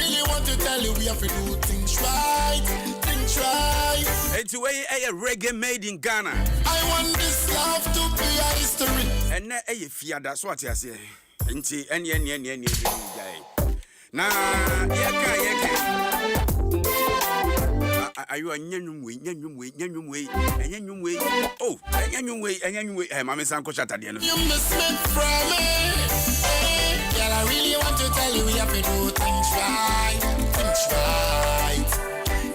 really want to tell you we have to do things right. Things right. It's a way a reggae made in Ghana. I want this love to be a history. And now a fear, that's what I say. Inti any guy. Nah, are you a new way? Oh, a new way. Mamma Sanko Chatadian. You must make from me. Girl, I really want to tell you we have to do things right. Things right.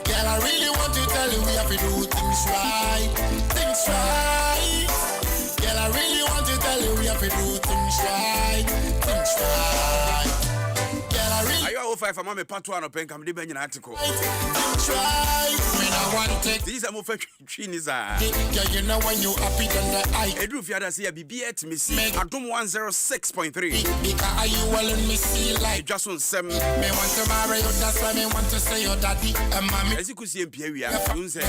Girl, I really want to tell you we have to do things right. Things right. Girl, I really want to tell you we have to do things right. Things right. Girl, I really. Are you all five for Mamma Patuano Pen? Come to an article. Things right. When I want it. These are more Chinese. Girl, you know when you happy than the eye. Edru Fiada see a BBH Missy. Adom 106.3. Because you well and me see like Dwaso Nsem. Me want to marry you, that's why me want to say your daddy and mommy. As you could see in Pieria, you say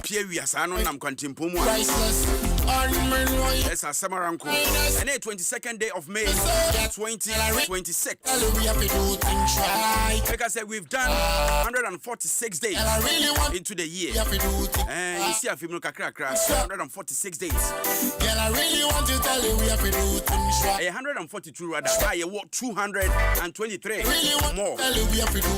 Pieria, Sano, Nam Quantimpomo. Priceless. Yes, a Samaranko. And the 22nd day of May 2026. We have to do things right. Like I said, we've done 146 days into the year. And you see a film crack 146 days. Girl, I really want to tell you we have to do things right. 142 rather. I walk 223 more.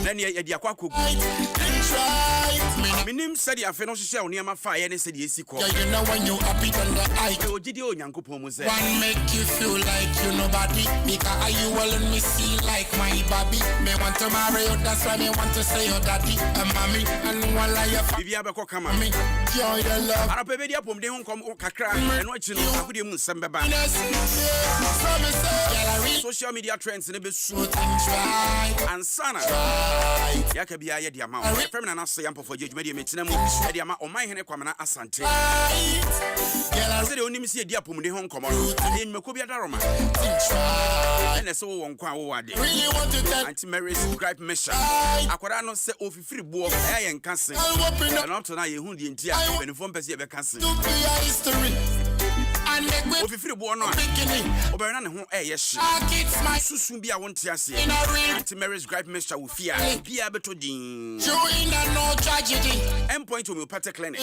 Then you had Yaquaku. Things right. Minim said you have finished shell near my fire and said yes, you know when you happy on the eye. Oh, did you Yanko Pomus? One make you feel like you nobody. Because you well and me see like my baby. Me want to marry you, that's why me want to say your daddy and mommy. And one lie if you have a come me, joy the love. I don't pay the upon the home come Kakra and what you know, I could even send back. Social media trends in the best and Sana. Yakabi, I had the amount. Feminine answer for Judge Media Metinamo, the amount of my hand, Kwamana Asante. I said, only see a dear Pum, the home come in Mokobia Daroma. And so one quawadi. Really want to tell Auntie Mary's gripe measure. I could not say, oh, free book, I am canceling. And up tonight, you who the entire when the phone person ever cancel. And if you feel born on Oberana, who yes, my soon be I want to see Auntie Mary's gripe measure with fear. Be able to ding. Showing that no tragedy. End point to me, Pata Clinic.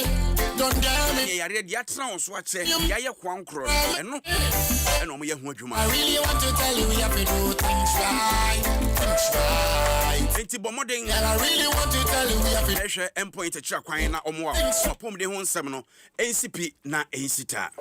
Don't dare me. I read yet sounds what say, Yaya Kwan Crow, and no, and no, I really want to tell you we have to do things right. Things right. Ain't Bomoding, and I really want to tell you we have to measure end point to check wine or more. Upon the one seminal, ACP na ACTA.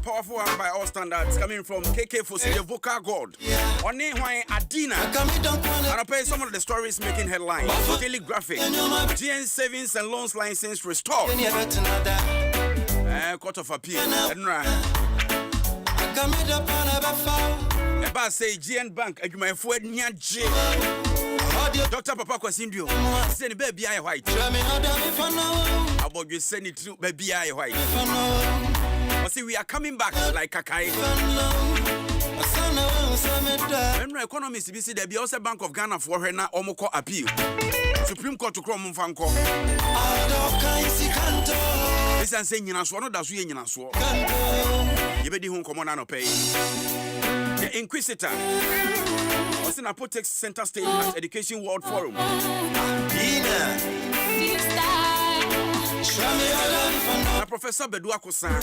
Powerful one by all standards, coming from KK for the vocal god. Only why Adina. And I pay some of the stories making headlines. Daily graphic. GN savings and loans license restored. Court of appeal. About say GN Bank. You might forward near J. Dr. Papa Kwasindio. Send baby I white. About you send it to baby I white. See, we are coming back like a kite. When economists visit the Bielsa Bank of Ghana for her now Omoko appeal. Supreme Court to Chrome Fanco. This and saying, you know, that's you in so. You better home common and pay. The Inquisitor was in Apotex Center State at Education World Forum. Professor Bedouako San,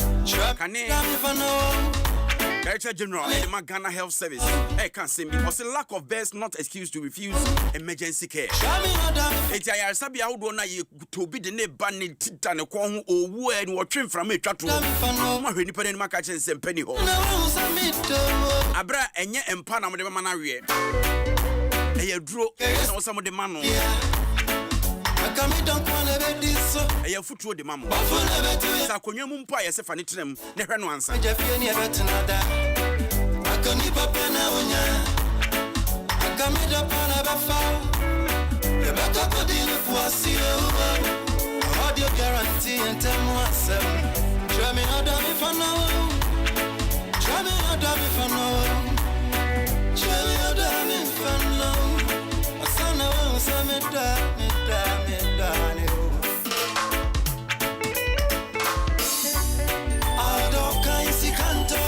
Director General of the Ghana Health Service, I can't say because the lack of beds not excuse to refuse emergency care. It's a Sabia would want to be the name banning Titan or word or trim from a chat. My independent market and penny hole. Abra and yet and Panama de Manaria. A drew some of the man. I have foot the mamma. Sakonya Mumpa, as if I need them, never no answer. Audio guarantee and tell me what's up. Try me Adom if I know. Try me Adom if I know. Try me Adom if I know. I saw no one saw me down. Adom kind sikanto.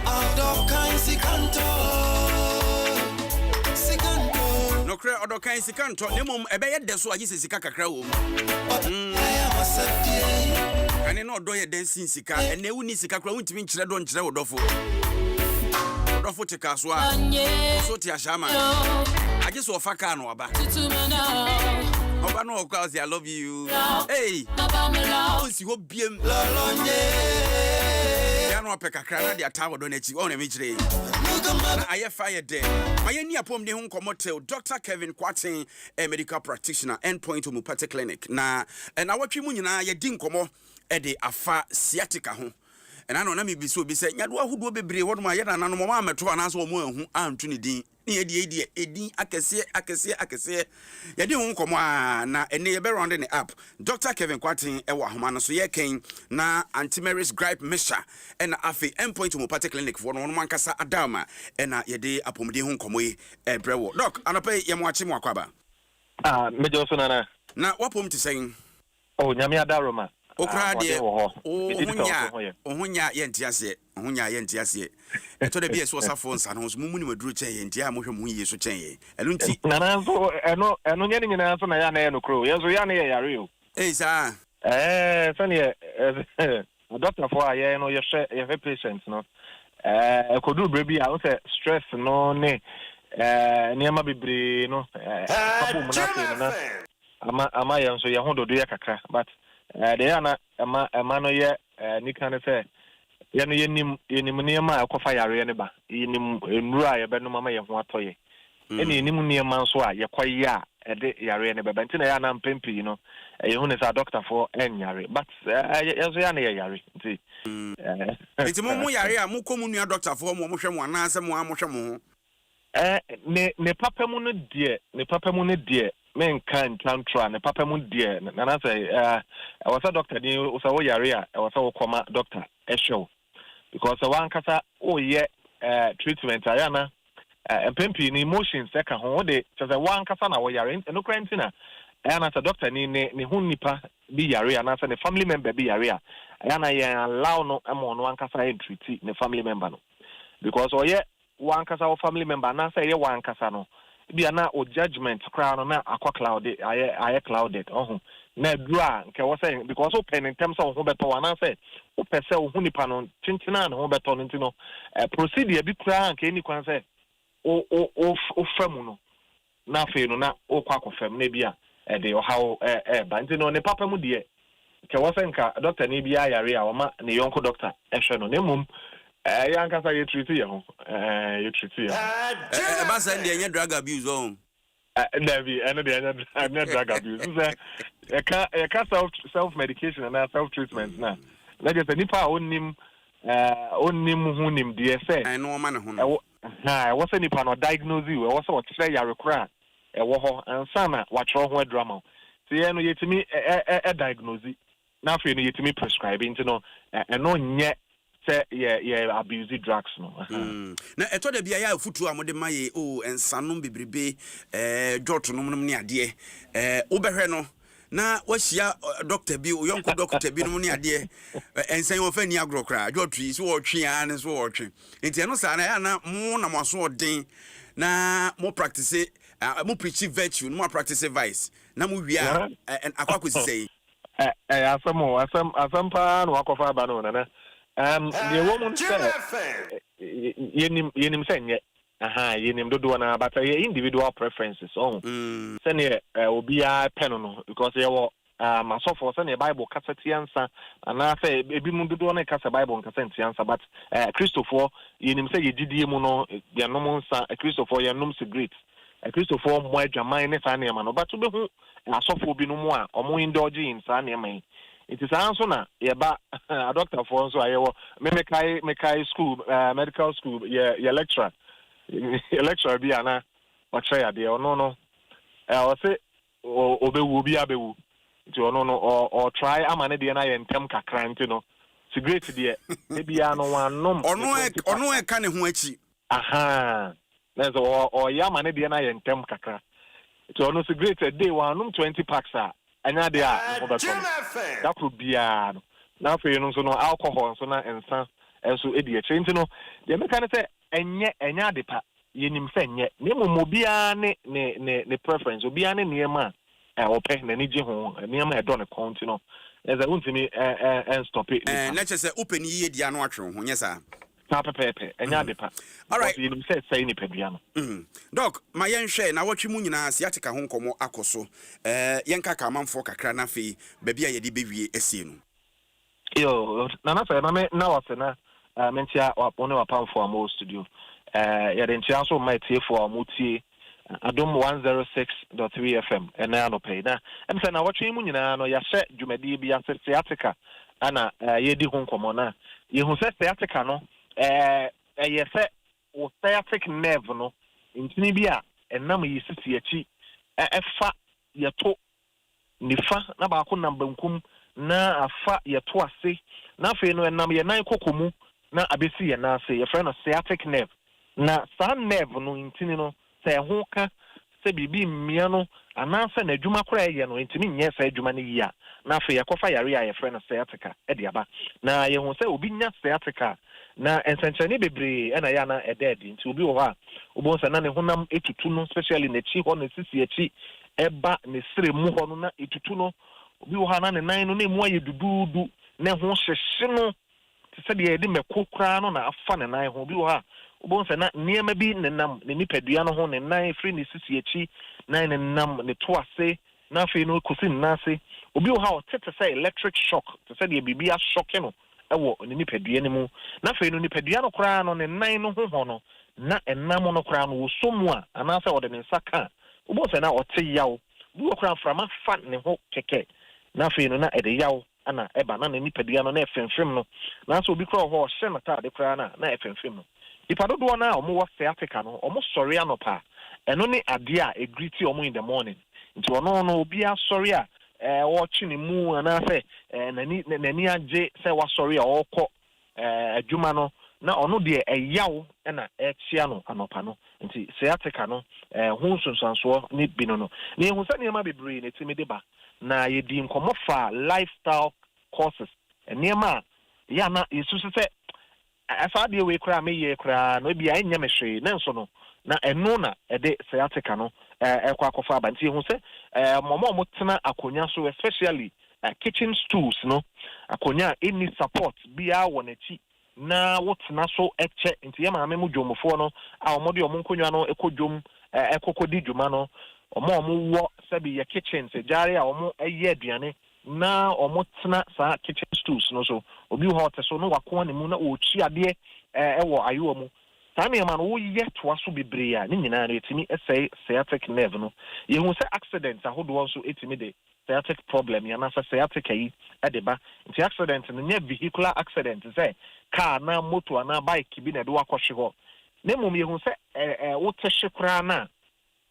Adom kind sikanto. No cry Adom kind sikanto. Nemum ebeye deso agise sika kakra wo. Ane no do ye dancing sika ene wuni sika kra wuntimi nkyere do nkyere wodofo. Wodofo te kaso a. So te ashama. Agise ofa ka no aba. Oba no cause I love you. Hey. Onsi ho biem. Ya no peka kra na dia tawo do na chi. On na me kire. Na aye fire there. My ni apom ne ho nkomotel Dr. Kevin Kwatin, a medical practitioner, endpoint homeopathy clinic. Na watwi mu nyina ye di nkomo e de afa sciatica ho. Na no na me bi so bi se nyado ahodo bebre wodom aye na no mo ameto anaso mo ahu antu ne din. Edin akese yedi ho nkomo a na ene ye be round up Dr. Kevin Kwatin e wa homa no so ye ken na antimaris gripe mixture and afi endpoint homeopathic clinic for no mankasa adama na yedi apomde ho nkomo e brewo doc anope ye mo achi mo akwaba mejo so na wapom ti sen nyame adaroma okra de ohunya ye ntiase eto de bi eso safo nsa no so mumuni maduru chen ye ntia mo hwe mo yiye so chen ye elu nti na so eno nye ni na so na ya na ye no kro ye so ya na ye yare o sa sane doctor for ye no ye hwe patient no kodu brebi a wo se stress no ne niam bebre no papo mo na ama ye so ye ho dodo ye kakra but de ya na ama no ye ni kan say yanu yenim niema akofa yare ne ba yenim enura ye be no mama ye ho atoye ene yenim niema nso a ye kwaye a ede yare ne be ntina ya na mpempi no ye hu ne sa doctor for enyare but yeso ya na ye yare nti enti mo yare a mo komu nua doctor for mo hwe mo ana se mo amohwe mo ne papa mu no die men kan tantra ne papa mu die na say was a doctor ni o sa wo yare a was a wo koma doctor show because one kasa ye treatment ayana empempi ni emotions e ka ho de say one kasa na wo yare no krantina ayana sa doctor ni hu nipa bi yare ana say ne family member bi yare ayana ye allow no emo no one kasa en treat ne family member no because ye one kasa wo family member na say ye one kasa no bi na o judgment crown na akwa clouded aye clouded na dura nke wo say because open in terms of ho beto wana say o pese o hu nipa no tintina na ho beto no ntino procedure bi kra nke ni kwan say o famu no na fe no na o kwa fam na bi a de o how ba ntino ne papa mu de nke wo say nka doctor ni bi ayare a o ma ne yonko doctor ehwe no ne mum yanka say treat ye ho you treat ye ba say de nya drug abuse on Debbie, and the drug abuse. Self medication and self treatment now. Let us nipa onim hunim DSA. I know man who I was a nipa no diagnose you. I was what say ya recra. E wo ho ansana watro ho drama. So ye no yetimi a diagnose. Na fe no yetimi prescribe into no no nye say yeah abuse drugs no na eto da bia ya futu amode maye ensanom bebrebe dot no ne ade obehwe no na wahia doctor bi yonko doctor bi no ne ade ensan wo fani agro kra dot yi so wotwe an so wotwe enti no sa na ya na mo na mo so odin na mo practice mo preach virtue mo practice vice na mo wia akwakosi sei asam pa no akofa ba no na the woman said yenim senye yenim dodo na but individual preferences sene obi a pen no because ye wo masofo sene bible kasetiansa ana say ebi mu dodo na kasa bible kasetiansa but Christopher yenim say yedidie mu no yenom nsa Christopher yenom secret Christopher mo adwaman ne sa ne ma no but be hu asofo bi no mu a omo indulge in sa ne man It is answer na yeba a doctor for nso ayewo me kai school medical school ye lecturer bi ana o try ade no o say obewu bi abewu nti ono no or try amane de na ye ntem kakra nti no cigarette de e bia no wanom ono e ka ne ho achi aha na so o ya amane de na ye ntem kakra nti ono cigarette day wanom 20 packs anya de a that could be na fe no so no alcohol so na ensa enso e de nti no de me kan say enya de pa yenim se nye ne bia ne preference obia ne niema ope na ni je ho niema e do ne count no eza untimi stop it na chese open yiye dia no atwe ho nyesa na pepepe enya de pa all right yenim se sai ni pedua no doc ma yenhwe na watwe mu nyina se atika ho nkomo akoso yenka ka manfo kakra na fe ba bia ye de bewie esie no yo na fe na me na wase na mentia one wa pamfo amo studio ya den tia so my tie for amutie Adom 106.3 FM ena no pay na em se na watwe mu nyina no ya hye dwumadi bi ya se atika ana ye di ho nkomo na ye hu se atika no ye se o sciatic nerve no ntini bi a enam yi sisi achi efa ye to nifa na ba ko nam bankum na afa ye to ase na fe no enam ye nan kokomu na abesi ye na ase ye friend no sciatic nerve na sa nerve no ntini no se ho ka se bibi mmia no anansa na adwuma kora ye no ntini nyɛ sa adwuma ne yi a na afa ye kofa yare a ye friend no sciatica e de aba na ye hu se obi nya sciatica na ensenchane bebre na ya na ededi nti obi wo ha obo nsa na ne honam etutu no especially na chi ho na sisi achi eba ne sire mu ho no na etutu no obi wo ha na ne nan no na emu aye dududu na ho hyehye no te se de meko kra no na afa ne nan ho obi wo ha obo nsa na niema bi ne nam ne nipadua no ho ne nan free ne sisi achi na ne nam ne to ase na fe no kosi na ase obi wo ha o tete say electric shock te se de bibia shock no ewo ne nipadua ne mu na fe no nipadua no kra no ne nan no ho no na enam no kra no wo somu a ana se wo de ne nsaka obo nsa na o te yaw wo kra frama fa ne ho keke na fe no na e de yaw ana eba na ne nipadua no na efemfem no na so obi kra ho hye na ta de kra na efemfem no ipado do na omo wo sciatica no omo sori anopa eno ne ade a egriti omo in the morning nti ono no obi a sori a wo chi ne mu ana se nani age se wa sori a okọ adwuma no na ono de eyaw na echia no anopa no nti sciatica no hu sunsanso ni bi no ne hu se ne ma bebre ne timi de ba na ye di nkomo fa lifestyle courses enema ya na yesu se afa de we kra me ye kra no bia enya me hwe na nso no na eno na ede sciatica no ekwa akofa aba nti hu se momo tena akonya so especially kitchen stools no akonya any support bia wonachi na wotena so eche nti ye maame mu dwomfo no a omode omo nkonwa no ekodwom ekokodi dwuma no omo wo sabi ye kitchen se jare a omo eye aduane na omo tena sa kitchen stools no so obi ho te so no wako ne mu na ochi ade ewo ayo mu tani ma no wo ye to aso bebre a ni nyina na etimi esay sciatic nerve no ye hu se accident ahodo so etimi de sciatic problem ya na sciatic yi edeba nti accident no nya vehicular accident say car na motor na bike bi na de wakɔhwe ho na mum ye hu se wo te hwekra na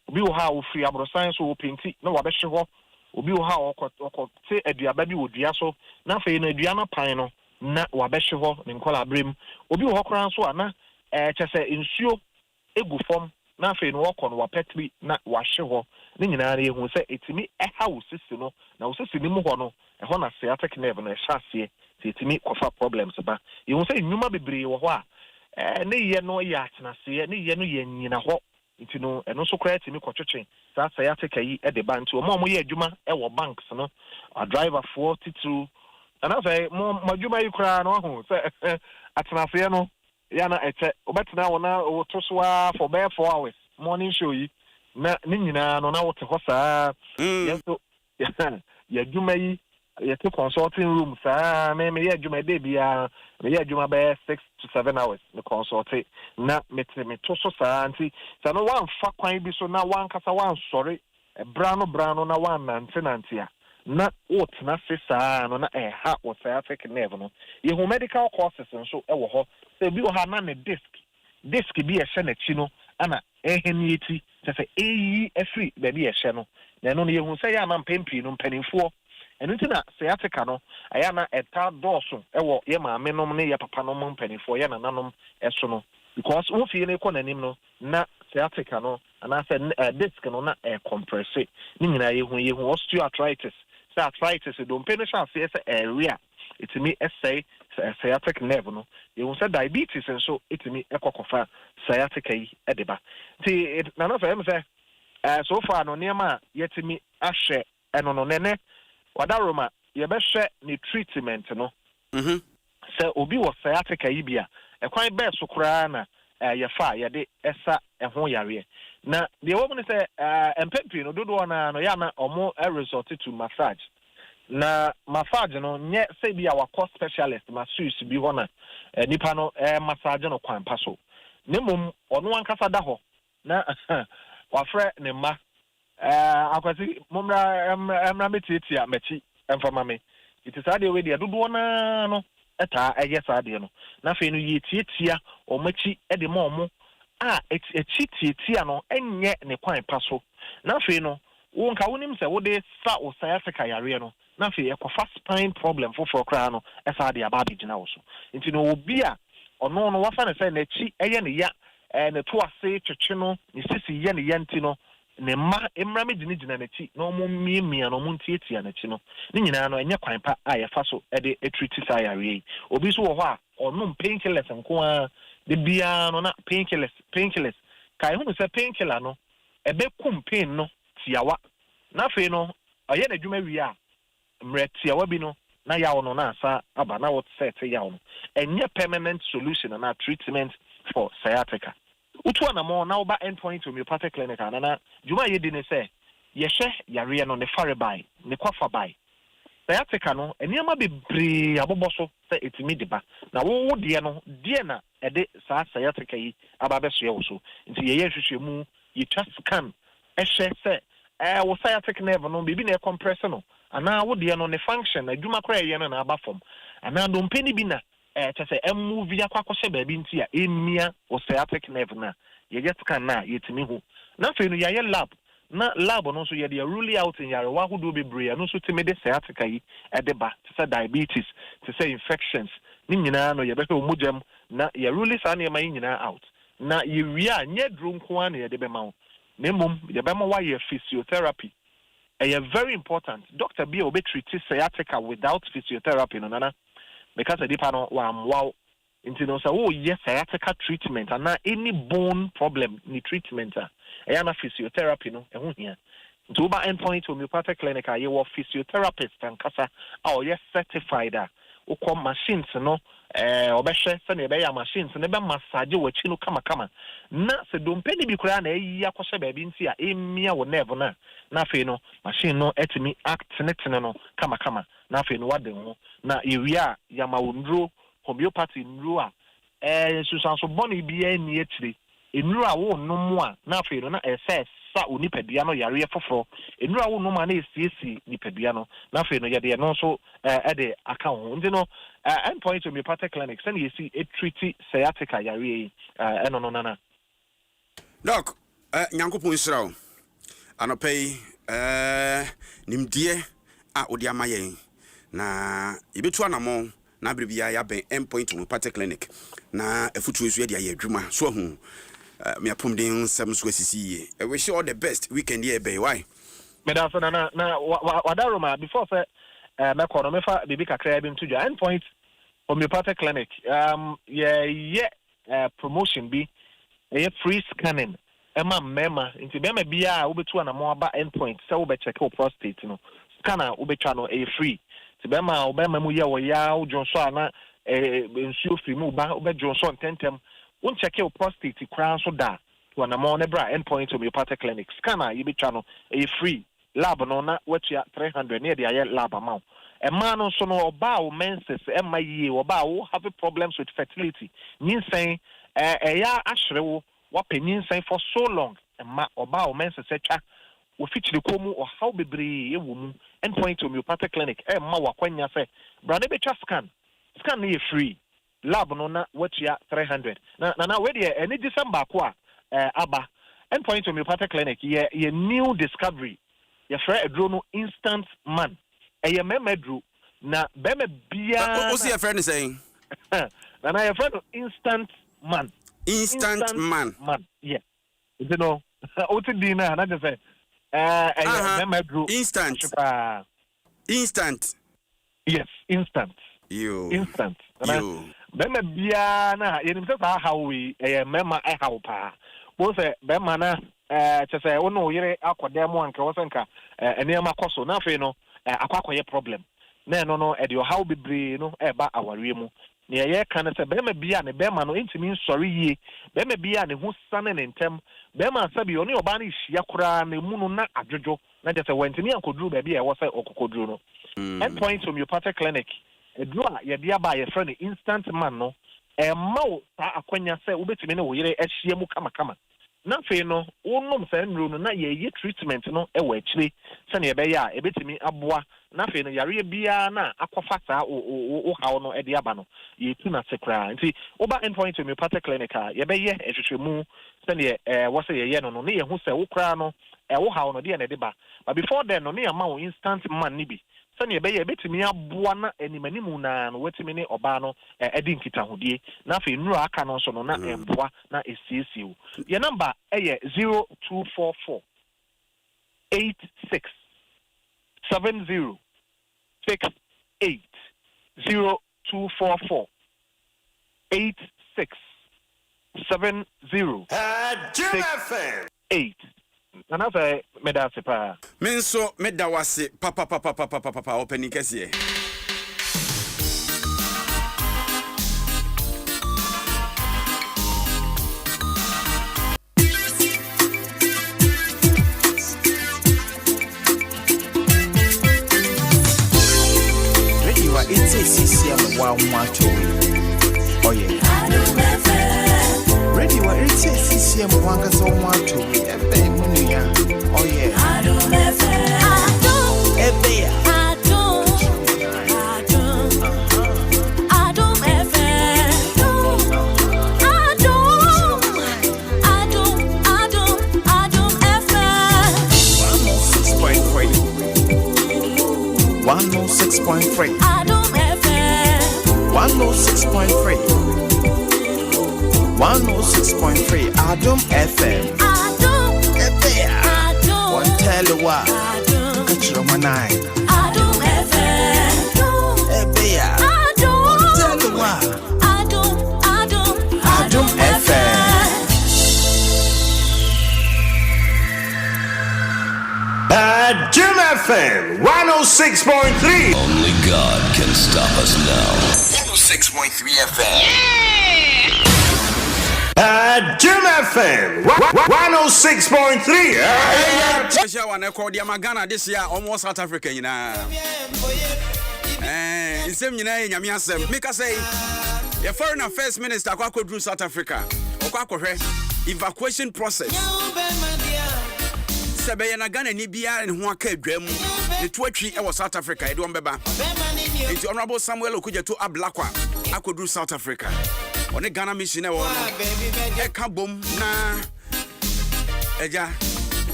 obi wo ha wo free abrosan so wo penti na wa bɛhwe ho obi wo ha okɔ te aduaba bi wo dua so na fa yi na adua na pan no na wa bɛhwe ho ne nkola brem obi wo kra so ana kyese nsuo egu fom na fa yi no wɔkɔ no wa petri na wa hwe ho ne nyina na ye hu se etimi ɛha wo sisi no na wo sisi ni mu ho no ɛho na sciatic nerve no ɛhyɛ etimi kofa problems ba ye hu se nnwuma bebre wo ho a ne ye no ya atenase ne ye no ye nyina ho nti no eno so kra etimi kɔtwetwe sa sciatic yi de ba nti omo ye adwuma wo banks no a driver for titu ana say mo madwuma yi kra no ho se atenase no ya na eche obetena wona wo to so for be 4 hours morning show yi na ni nyina no na wo te ho saa yeso ya adwuma yi ye to consulting room saa me ye adwuma de bia me ye adwuma be 6 to 7 hours me consult na me to so saa nti sa no wan fa kwan bi so na wan kasa wan sorry brano na wan nante a na what na sisa no na ha wo sciatic nerve no ye hu medical courses nso e wo ho se bi wo ha na ne disc bi e hye na chi no ana eheni eti se eyi afri be bi e hye no na no ye hu se ya na mpempi no mpanimfo enu ti na sciatica no aya na eta dɔɔso e wo ye maame nom ne ye papa nom mpanimfo ye na nanom eso no because wo fie ne kɔ nanim no na sciatica no ana se disc no na compress ni nyina ye hu osteoarthritis so arthritis do mpɛ no chance ye se area itimi essay sciatic nerve no ye hu se diabetes nso itimi ekokofa sciatica yi edeba ti na no fa em se so far no niam yetimi ahwɛ eno no nene wadaroma ye bɛhwɛ ni treatment no se obi wo sciatica yi bia ekwan bɛ so kura na ye fa ye de esa ho yare na de wo mu se empempi no dodo na no ya na omo resort to massage na massage no nye se bia wa specialist masseuse bi ho na nipa no massage no kwan paso ne mum ono ankasa da ho na wafrɛ ne ma akwati mumra emra metiatia machi emfama me itisa de we de dodo na no eta eye sa de no na fe no yetiatia o machi e de ma omo etiatia no enye ne kwan paso na fe no wo nka wonim se wo de sa o sciatica yare no na fe e kofa spine problem for kra no esa de aba bigina wo so nti no obi a ono no wafa ne se na chi eye ne ya ne to ase twetwe no ne sisi ye ne yanti no ne ma emra me gina na chi no mo miemia no mo ntietia na chi no ne nyina no enye kwan pa a ye fa so e de treat sa yare obi so wo ho a ono painkillers nko a de bia no na painkillers kai hu se painkiller no ebe kum pain no tiawa na fe no oye na dwuma wi a mre tiawa bi no na yawo no na asa aba na what set yawo no enye permanent solution na treatment for sciatica utu na mo na oba endpoint homeopathic clinic na dwuma ye di ne se ye hwe yare no ne farebai ne kwafa bai sciatica no eniama bebre aboboso se etimi diba na wo de no de na ede sa sciatica yi aba be so ye wo so nti ye hwehwe mu ye twa scan ehwe se wo sciatic nerve no bibi na compress no ana wo de no ne function adwuma kra ye no na aba form ana do mpeni bi na tese move ya kwakose ba bi nti a emia wo sciatic nerve na ye get scan na yetimi hu na fe no ye lab na lab no so ye de rule out in yare wa hodo bebre no so timi de sciatica yi edeba tese diabetes tese infections ni nyina no ye be ho mujam na ye rule sa na ye man nyina out na ye wi a nye dro nko a na ye de be ma wo na mum ye be ma wa ye physiotherapy very important doctor be obe treat sciatica without physiotherapy no nana because the dipano wow into no so yes sciatica treatment and any bone problem ni treatment na physiotherapy no ehun hia to ba endpoint homeopathic clinic you were physiotherapist and kasa yes certified o machines no obehwe se na be ya machines ne be massage wachi no kama na se dompeni bi kura na eyi akose ba bi nti a emia wo nerve na fe no machine no etimi act netene no kama na fe no wade ho na ewia ya ma wondro homeopathy nru a susanso boni bi ani etire enru a wo nomu a na fe no na ese sa onipadua no yare foforo enru a wo nomu a na esiesi nipadua no na fe no ye de no so de aka ho ndi no endpoint homeopathic clinic send you see a treaty sciatica yare eno no nana doc nyankopon israel anopei nimdie a odi amayen na ibetu anamo na bribia ya ben endpoint homeopathic clinic na efutu esu dia ya adwuma so hu me apomden nsem so asisi we wish you all the best weekend here be why medafo na wadaroma before say me kono me fa bibi kakra bi mtuja endpoint homeopathic clinic promotion bi free scanning ema mema nti bema bia obetu anamo aba endpoint say obe check your prostate no scanner obetwa no free ti bema obema mu ye wo ya ujonso ana nsuo free mu ba obejonso ntentem won check your prostate kran so da to anamo ne bra endpoint homeopathic clinic scanner yibetwa no free lab no na watua 300 near the lab amount a man on so no oba o menses ema ye oba o have problems with fertility mean saying ya ahrewo wa penin saying for so long ema oba o menses etwa wo feature ko mu or how bebre e wo mu endpoint homeopathic clinic ma wakwanya say brande betwa scan no free lab no na watua 300 na we dey any December ko aba endpoint homeopathic clinic ye new discovery ye fra adro no instant man ye memedru na bema bia o see a friend saying na your friend instant man yeah you know what do na just say memedru instant yes instant bema bia na ye nim say how we mema how pa bo say bema na say wono yire akodem anka wo senka enema koso na fe no akwakoye problem na no e de how bebre no e ba aware mu na ye kan say bema bia ne bema no intimi nsori yie bema bia ne hu sane ne ntem bema sabi oni oba na hia kura na mu no na adwojo na de say wantimi ankoduru ba bia e wo say okokoduru no endpoint homeopathic clinic edru a ye bia ba ye friend instant man no ma wo ta akwanya say ubetimi ne wo yire ahia mu kama na fe no wonom say nru no na ye treatment no e wa akire se ne be ya e betimi aboa na fe no yare bia na akofa saa wo hawo no e de aba no ye tu na sekra nti oba endpoint homeopathic clinic ye be ye ehwehwemu se ne wo say ye no ne ye hu se wo kra no wo hawo no de ne de ba but before then no ne ya ma wo instant man ni bi se ne be ye betimi aboa na animanimu na no wetimi ne oba no edi nkitahodie na fe nru aka no so no na emboa na esiesiu ye number ye 0244 86 70 68 0244 86 70 68 and as I made us pa menso medawase papa opening kese It's a CCM one watch. Oh, yeah. Ready, what it's a CCM one gas on watch. Oh, yeah. Adom 106.3 106.3 Adom FM One tell you what Catch your man Adom FM One tell you what Adom FM Adom FM 106.3 Only God can stop us now. 106.3 FM Adom FM 106.3 Asia one called Yamagana this year almost South Africa Nsem nyina nyame asem meka say your foreign affairs minister akwa drew South Africa okwa evacuation process Sebeye na Ghana ni bia ne ho aka adwam ne to atwi e South Africa e de on beba enti honorable Samuel Okujeto Ablakwa akodru South Africa one Ghana mission e won e ka bom na eja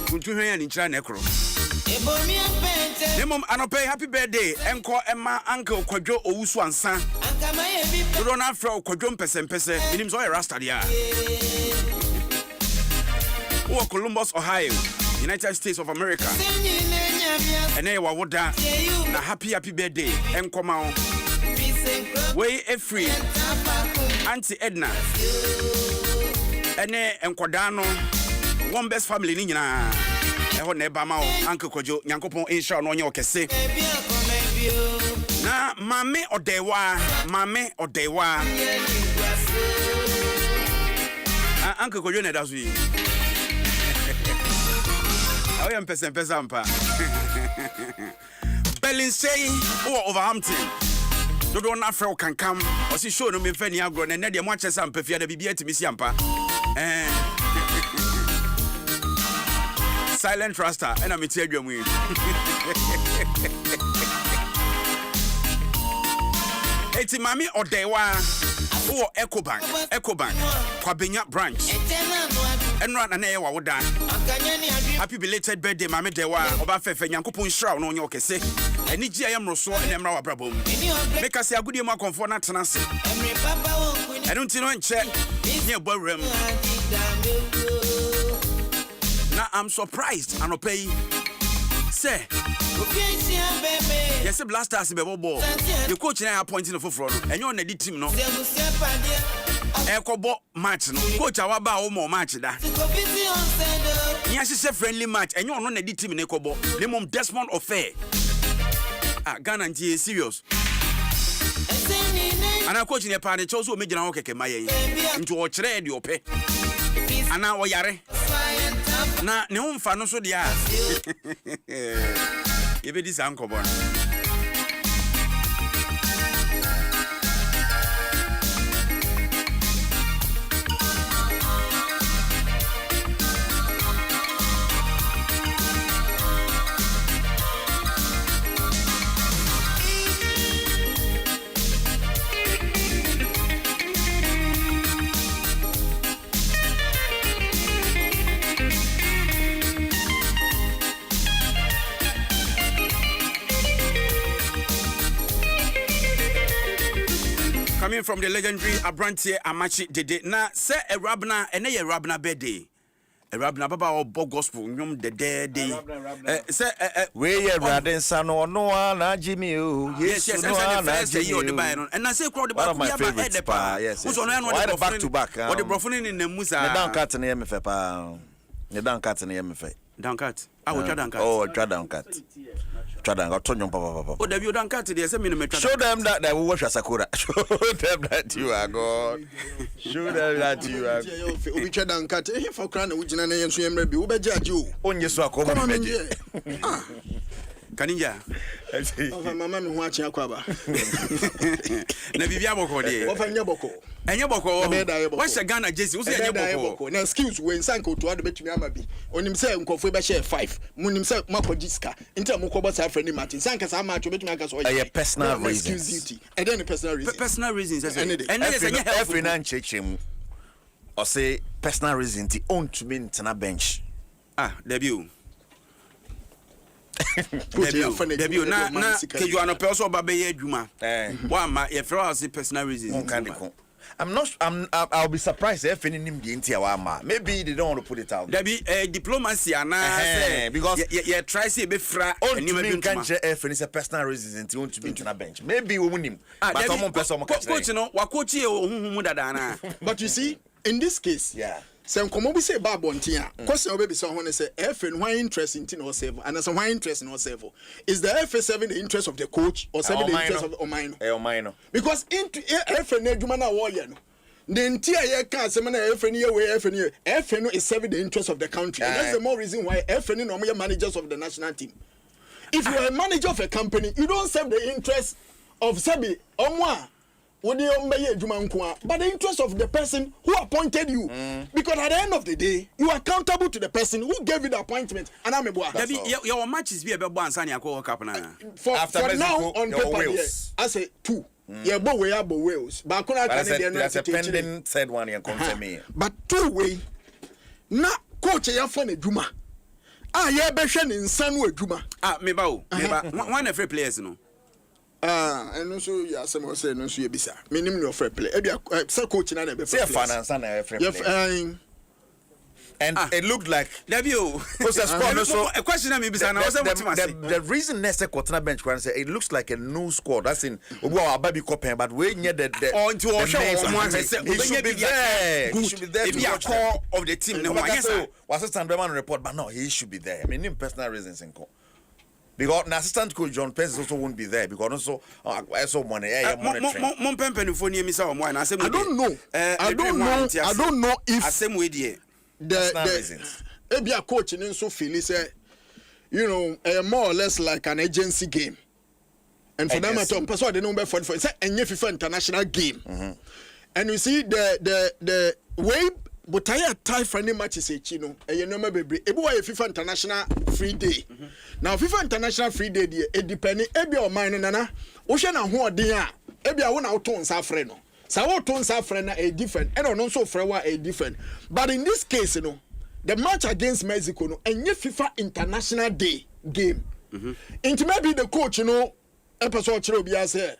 kuntu hwan ya ni nchira na ekro Nemom anope happy birthday enko ema uncle Kwadwo Owusu ansa do na afro Kwadwo mpesempese minim so rasta dia wo Columbus Ohio United States of America ene wa woda na happy birthday enkoma o we free Auntie Edna ene enkoda no one best family ni nyina eho na eba ma o Uncle Kwadwo Nyankopon insha no onye okese na mame odewa Uncle Kwadwo na dazu yi I am pesa mpa. Belinsey or Overhampton. Don't na frau can come. Or see show no me fani agro and na de mo chesa ampa fia da bibia timi si ampa. silent trustee and I'm tell you me. Eti mami odewa o Ecobank Kwabenya branch enra na ye wa woda. Happy belated birthday mami dewa oba fefe nyankopon hira no onye okese eni gi ayem roso na emra wa brabom make us agudie ma konfo na tena se enu ntino nche nye bawrem na I'm surprised anopay say yes blasters be bobo the coach na appointing for no enye on the team no ekobo match no coach awaba wo mo match da nya hye friendly match enye on na the team na ekobo le mom Desmond Affair Ghana ntie serious ana coach ne pa ne choso o megina ho keke mayen nti o kire de ope ana o yare na ne umfa no so dia ebe dis ankobon. Coming from the legendary Abrantie Amachi Dede. Na say a rabna and a rabna birthday. A rabna baba or bo gospel nyum the day. Say we a radin son or no na Jimmy. Yes, the first day you the buy. And I say crowd the back of my favorite pa. Yes. Who's on the back to back. What the brofone in the Musa. The down cat in the MFA pa. The down cat in the MFA. Down cat. I will try down cat. Oh, try down cat. Oh, the down cat there. Show them that they will watch Sakura. Show them that you are God. Show them that you are. We try down cat. For crown, which na name so yemre bi. Ube jaju. Onye so akoma meje. Kaninja. Mama me ho achi akwaba. Na bibia boko de. Ofa nya boko. Enye boko. What's Ghana Jesse? What's enye boko? Na skills we nsanko to ado betumi ama bi. Onim say nkofo be share 5. Munim say makojiska. Ntia mukobot sa friendly Martin. Sanka sa match betumi aka so. Personal reasons. And then personal reasons. Personal reasons. And every nan chechim. Or say personal reason ti own to me ntena bench. Debut. Debut na keju anope so ba be adwuma wa ma ye fro house personal reasons. I'll be surprised if any name the intia wa ma. Maybe they don't want to put it out. There be diplomacy ana because you try say be fra and you can share if it's a personal reasons until want to be on a bench. Maybe we win him. But someone person coach no wa coach e huhu dada na. But you see in this case, yeah. Say nkomo bi say babo ntia question obi so ho say FN why interest in or serve and as why interest in or serve is the FA serving the interest of the coach or serving the interest of Omaino because into FN adwuma na wo ye no the ntia ye kan say na FN ye we FN is serving the interest of the country and that's the more reason why FN no more managers of the national team. If you are a manager of a company you don't serve the interest of Sabi Omwa but the interest of the person who appointed you. Because at the end of the day, you are accountable to the person who gave you the appointment. And I'm a your matches be a bit one sign your cup now. For now on paper, yes, I say 2. Yeah, but we are both Wales. But that's a pending third one you confirm me. But 2 way. Na coach ya fane Juma. Yeah, beshen in Sanwe Juma. Me ba. One of free players no. And also ya some say no so yebisa minim no fair play say coach na be say finance na fair play and it looked like debut so a question na me bisa na the reason next quarter bench can say it looks like a new squad that's in obi our baby copy but we near the until we show one say it should be there he should be there to be a core of the team no yes was assistant Breman report but no he should be there I mean in personal reasons in because an assistant coach John Pence also won't be there because also money. I don't know if same way the Ebia coach in so feel say more or less like an agency game. And for them to person they know for say any FIFA international game. And you see the way but I tie friendly matches a chino, and you know, maybe a boy FIFA International Free Day. Now, FIFA International Free Day, it depends, Ebi or mine, Nana, Ocean and who are there, Ebi, I want our tones are friend. So our tones are friend are different, and also Frewa are different. But in this case, you know, the match against Mexico, no, and FIFA International Day game. Into maybe the coach, you know, episode Chirobia say,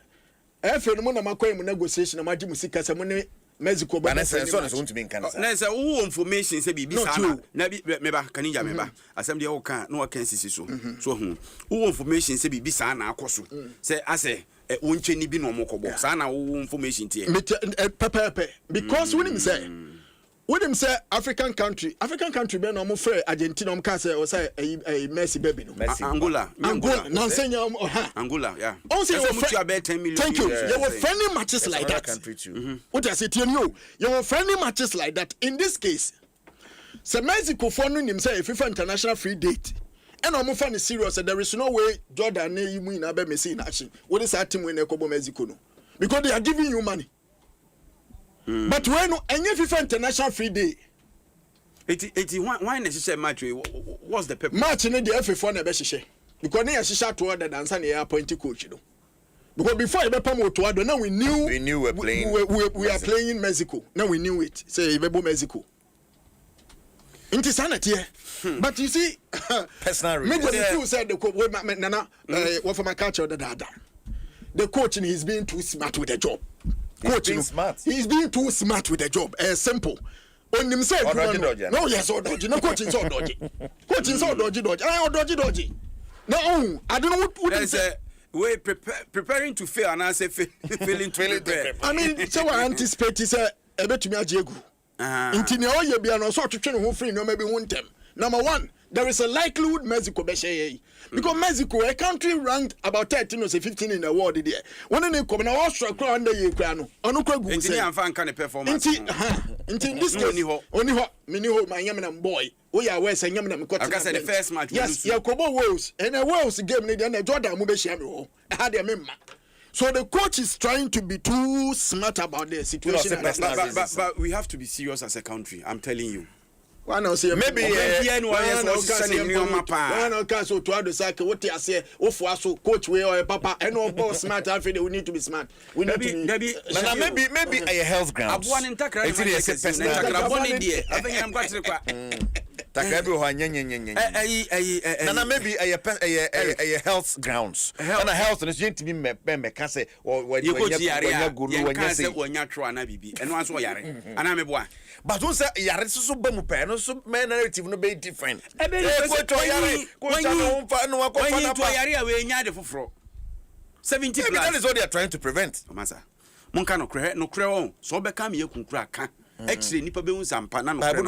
if you know, I'm negotiation, I'm going to see money. Mexico, but that's going to be in Canada. There's a information say be sana. Nabi meba kanija meba. Asem de oka no can see so. So who information say be sana akoso. Say ase wonche ni bi no mokobo. Sana who information tie. Pepe because when him say African country be no mo frɛ Argentina mo ka say o say a Messi baby no. Angola. Now say Angola, yeah. Also you about 10 million. Thank you. You were friendly matches like that. What I say to you, you were friendly matches like that. In this case, say Mexico for no him say FIFA International Free Date. And I'm fan is serious. There is no way Jordan ne win abe Messi in action. What is that team when they come Mexico no? Because they are giving you money. But when any FIFA International Free Day, why necessary match? What's the purpose? Match in the FA4 never share because they are shot to other than Sunday appointed coach. You know, because before you promote to other, now we knew we're playing. We are playing in Mexico. Now we knew it. Say we Mexico. Insanity. But you see, personal. Maybe you said the coach. What for my culture? The coach is being too smart with the job. Coaching smart. He's being too smart with the job. Simple. On himself. No, yes, or dodgy. No, coaching so dodgy. Coaching so dodgy. I dodgy. No, I don't know what is it. We're preparing to fail and I say failing to prepare. I mean, so I anticipate is a bit to me a jago. Intinia, you be an also to train who free no maybe one time. Number one, there is a likelihood Mexico be because Mexico, a country ranked about 13 or 15 in the world there. When they come now, Australia under you, Crano, on Ukraine, kind of performance. In this only ho, my young boy. We are West and Yaman. I said the first match. Yes, Yakobo Wales, and a Wales game, and a Jordan Mubeshamo. I had a member. So the coach is trying to be too smart about the situation. But we have to be serious as a country, I'm telling you. Maybe no say what I say coach way or papa and no boss smart I feel we need to be smart we need to be maybe a health grounds maybe a health grounds and a health and it's going to be me say or when you go but who say yare so be mu pe no so my narrative no be different when you yare we nya de foforo 70 plus that is what they are trying to prevent masa monka no kre on so be ka me yakunkura ka actually nipa be unsampa na no kre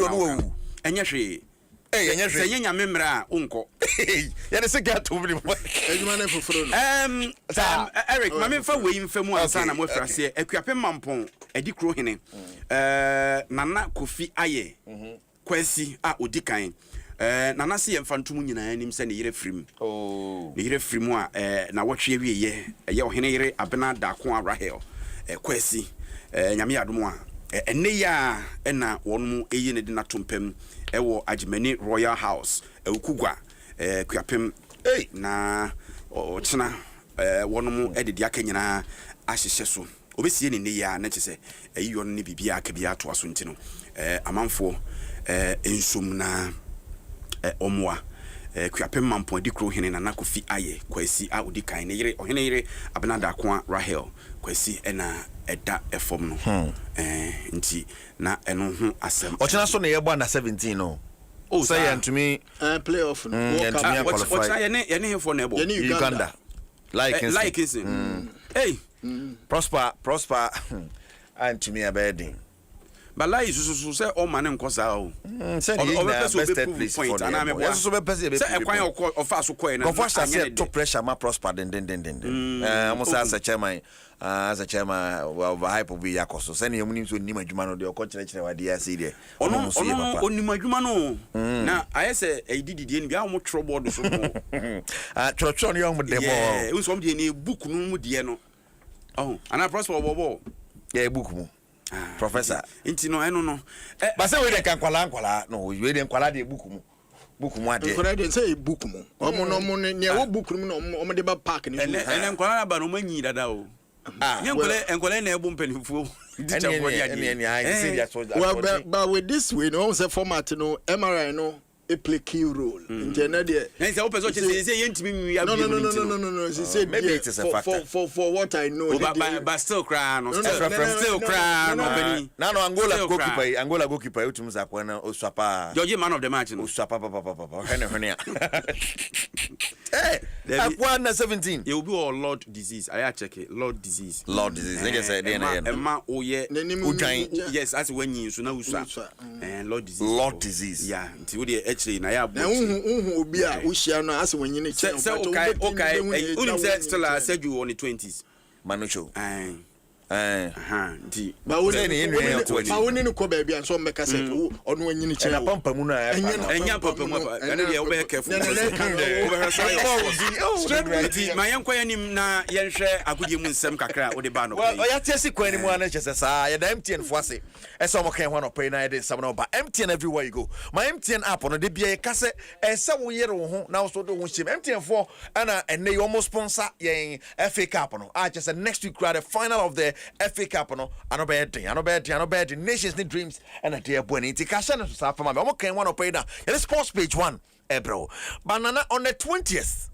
enye hwe enye hwe enye nyamemra unko yare se ga to bi ejuma na foforo Eric mame fa we mfa mu ansa na mo frase akuape mampon edi kro hene nana kofi aye kwasi a odikan nana se yemfa ntum nyina anim se ne yere frim ne yere frim a na wotwe wieye ye ohene yere abena dako a Rahel kwasi nyame adom a ene ya na wonmu eyi ne de na tompam ewo Agimani Royal House ukugwa kuapem na ochina wonmu edede aka nyina ahyehye so obesie ne ya na kyese ayi ne bibia aka bia to aso ntino amanfo ensum na omwa kuapem mampon di kro hene na nakofi aye kwasi a odikan ne yere ohene yere abnada ko Rahel kwasi na eda efom no nti na eno ho asem ochina so na yebo na 17 no say and to me playoff no what's ye for na ebo Uganda like is hey prosper and to me abedin but like so say all man nkosa o say the best point and am we so be person be say ekwan of aso koy na say to pressure ma prosper den almost as a chairman well hype be yakoso say na munim so nim adwuma no de okokire wade ya say de ono onim adwuma no na ayese edididie ni bia mo trouble so tro no yom de mo so mo de ni book no mu de no oh ana prosper bobo yeah book mu Professor. Inti no eno no. But say we dey kan kwala no we dey kwala dey book mu ade. Kwala dey say book mu. Omo no mo ne wo book mu no omo dey ba park ni. Ene kwala ba no manyi dada o. Enkwala na ebu mpanimfo. Well, but with this way, no say format no MRI no it play key role. In there. No. She said maybe it is a factor. For what I know. But still cry no. Still cry no. Now Angola goalkeeper utum za kwana Oswapa. George man of the match no. Oswapa papa. Hene. Hey, Akwana 17. You will be all Lord disease. I check it. Lord disease. Nigga say Emma oye. Yes, as when you so now and Lord disease. Lord disease. Yeah, until we actually na ya bo. Na obi a uhia no as when you need say okay. Unim say still I said you on the 20s. Manucho. Di. Ba woni ni ko ba bia so meka say onu anyini che. Na pampa mu na enya pampa mu pa. Na dey we careful. Di ma yen kwaya nim na yen hwe agudie mu nsem kakra wo de ba no. Well, ya tiesi kwani mu ana chese sa ya da MTN fo ase. Ese mo kan ho no pay na ya de nsem na ba MTN everywhere you go. My MTN app no de bia ka se ese wo yere wo ho na wo so do ho shim. MTN fo ana ene you almost sponsor yen FA Cup no. I just next week the final of the FA Cup no. Ano bad nations need dreams and a dear boy nti ka no sa fa ma. Mo kan ho no pay na. Ya sports page 1 bro. Banana on the 20th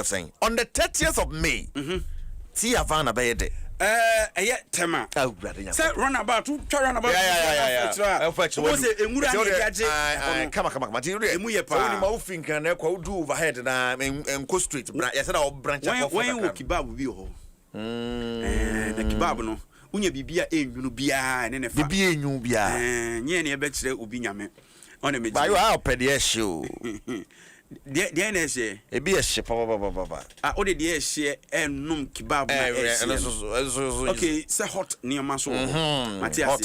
saying on the 30th of May. See Havana Bayede. Tema. Oh, brother. Say run about. Yeah. Come. Emu ye pa. Only ma ufin kan e kwa do overhead na enko street. Ya said I branch up. When you kebab bi ho. Na kebab no. Unya bibia enwunu bia ne ne fa. Bibia enwu bia. Nye ne e be kire obi nyame. Ona me. Ba you how pede show. The na ehye e bi ehye papa o de ehye enum kebab na ehye okay say hot neoma so Matias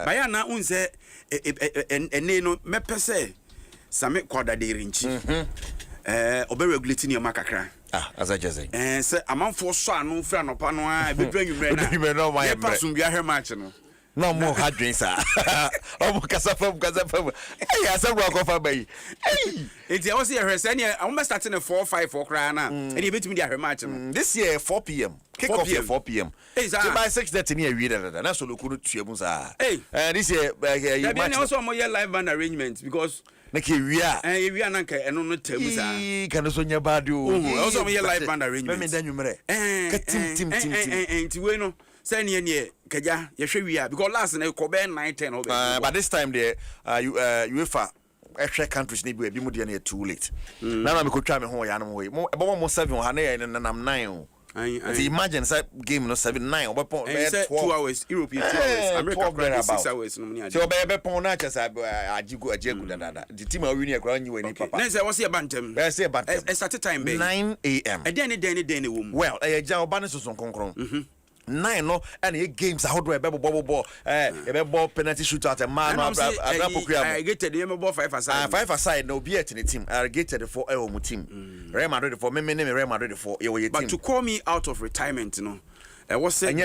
ba ya na unse ene no mepese same kwada de rinchi obe regulate neoma kakra as I just say say amanfo so anu fra no pa no a be dwan nwumre na ye pasum bia hwe match no no more hard drinks omo kasafam hey asabro akofa bayi hey enti I was here say ne I am starting at 4-5 kra na and you betimi dey match no this year 4 p.m. kick off at 4 p.m. Hey by 6:30 near we da na so lokuru tuamu sa hey this year you match also mo live band arrangement because na ke wia wia na nka eno no tamu sa kan so nya bad o also mo live band arrangement me dan nwumre ka tim enti we no say ne kaja ye hwe wia because last na ko be 9-10 over but this time the UEFA extra countries ni bi mu de na too late na me ko twa me ho ya no we mo 7 ha na ye nam 9 imagine say game no 7-9 obepon 2 hours European 2 hours America 6 hours no ni so be pon na chesa ajigu dada the team a win akwa nyi wani papa na say wose e bantem start time be 9 a.m. e den wom well ja oba ne soson konkron 9 no and e games how do e be ball penalty shootout and man I get the ball 5 aside 5 aside no be at the team I get the for our team Real Madrid for me Real Madrid for your team but to call me out of retirement you know I was saying we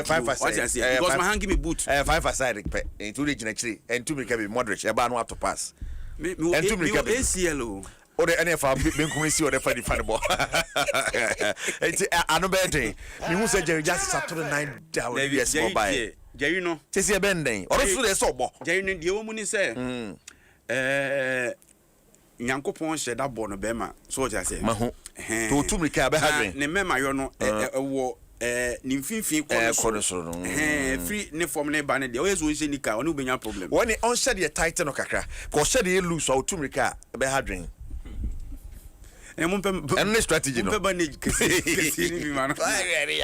5 aside because my hand give me boot 5 aside into the actually and 2 can be moderate e ba no to pass and 2 can be ACL o de NFA ben kumisi o de fadi ball enti ano be den me hu say Jerry just Saturday 9 down yes mobile Jerry no tese e ben den o so de so bo Jerry no de wo mu ni say nyankopon hye da bo no be ma so o ja say mahu to tumrika be ha ne mema yo no wo ni mfinfin kono so no free ne form ne ba ne de o yeso hye nika oni obenya problem woni on hye de tight no kakra ko hye de loose o tumrika be ha dwen and strategy no manage kasi ni bi man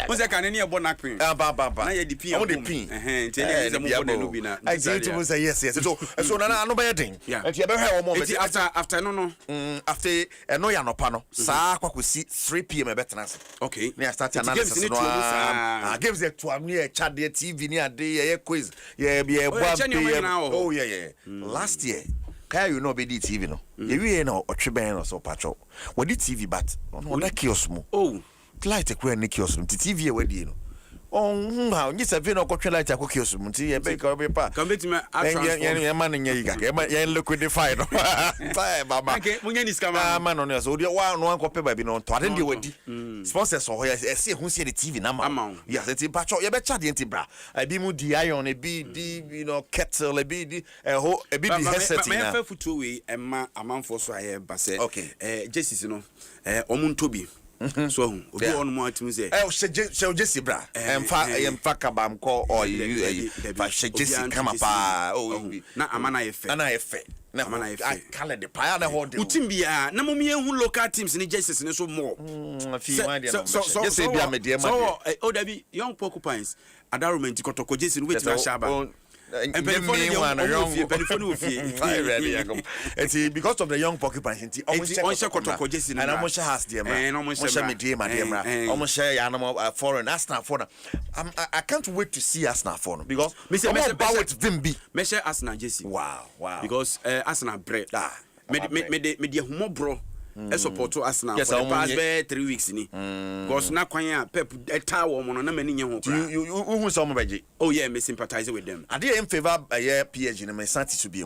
mo se kan ni e bo na pin na ye di pin tell them mo bo no bi na I say to say yes so na no be den and you be hear o mo be after no after no ya no pa no saa kwakosi 3 p.m. e betena okay na start analysis no games e to am e cha de TV ni ade ye quiz ye oh yeah last year kaya you know be the TV no we no otweben no so patcho we the TV but no that kiosk mo oh light e kwa ni kiosk no TV e wadie no how you say no go like a cookie munti e be ka be pa come to me ya man nya yiga ya liquidify no baba okay munya ni scam man no so dia wa no anko pe ba bi no to ade dia wadi sponsors so ya e se hu se the TV na ma yes it pa cho ye be cha de nti bra e bi mu di iron e bi di you know kettle e bi di e bi di headset na me fa futu we e ma amanfo so aye ba se okay Jesus no omuntobi so obi on mo atum say she Jesse bra emfa kabam ko or you fa she Jesse kama pa na amana efe na amana efe kala de pa na hold utim bia na mo me hu local teams ni Jesus ni so more Jesse bia me de ma so o dabi young porcupines Advertisements kotoko Jesse no wetin ashaba and because of the young porcupines, almost and almost has the almost almost foreign Asna for I can't wait to see Asna for because Vimbi measure Asna Jesse. Wow. Because Asna bread me humo bro. I support to Arsenal for the past 3 weeks ni. Because na kwanya Pep eta wo mo na mani nye ho kra. You some beji. Oh yeah, me sympathize with them. I dey in favor PSG na me santi to be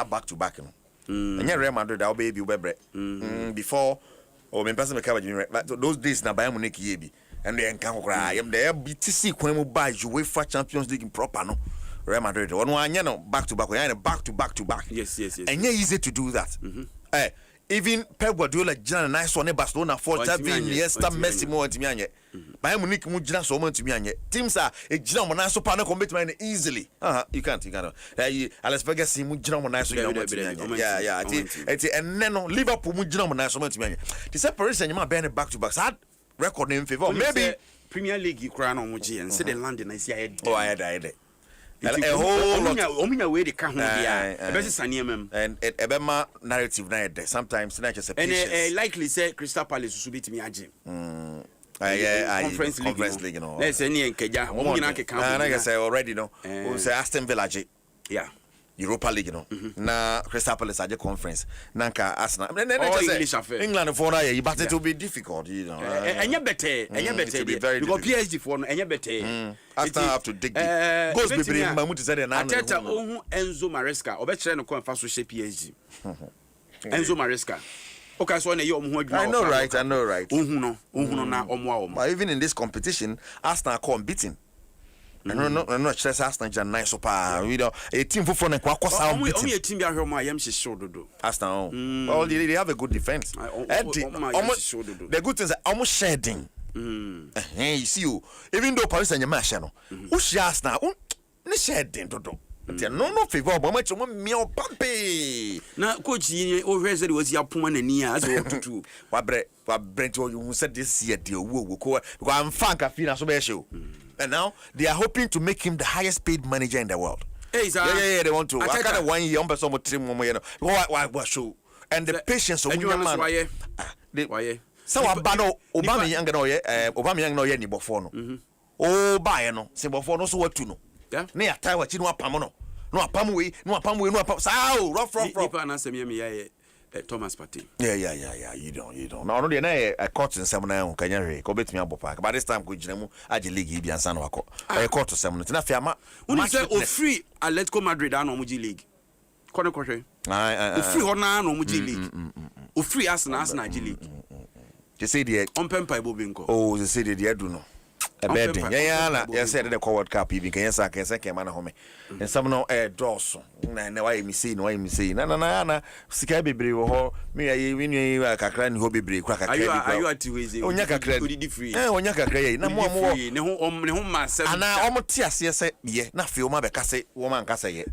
back to back no. Anya Real Madrid that baby bebre. Before me person me cover those days na Bayern Munich ye bi. And they enkan kra. Yem dey BTC kwan mu ba UEFA Champions League proper no. Real Madrid one anya no back to back. Yes. Anya easy to do that. Even Pep Guardiola jina nice one Barcelona for Xavi Iniesta Messi mo ntimi anye Bayern Munich mu jina so mo ntimi anye teams are e jina mo nice so pa na compete man easily you can't Alex Ferguson mu jina mo nice so mo ntimi anye yeah eti enne no Liverpool mu jina mo nice so mo ntimi anye the separation you ma be back to back sad record in favor maybe Premier League you cry no mo ji and say the London I see ahead I had a whole lot omunya we de ka ho bia e be sesane amam and ebema narrative na there sometimes na just a patience and likely say Crystal Palace su bitimi age conference league no na say ne enkaja omunya ke ka na say already no we say Aston Villa yeah Europa League no na Crystal Palace age conference nanka Arsenal England for na but it will be difficult you know enya better because PSG for no enya better Arsenal have to dig goes be mamu to say na Ateta ohun Enzo Maresca obekere no kon fa so she PSG Enzo Maresca okay so na ye omo ho adwuma I know right ohun no na omo but even in this competition Arsenal come beating no stress Arsenal nice so pa you know a team for na kwa sound beating o team bi ahwe mo ayem hye dodo Arsenal well they have a good defense the good thing is almost shedding you see you even though Paris Saint-Germain no who share Arsenal ne shedding dodo no favor but much mo me o pampe na coach yi o hwe say was ya poma nani a as o tutu wa brent you said this year the wo ko am fan ka fina so be show and now they are hoping to make him the highest paid manager in the world. Hey, yeah, they want to. I kind of 1 year on person trim mo you know. Why show and the patience of one man. Why? So abano Obama young no ye Obama young no ye ni bofo no. Oh buy no, se bofo no so watu no. Yeah. Na ya tai wachi no apam no. No apam we, no apam. Sao, rough. Nipa na sem ye ya Thomas Partey. Yeah. You don't. Now no dey na a court nsem na hu kanya hwe. Ko betumi abopa. But this time ko gina mu age league bi ansa na wako. A court nsem no. Tina fi ama. Uni say o free Atletico Madrid na no mu G League. Kone ko hwe. O free ho na no mu G League. O free Arsenal G League. They say the on pempa ibo binko. Oh, they say the do no. A bed. Yeah, you said the World Cup even can say can man home. And some no Dwaso. Na why me say na sika bebre wo ho me ayi winu kakra ni ho bebre kwa kakra bi. Are you at we say onya kakra di free. Onya kakra yi na mo ne ho ma se. Ana omo ti ase se ye na fe o ma be kase wo man kase ye.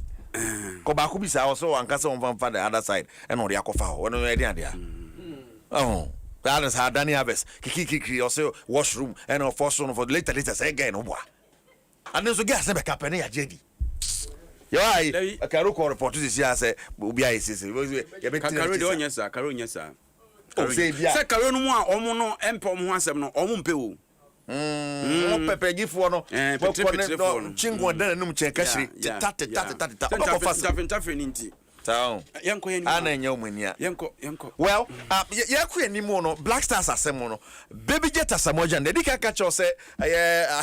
Ko ba ku bi sa so an kase on fan the other side and on the akofa ho. No e dia dia. Oh. Balance had Danny Abbas, Kiki, also washroom, and of force for later say again. And there's a gas never company at JD. Yeah, a Caruco report this year say, Ubia is Carunia, sir. Oh, say, Caronu, Omono, Empom, Hansam, no, Omumpeu. Pepe give one, Chingo, and then check, So, well, no Black Stars asemono. Baby Jet asamoja. The dika catch us say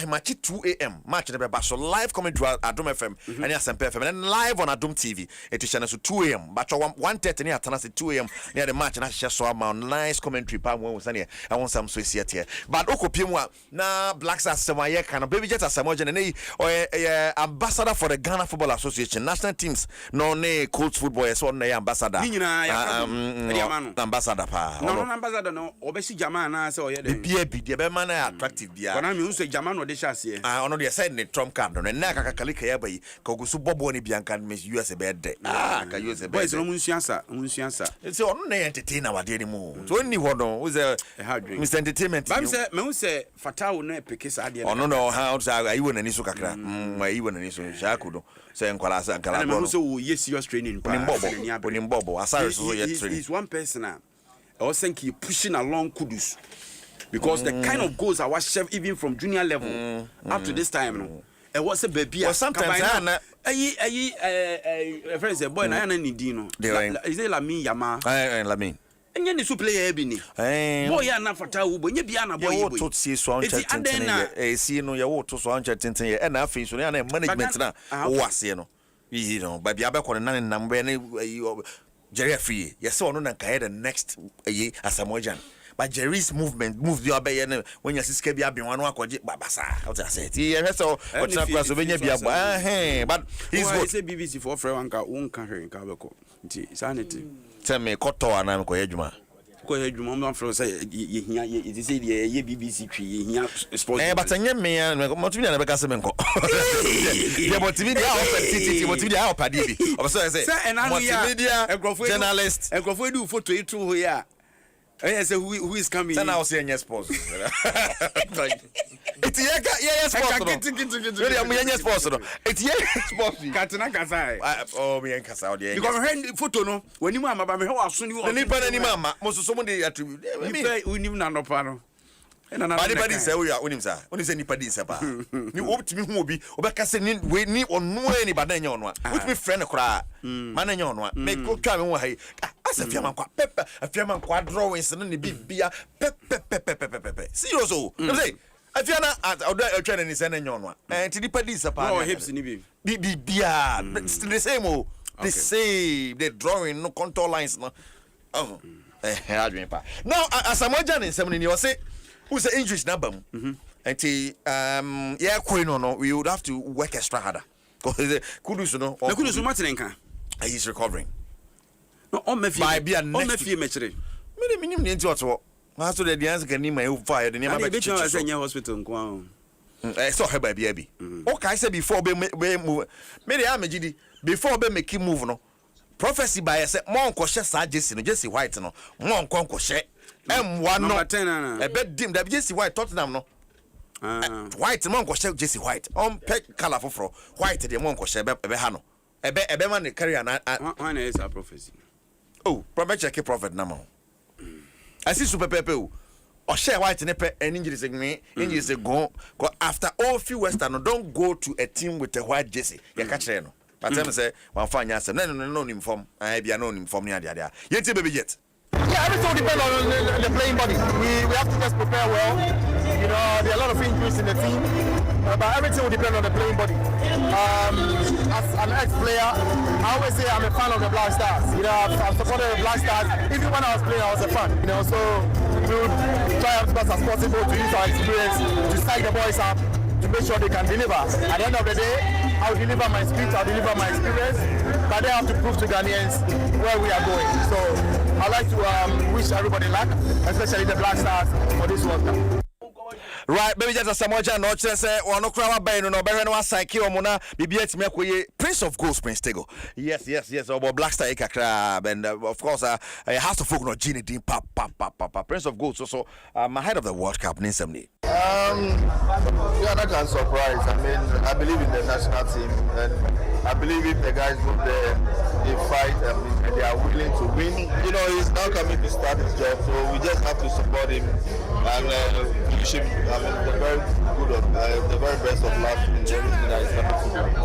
match 2 a.m. match the so live commentary Adom FM and SMP FM and live on Adom TV. It is channel 2 a.m. But 1:30 near Tanasi 2 a.m. near the match and I share so amount nice commentary pa when we send here. I want some Swiss here. But okopimwa na Black Stars asamoya kind of Baby Jet asamoja and ambassador for the Ghana Football Association national teams no ne coach football so na ambassador ambassador pa no ambassador no obesi jama na say oye de bia be man attractive bia kona me unse jama no de chase ono de say ne trump card no na kakalika ya bai ka gusu bobo ne bia kan me US be de ka US be boys no munsuansa say ono na entertain our dey anymore so ni ho no we say Mr Entertainment ba me say fatao no epeke sa de ono no how say ayiwo na ni so kakra ayiwo na ni so shakudo say nkwala sa nkala bo so yes serious training Bonimbobo asare so yet training. He's one person I was think he pushing along Kudus because the kind of goals I was chef even from junior level up to this time no it was a baby sometimes friends boy na need no is it Lamin Yama Lamin enye ni su player bi ni boy ya na fata wo bo nye bia na boy boy to see so ancha tintin see no ye wo to so ancha tintin ye na afin so na management na wo ase no you know baby abekọ na number na Jerry free yes ono na kai the next asamojan but Jerry's move the obey when you see bia be one akọje babasa how to say he so what na class obenya bia but he's good say BBC for free one ka hwe ka beko nti sanity tell me koto ana ko yedwuma mo from say ye say ye BBC twi ye sports but anya me mo tumi na be ka se me nko ye mo tv dia o mo tv dia o padi bi o so say multimedia journalist egrofo do photo itu ho ya I say who is coming then I will say yes sports it's yes sports really am yes sports it's yes sports katina kasai oh me en kasa o because when photo no when you mama ba me ho aso ni wo ni pa na ni mama mo so mo dey attribute me we ni na no pa no badi say we are onim say ni padi say pa ni optimi hu obi obeka say ni we ni onu ani bada nya onu which me friend kra man nya onu me ko twa me ho hai asa fiaman kwa pepe afiaman kwa drawings no ni bibia pepe serious o say afiana odo atwa ni say nya onu ti di padi say pa no hips ni bibia the same o the same the drawing no contour lines no oh adwin pa now asamoja nsem ni o say who's the injuries number and yeah no we would have to work extra harder because Kudus no Kudus Martinenka he's recovering no on me fie mechire me minim ni nti oto so the dance can ni my fire the name be chicho say hospital nko so he ba bia bi okay say before be move me dey amagidi before be make move no prophecy by say mo nko hye sa Jesse White no mo nko hye M1 no a bit dim that Jesse White Tottenham no White mon ko share Jesse White on pick color for white the mon ko share be ha no ebe man the carry na one is a prophecy oh prophet check prophet na mo I see super pepe o share white ne pe injury say go after all few western don't go to a team with a white Jesse ya ka kire no but tell me say one fanya asem no inform I bia no inform ni ade yenti baby jet. Yeah, everything depends on the playing body. We have to just prepare well. You know, there are a lot of injuries in the team, but everything will depend on the playing body. As an ex-player, I always say I'm a fan of the Black Stars. You know, I've supported the Black Stars. Even when I was playing, I was a fan. You know, so we will try as much as possible to use our experience to psych the boys up, to make sure they can deliver. At the end of the day, I'll deliver my speech, I'll deliver my experience, but they have to prove to Ghanaians where we are going. So I'd like to wish everybody luck, especially the Black Stars, for this World Cup. Right, baby, just a samoja no chance or no crowd by no better no psyche or mona bibiet me Prince of Gold Prince Tego. Yes about Black Star Crab and of course has to folk no Genie Dean pap Prince of Gold so I'm ahead of the World Cup Nsem. Yeah, that can surprise. I mean, I believe in the national team and I believe if the guys go there, they fight and they are willing to win. You know, he's now coming to start his job, so we just have to support him and wish him the very best of luck in everything that is coming to do.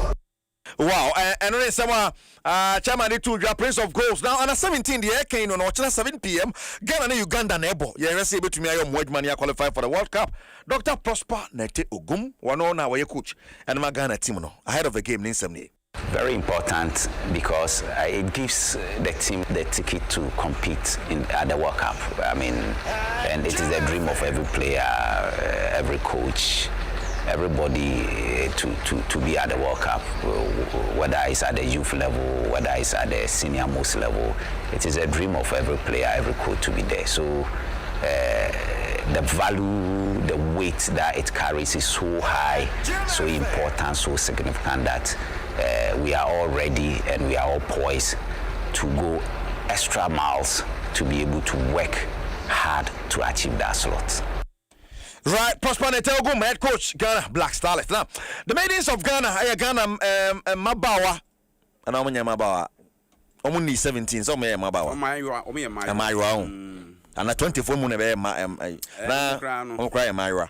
Wow, and only someone chairman the two Prince of Goals. Now on 17 the air can on 7 p.m. Ghana and Uganda nebo. Yeah, receive to me I am money qualify for the World Cup. Dr. Prosper Nete Ogum, one on our coach and my Ghana team no ahead of the game Nsem. Very important because it gives the team the ticket to compete at the World Cup. I mean, and it is a dream of every player, every coach, everybody to be at the World Cup, whether it's at the youth level, whether it's at the senior most level. It is a dream of every player, every coach to be there. So the value, the weight that it carries is so high, so important, so significant that we are all ready and we are all poised to go extra miles to be able to work hard to achieve that slot. Right, Prosper Netelgum, head coach, Ghana Black Starlet. Now, the maidens of Ghana, Ghana Mabawa, and I'm Mabawa. Only 17, so may Mabawa. And a 24 moon na cry Myra.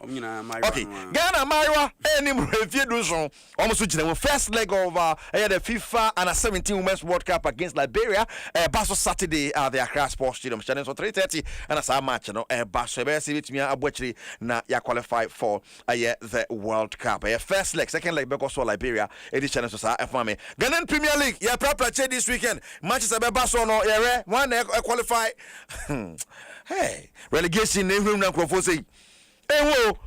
Okay, Ghana Myra, any refusal almost the first leg of the FIFA and a 17 Women's World Cup against Liberia. Basso Saturday the Accra Sports Stadium channel so 3:30 and as a match no Basso be me abotri na ya qualify for the World Cup. First leg, second leg because Liberia edition so sa me. Ghanaian Premier League ya proper this weekend. Matches Basso no one qualify. Hey, relegation nehum na krofo sei. Ewo,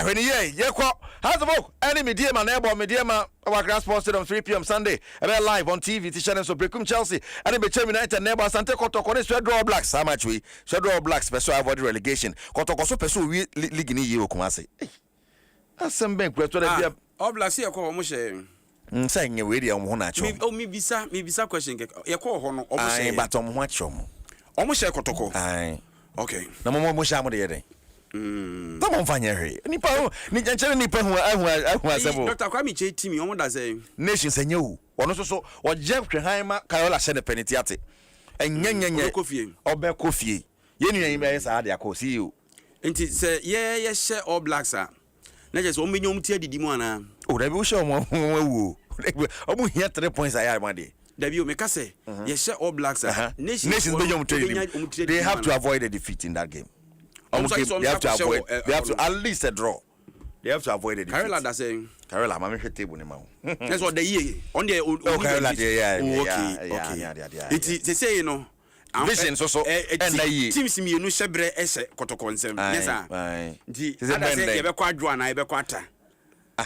when ye kwa. How's the book? Any medium and airborne medium our grass posted on 3 p.m. Sunday. Live on TV, T-Channel so Brekum Chelsea. And in Bechem United neighbor Sante Kotoko Shedro Blacks. How much we Shedro Blacks special avoid relegation. Kotoko so pursue league in you Kumasi. That's some bank preto All Blacks here ko mo she. Saying you radio on nacho. Me bisa question ke. Ye ko ho no omo she. But on what chom. Omo she Kotoko. Aye. Okay. Na mo shamu de yede. Tamo mfanya hwe. Nipa ni janchere nipa hu asebo. Dr. Kwame che team omo da say nation senye hu. Ono so oje hwehan Carola shene penalty ate. Enyenyenye obekofie. Ye nua yin be sa ade akosi you. Enti se ye share All Blacks a. Na je so o menyom tie didi mu ana. O da bi o share omo wu. Omo hia 3 points aya ma de. Dabi o meka say ye share All Blacks a. Nations be yom trade. They have to avoid a defeat in that game. They have to avoid. They have to at least a draw. They have to avoid a defeat. Carola da saying. Carola, mama hwe table ni ma. That's what the year on the Carola okay. They say you know. Vision so and na yi. Teams mi enu shebre ehye Kotoko Nsem. Yes sir. Di ada say ye be kwa adwo na ye be kwa ata.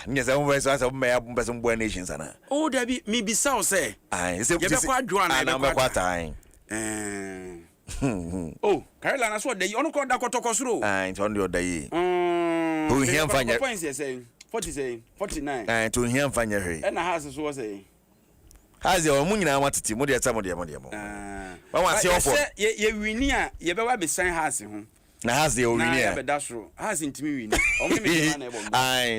Yes, I always ask of my person born nations and oh Dabi me be so say. Say ye be kwa adwo na ye be kwa ata. Oh, Carola na so dey onu ko da Kotoko suro. It's on the other day. Who here fanya points you saying 40 saying 49. To here fanya hwe. And house so say. Has your money na watiti mo dey mo. Ba wa se ofo. Ye wini a ye be wa be sign house ho. Na has the wini a. Na be dasro. Has intimi wini. O me me na e bo.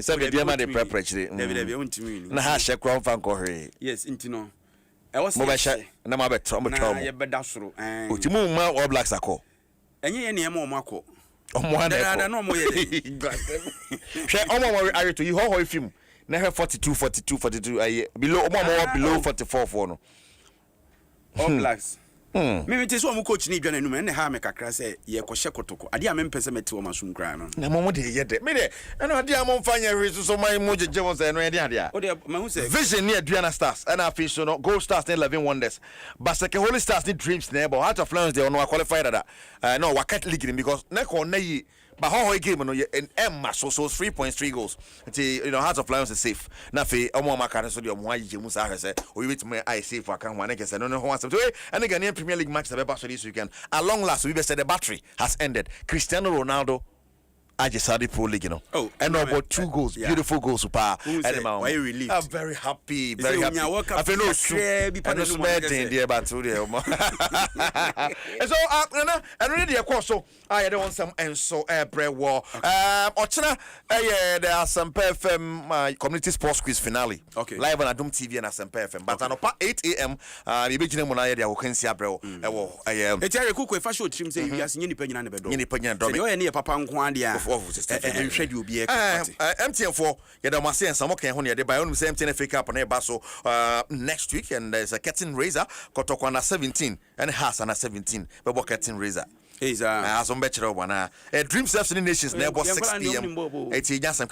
So the man dey preparatory. David ontimi wini. Na ha she kro fan ko hwe. Yes, intino. E was mo be she na ma be tro mo tro. Na ye be dasro. Otimu ma All Blacks akọ. Enye ye ne ma o makọ. Omo ana no mo ye. She omo are to you ho film. Na 42 below below 44 no. All Blacks. Me te so mo coach ni dwane num na ha me kakra say ye ko hye Kotoko. Ade a me mpese mete wo masum kra no. Na mo de ye de. Me de na ade a mo mfanya hwe so my mo jeje won say no ye de ade a. O de ma hu say Vision ni Aduana Stars and afi so no Gold Stars ni 11 Wonders. Baseke Holy Stars ni Dreams na but Heart of Lions they no qualify that. No Wakat League because na ko na yi but how game no in Emma so 3.3 goals. You know Heart of Lions is safe. Na fe omo maka so de omo ayi mu sa say o wit me I safe aka ho na ke say no ho asem. And the Ghanaian Premier League match that so this weekend. At long last we said the battery has ended. Cristiano Ronaldo Saudi Pro League, you know. Oh, and about 2 goals, beautiful goals, super. Why you relieved? I'm very happy, very happy. I feel no so and really of course so I don't want some and so air war. Ochina there are some FM community sports quiz finale. Okay. Live on Adom TV and some FM. But on 8 a.m. we begin mo na there we can see abrel. Eti are cook we fashion trim say you as nyini panyina na bedo. Nyini panyina do. You are near papa nko ade a hwɛ de obi MTN4 yɛdamase and some can honey the biome same MTN FA Cup and Basso next week, and there's a curtain raiser Kotokwana 17 and Hasana 17 but curtain raiser. As on Bachelor one, a Dream Seven Nations never 6 p.m. 20 Ghana,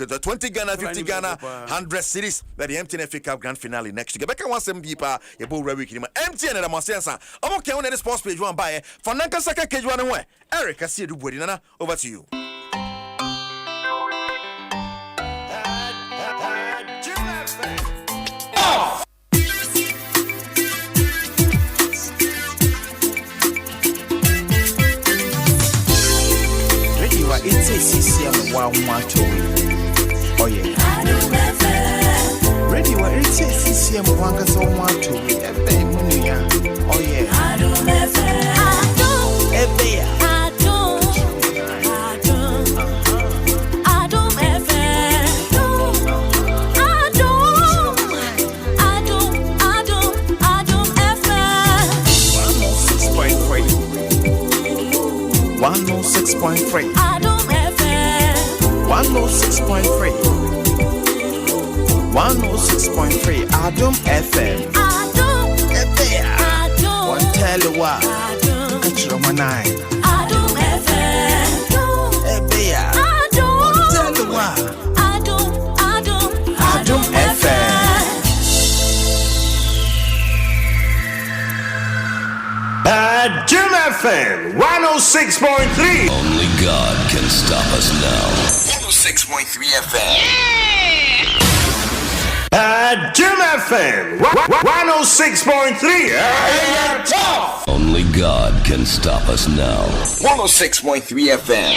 50 Ghana, 100 cities that the MTN FA Cup grand finale next week. Becca wants some people, a bull week. MTN and Masensa. I'm okay on the sports page one by for Nankasaka Cage one away. Eric, I see you, Budinana. Over to you. It's a CCM 112. Oh, yeah. Ready, what it's a CCM 112. Oh, yeah. Adom 106.3. 106.3. 106.3. Adom FM. Adom FM. One tell you what. Catch your man eye. Adom FM. One tell you what. Adom FM. Adom FM 106.3. Only God can stop us now. 106.3 FM. Adom FM 106.3. Only God can stop us now. 106.3 FM.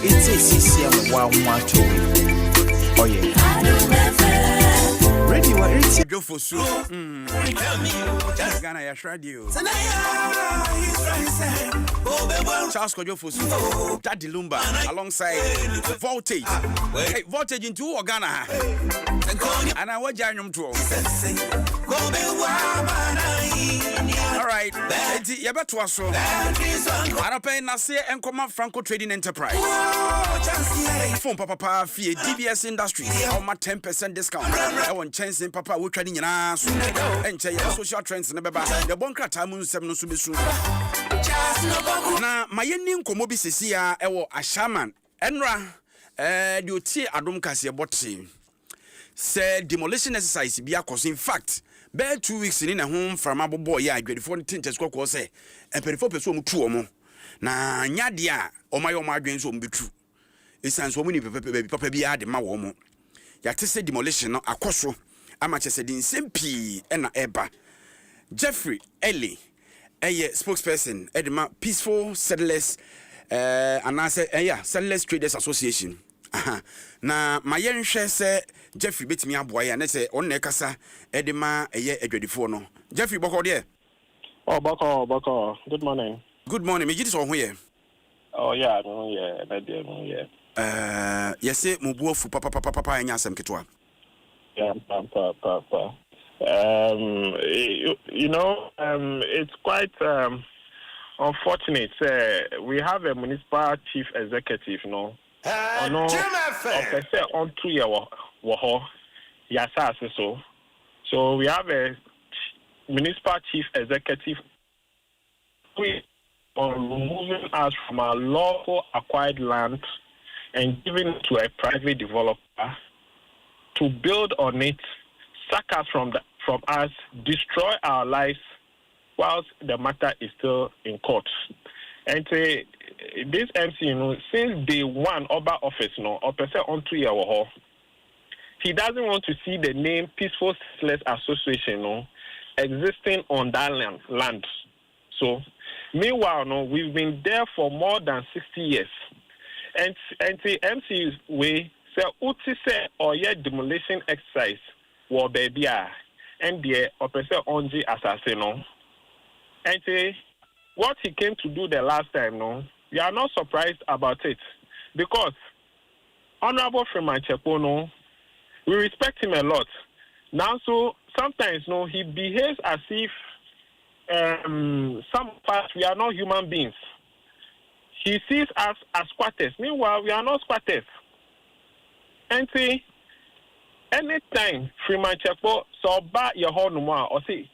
It's a CCM 112. Oh, yeah. Ready, what it's a go for soup. Ghana, I shred you. Charles Kojo for soup. Daddy Lumba alongside Voltage. Hey, Voltage into Ghana. And I watch Janum Troll. All right. You better was so. I don't pay Nasir and Command Franco Trading Enterprise. Phone Papa Fee DBS Industries. How much 10% discount? I want chance in Papa. We're trading in us. And social trends in the Baba. The Bonka Tamun 7 Subisu. Now, my name Komobi Sisia, Ewo Ashaman. Enra, you tea Adom Kasia Botsi. Said demolition exercise be a cause. In fact, bear 2 weeks in a home from Abo Boy, yeah, grade 4 tinted squawk was say, and 24 person two or more. Na nyadia o my dreams won't be true. It sounds so many papa be ad ma womo. Yate say demolition no akoso. Amache said in Sempi and Eba. Jeffrey Ellie, a spokesperson, Edma Peaceful Settlers, and I said, Settlers Traders Association. Na my young say Jeffrey bit me up boy and say on Nekasa Edema a year ready for no. Jeffrey Boko there. Oh, Boko. Good morning. Good morning. Me just on here. Oh yeah, yeah. Yes, say mubuo fu papa enya asem ketwa. Yeah, papa. It's quite unfortunate. We have a municipal chief executive, no. No, say on 2 year wo so we have a municipal chief executive on removing us from our lawful acquired land and giving it to a private developer to build on it, sack us from us, destroy our lives whilst the matter is still in court. And this MC, since day one Oba office, on 2 year he doesn't want to see the name Peaceful Settlers Association, existing on that land. So, meanwhile, we've been there for more than 60 years. And the MC's way, say, uti say, or yet demolition exercise, war baby, and the oppressor onji assassin. And what he came to do the last time, we are not surprised about it. Because Honorable Freeman Chepono, we respect him a lot. Now, so sometimes, he behaves as if some of us, we are not human beings. He sees us as squatters. Meanwhile, we are not squatters. And see, anytime Freeman Chepo so ba your honuma or say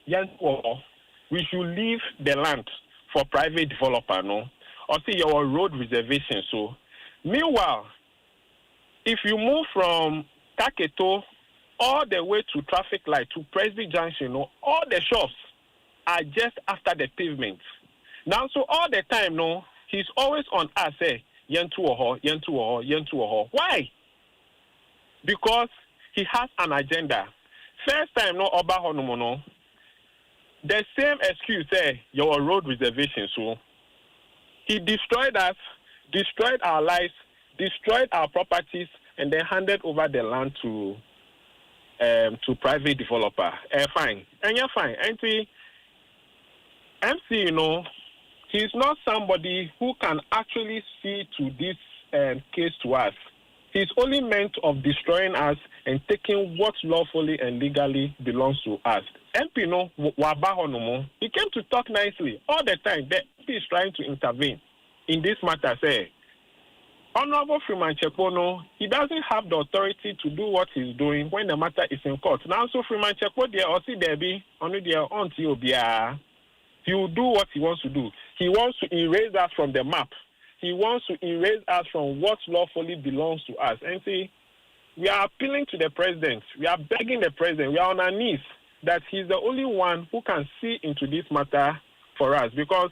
we should leave the land for private developer, no, or say your road reservation. So, meanwhile, if you move from Taketo all the way to traffic light to Presby Junction, no, all the shops are just after the pavement. Now, so all the time, no, he's always on us, say, yentu. Why? Because he has an agenda. First time, no, Oba Honomono, the same excuse, say, your road reservation. So he destroyed us, destroyed our lives, destroyed our properties, and then handed over the land to private developer. Fine. And you're fine. And see, MC, he's not somebody who can actually see to this case to us. He's only meant of destroying us and taking what lawfully and legally belongs to us. MP, he came to talk nicely all the time. The MP is trying to intervene in this matter. Say, Honorable Freeman Chepo, he doesn't have the authority to do what he's doing when the matter is in court. Now, so Freeman Chepo, there, or see there be only there on Obia. He will do what he wants to do. He wants to erase us from the map. He wants to erase us from what lawfully belongs to us. And see, we are appealing to the president. We are begging the president. We are on our knees that he's the only one who can see into this matter for us, because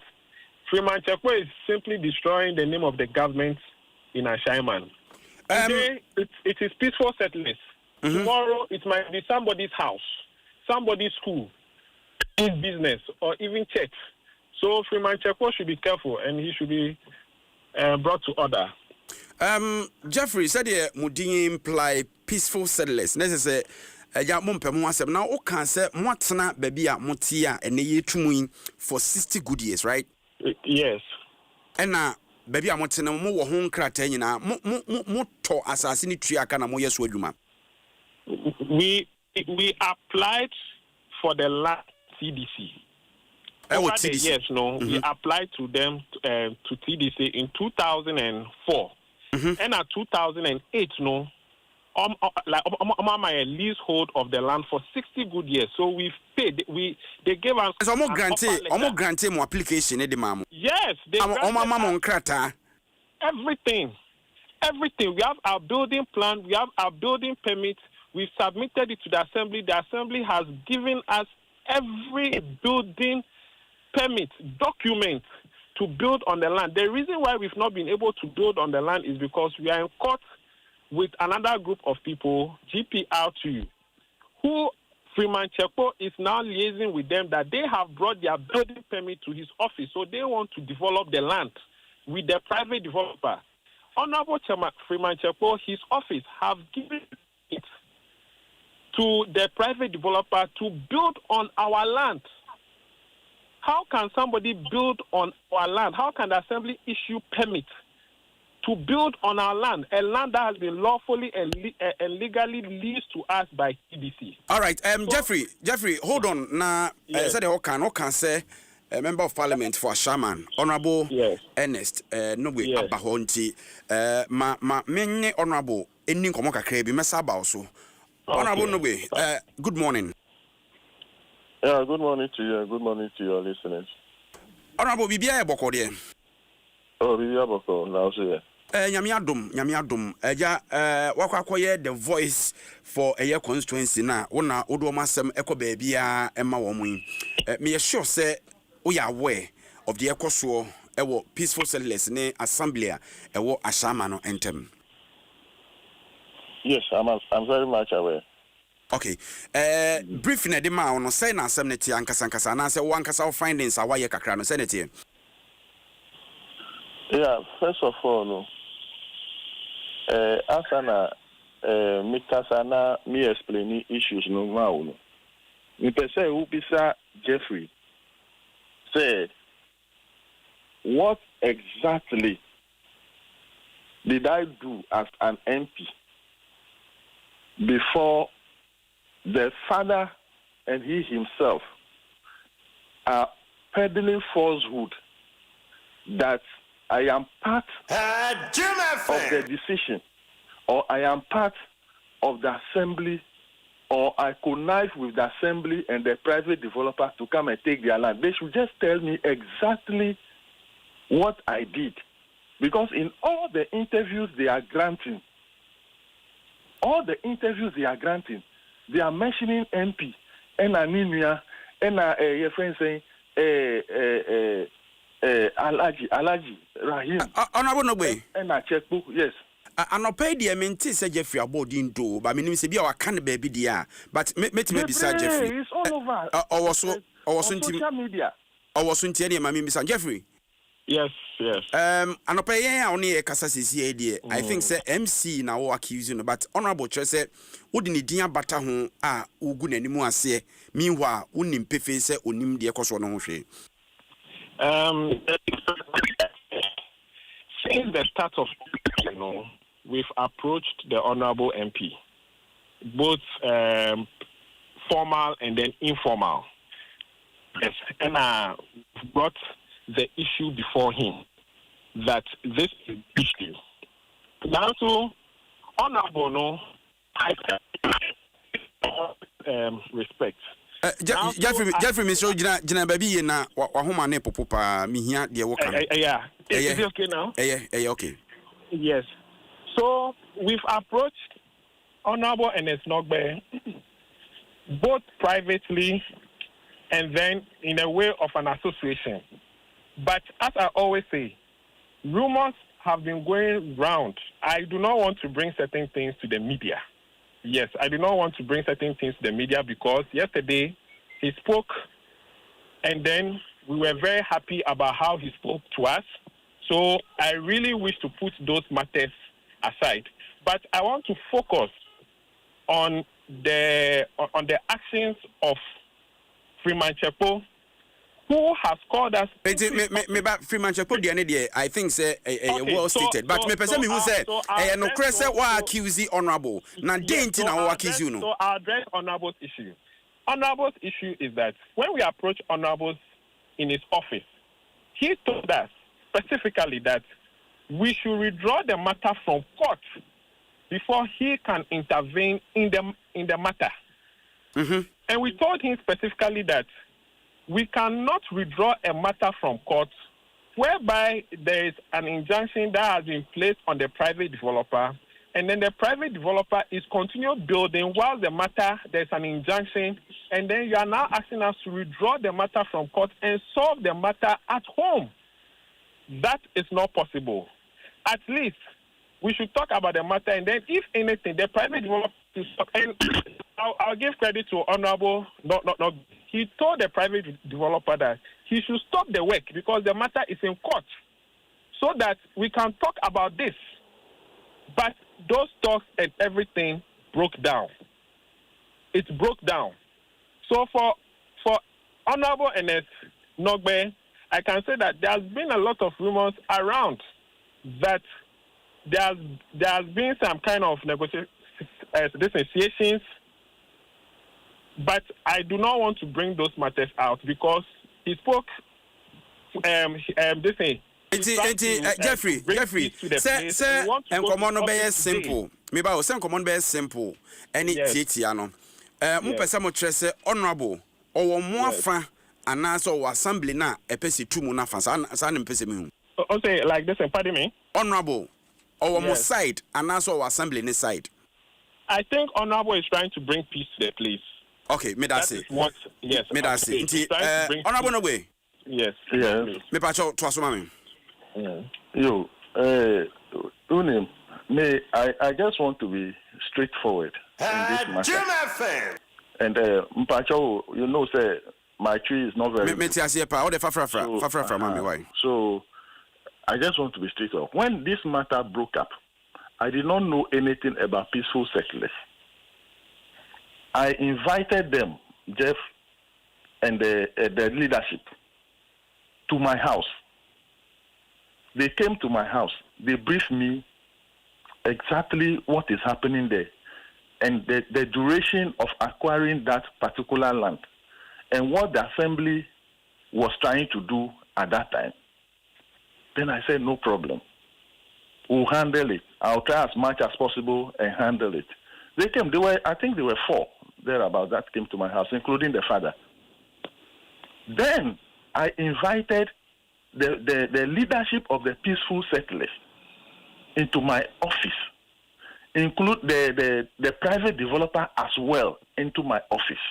Freeman Chepo is simply destroying the name of the government in Ashaiman. Today, it is peaceful settlers. Mm-hmm. Tomorrow, it might be somebody's house, somebody's school, his business, or even church. So Freeman Chepo should be careful, and he should be brought to order. Jeffrey said Mudin imply peaceful settlers. Necessary. Now, o can say Motana Babia Motia and ye tumuin for 60 good years, right? Yes. And now, baby, I'm not saying more home cratena, more to assassinate triacana moya sweduma. We applied for the last CDC. Yes, no, we applied to them to TDC in 2004, and at 2008, no, my leasehold of the land for 60 good years. So we've paid. They gave us. Almost granted more application, Yes, they granted everything. We have our building plan. We have our building permit. We've submitted it to the assembly. The assembly has given us every building permit document to build on the land. The reason why we've not been able to build on the land is because we are in court with another group of people, GPR2, who Freeman Chepo is now liaising with them that they have brought their building permit to his office, so they want to develop the land with the private developer. Honorable Freeman Chepo, his office have given it to the private developer to build on our land. How can somebody build on our land? How can the assembly issue permit to build on our land, a land that has been lawfully and legally leased to us by TDC? All right, Jeffrey, hold on. Now, said can say a member of parliament for Shaman, Honorable Ernest Nogwe Abahonti, many honorable ending Komoka Krebi Mesaba also. Honorable Nogwe, good morning. Yeah, good morning to you. Good morning to your listeners. Honorable Bibia Bokode. Oh, Bibia Boko, now say. Nyamiadum. Wakwakoye the voice for a year constituency na ona odomasem eko baabia ema womun. Me sure say we are aware of the ekoso ewo peaceful settlers ne assembly ewo Ashama no entem. Yes, I'm very much aware. Okay. Brief na de ma ono say na asem ne tie ankasa na say wankasa findings awaye kakra no say ne tie. Yeah, first of all, no. Asana, Mikasana, me explaining issues no now. Me per se Upisa Jeffrey say, what exactly did I do as an MP before the father and he himself are peddling falsehood that I am part of the decision, or I am part of the assembly, or I connive with the assembly and the private developer to come and take their land. They should just tell me exactly what I did. Because in all the interviews they are granting, they are mentioning MP, and Aninia, and your friend saying, Alaji, Rahim. Honorable Nogbe. And a checkbook, yes. Anɔpɛ deɛ mente sɛ Jeffrey abɔden do ba menim sɛ bia waka ne baabi deɛ but metime bisa Jeffrey it's all over ɔwɔ so social media ɔwɔ so ntie ne ma bisa Jeffrey. Yes. Anɔpɛ yɛn a ɔne yɛ kasa sisi deɛ I think sɛ MC na wo accuse no but honorable kyerɛ sɛ wode ne din abata ho a wogu n'anim aseɛ meanwhile wonim pefe sɛ onim deɛ kɔ so no ho hwee. Since the start of we've approached the Honorable MP, both formal and then informal. Yes, and brought the issue before him that this is issue. Now, so Honorable, no, I respect. Jeffrey, Mr. Jina baby na wahoma ne popo pa mihia de wo kan. Yeah. Is it okay now? Okay. Yes. So we've approached Honorable Ernest Nogbe both privately and then in a way of an association. But as I always say, rumors have been going round. I do not want to bring certain things to the media. Yes, I do not want to bring certain things to the media because yesterday he spoke and then we were very happy about how he spoke to us. So I really wish to put those matters aside. But I want to focus on the actions of Freeman Chepo, who has called us. Freeman Chepo, I think say well stated. But me person who say no crese wa accuse honorable. Na denti na wa accuse you no. So I'll address honorable's issue. Honorable's issue is that when we approach honorable in his office, he told us specifically that we should withdraw the matter from court before he can intervene in the matter. Mm-hmm. And we told him specifically that we cannot withdraw a matter from court whereby there is an injunction that has been placed on the private developer, and then the private developer is continue building while the matter, there's an injunction, and then you are now asking us to withdraw the matter from court and solve the matter at home. That is not possible. At least we should talk about the matter, and then if anything, the private developer is, and I'll give credit to Honorable. He told the private developer that he should stop the work because the matter is in court, so that we can talk about this. But those talks and everything broke down. It broke down. So for Honorable Ernest Nogbe, I can say that there has been a lot of rumors around that there has been some kind of negotiations, but I do not want to bring those matters out because he spoke. Jeffrey, say enkomo no be simple. Me ba o say enkomo be simple. Any tiatia no. Mo pese mo kire say honorable owo mo afa anaso o assembly na epese tu mu na fa sa na mpese me hu. Okay, like this, pardon me. Honorable owo mo side anaso o assembly ni side. I think honorable is trying to bring peace to the place. Okay, me that say. Yes. Me that say. Honorable no way. Yes. Me pacho to asoma me. Yo, Unim, I just want to be straightforward in this matter. And Mpacho, you know, say my tree is not very. So I just want to be straightforward. When this matter broke up, I did not know anything about peaceful settlers. I invited them, Jeff, and the leadership, to my house. They came to my house. They briefed me exactly what is happening there. and the duration of acquiring that particular land and what the assembly was trying to do at that time, then I said, no problem. We'll handle it. I'll try as much as possible and handle it. They came. I think there were 4 thereabout that came to my house, including the father. Then I invited the leadership of the peaceful settlers into my office, include the private developer as well into my office.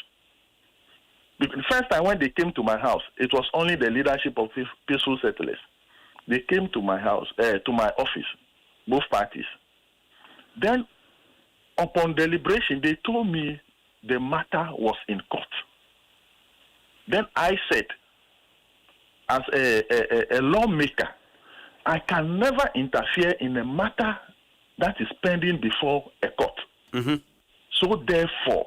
The first time when they came to my house, it was only the leadership of peaceful settlers. They came to my house, to my office, both parties. Then, upon deliberation, they told me the matter was in court. Then I said, as a lawmaker, I can never interfere in a matter that is pending before a court. Mm-hmm. So therefore,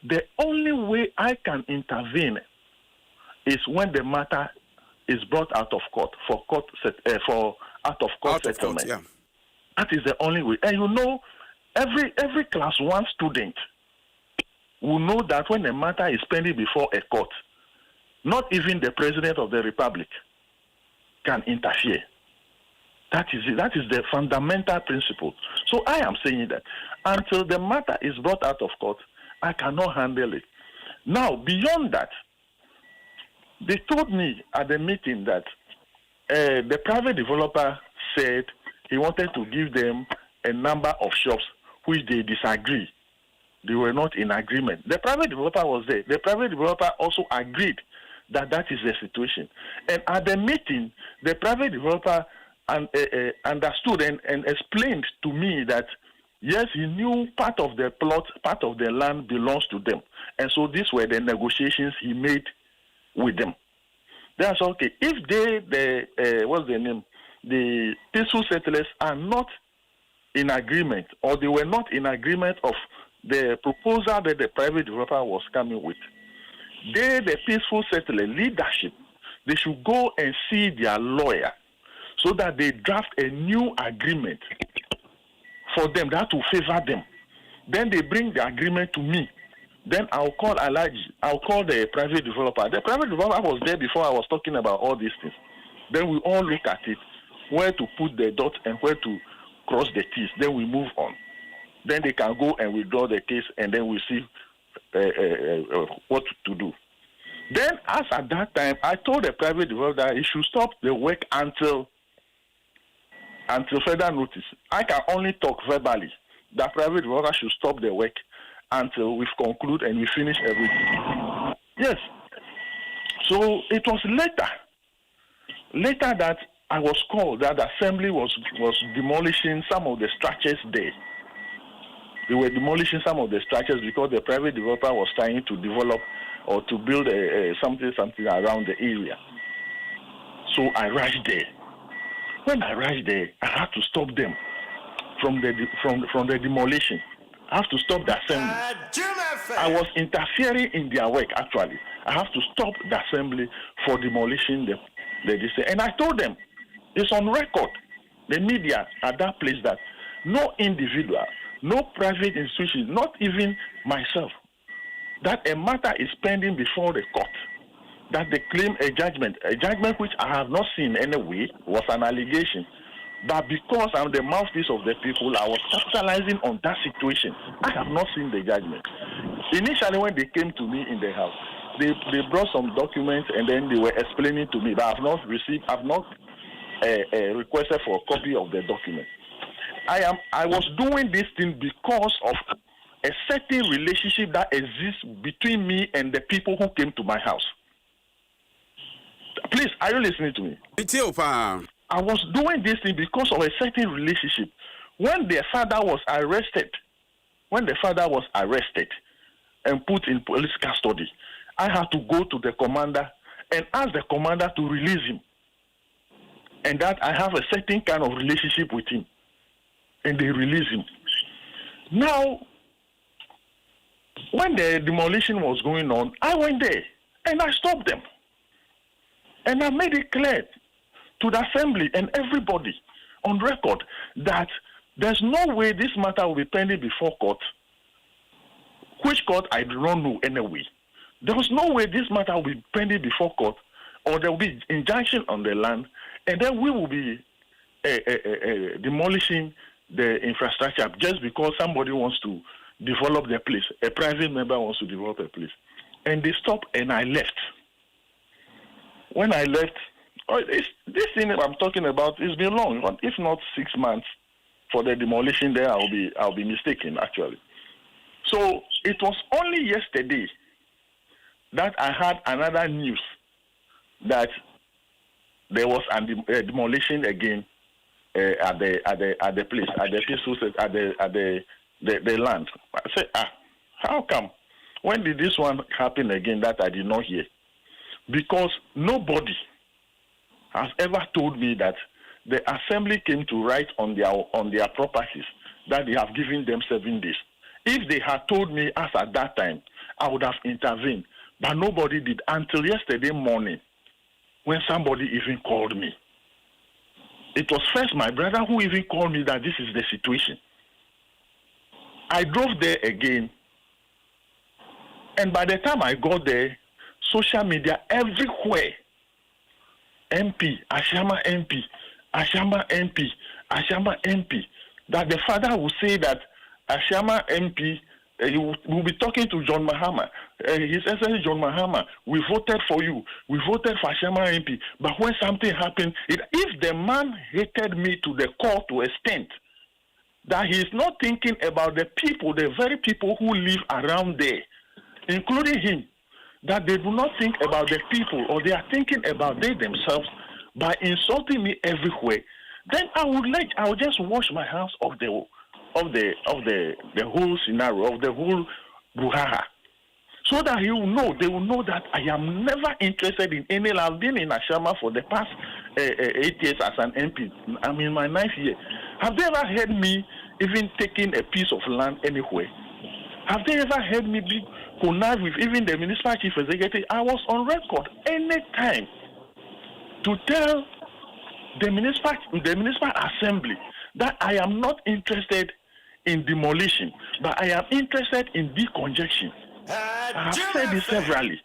the only way I can intervene is when the matter is brought out of court for out of court settlement. Yeah. That is the only way. And you know, every class 1 student will know that when a matter is pending before a court, not even the president of the republic can interfere. That is it. That is the fundamental principle. So I am saying that until the matter is brought out of court, I cannot handle it. Now, beyond that, they told me at the meeting that the private developer said he wanted to give them a number of shops which they disagree. They were not in agreement. The private developer was there. The private developer also agreed that that is the situation. And at the meeting, the private developer understood and explained to me that, yes, he knew part of the plot, part of the land belongs to them. And so these were the negotiations he made with them. That's okay. If what's their name? The peaceful settlers are not in agreement, or they were not in agreement of the proposal that the private developer was coming with, the peaceful settler leadership, they should go and see their lawyer so that they draft a new agreement for them that will favor them. Then they bring the agreement to me. Then I'll call Alaji. I'll call the private developer. The private developer was there before I was talking about all these things. Then we all look at it, where to put the dot and where to cross the T's. Then we move on. Then they can go and withdraw the case, and then we see what to do. Then, as at that time, I told the private developer that he should stop the work until further notice. I can only talk verbally. The private developer should stop the work until we conclude and we finish everything. Yes. So it was later that I was called that the assembly was demolishing some of the structures there. They were demolishing some of the structures because the private developer was trying to develop or to build something around the area. So I rushed there. When I rushed there, I had to stop them from the demolition. I have to stop the assembly. I was interfering in their work, actually. I have to stop the assembly for demolishing the and I told them, it's on record, the media at that place, that no individual, no private institution, not even myself, that a matter is pending before the court, that they claim a judgment which I have not seen anyway, was an allegation. But because I'm the mouthpiece of the people, I was capitalizing on that situation. I have not seen the judgment. Initially, when they came to me in the house, they brought some documents and then they were explaining to me, but I've not requested for a copy of the document. I was doing this thing because of a certain relationship that exists between me and the people who came to my house. Please, are you listening to me? I was doing this thing because of a certain relationship. When the father was arrested and put in police custody, I had to go to the commander and ask the commander to release him. And that I have a certain kind of relationship with him. And they released him. Now, when the demolition was going on, I went there and I stopped them. And I made it clear to the assembly and everybody on record that there's no way this matter will be pending before court which court I do not know anyway. There was no way this matter will be pending before court, or there will be injunction on the land, and then we will be demolishing the infrastructure just because somebody wants to develop the place. A private member wants to develop a place. And they stopped, and I left. When I left, this thing I'm talking about, it's been long, if not 6 months for the demolition there, I'll be mistaken, actually. So it was only yesterday that I had another news that there was a demolition again at the place, at the land. I said, how come? When did this one happen again that I did not hear? Because nobody has ever told me that the assembly came to write on their properties that they have given them 7 days. If they had told me as at that time, I would have intervened. But nobody did until yesterday morning when somebody even called me. It was first my brother who even called me that this is the situation. I drove there again, and by the time I got there, social media everywhere, MP, Ashama MP, Ashama MP, Ashama MP, that the father will say that Ashama MP, he will be talking to John Mahama. His Excellency John Mahama, we voted for you. We voted for Ashama MP. But when something happened, if the man hated me to the core to extent that he is not thinking about the people, the very people who live around there, including him, that they do not think about the people, or they are thinking about they themselves by insulting me everywhere, then I would just wash my hands of the whole scenario, of the whole brouhaha, so that they will know that I am never interested in any land. I've been in Ashama for the past 8 years as an MP. I'm in my 9th year. Have they ever heard me even taking a piece of land anywhere? Have they ever heard me be connived with even the municipal chief executive? I was on record any time to tell the municipal assembly that I am not interested in demolition, but I am interested in decongestion. I have said this severally.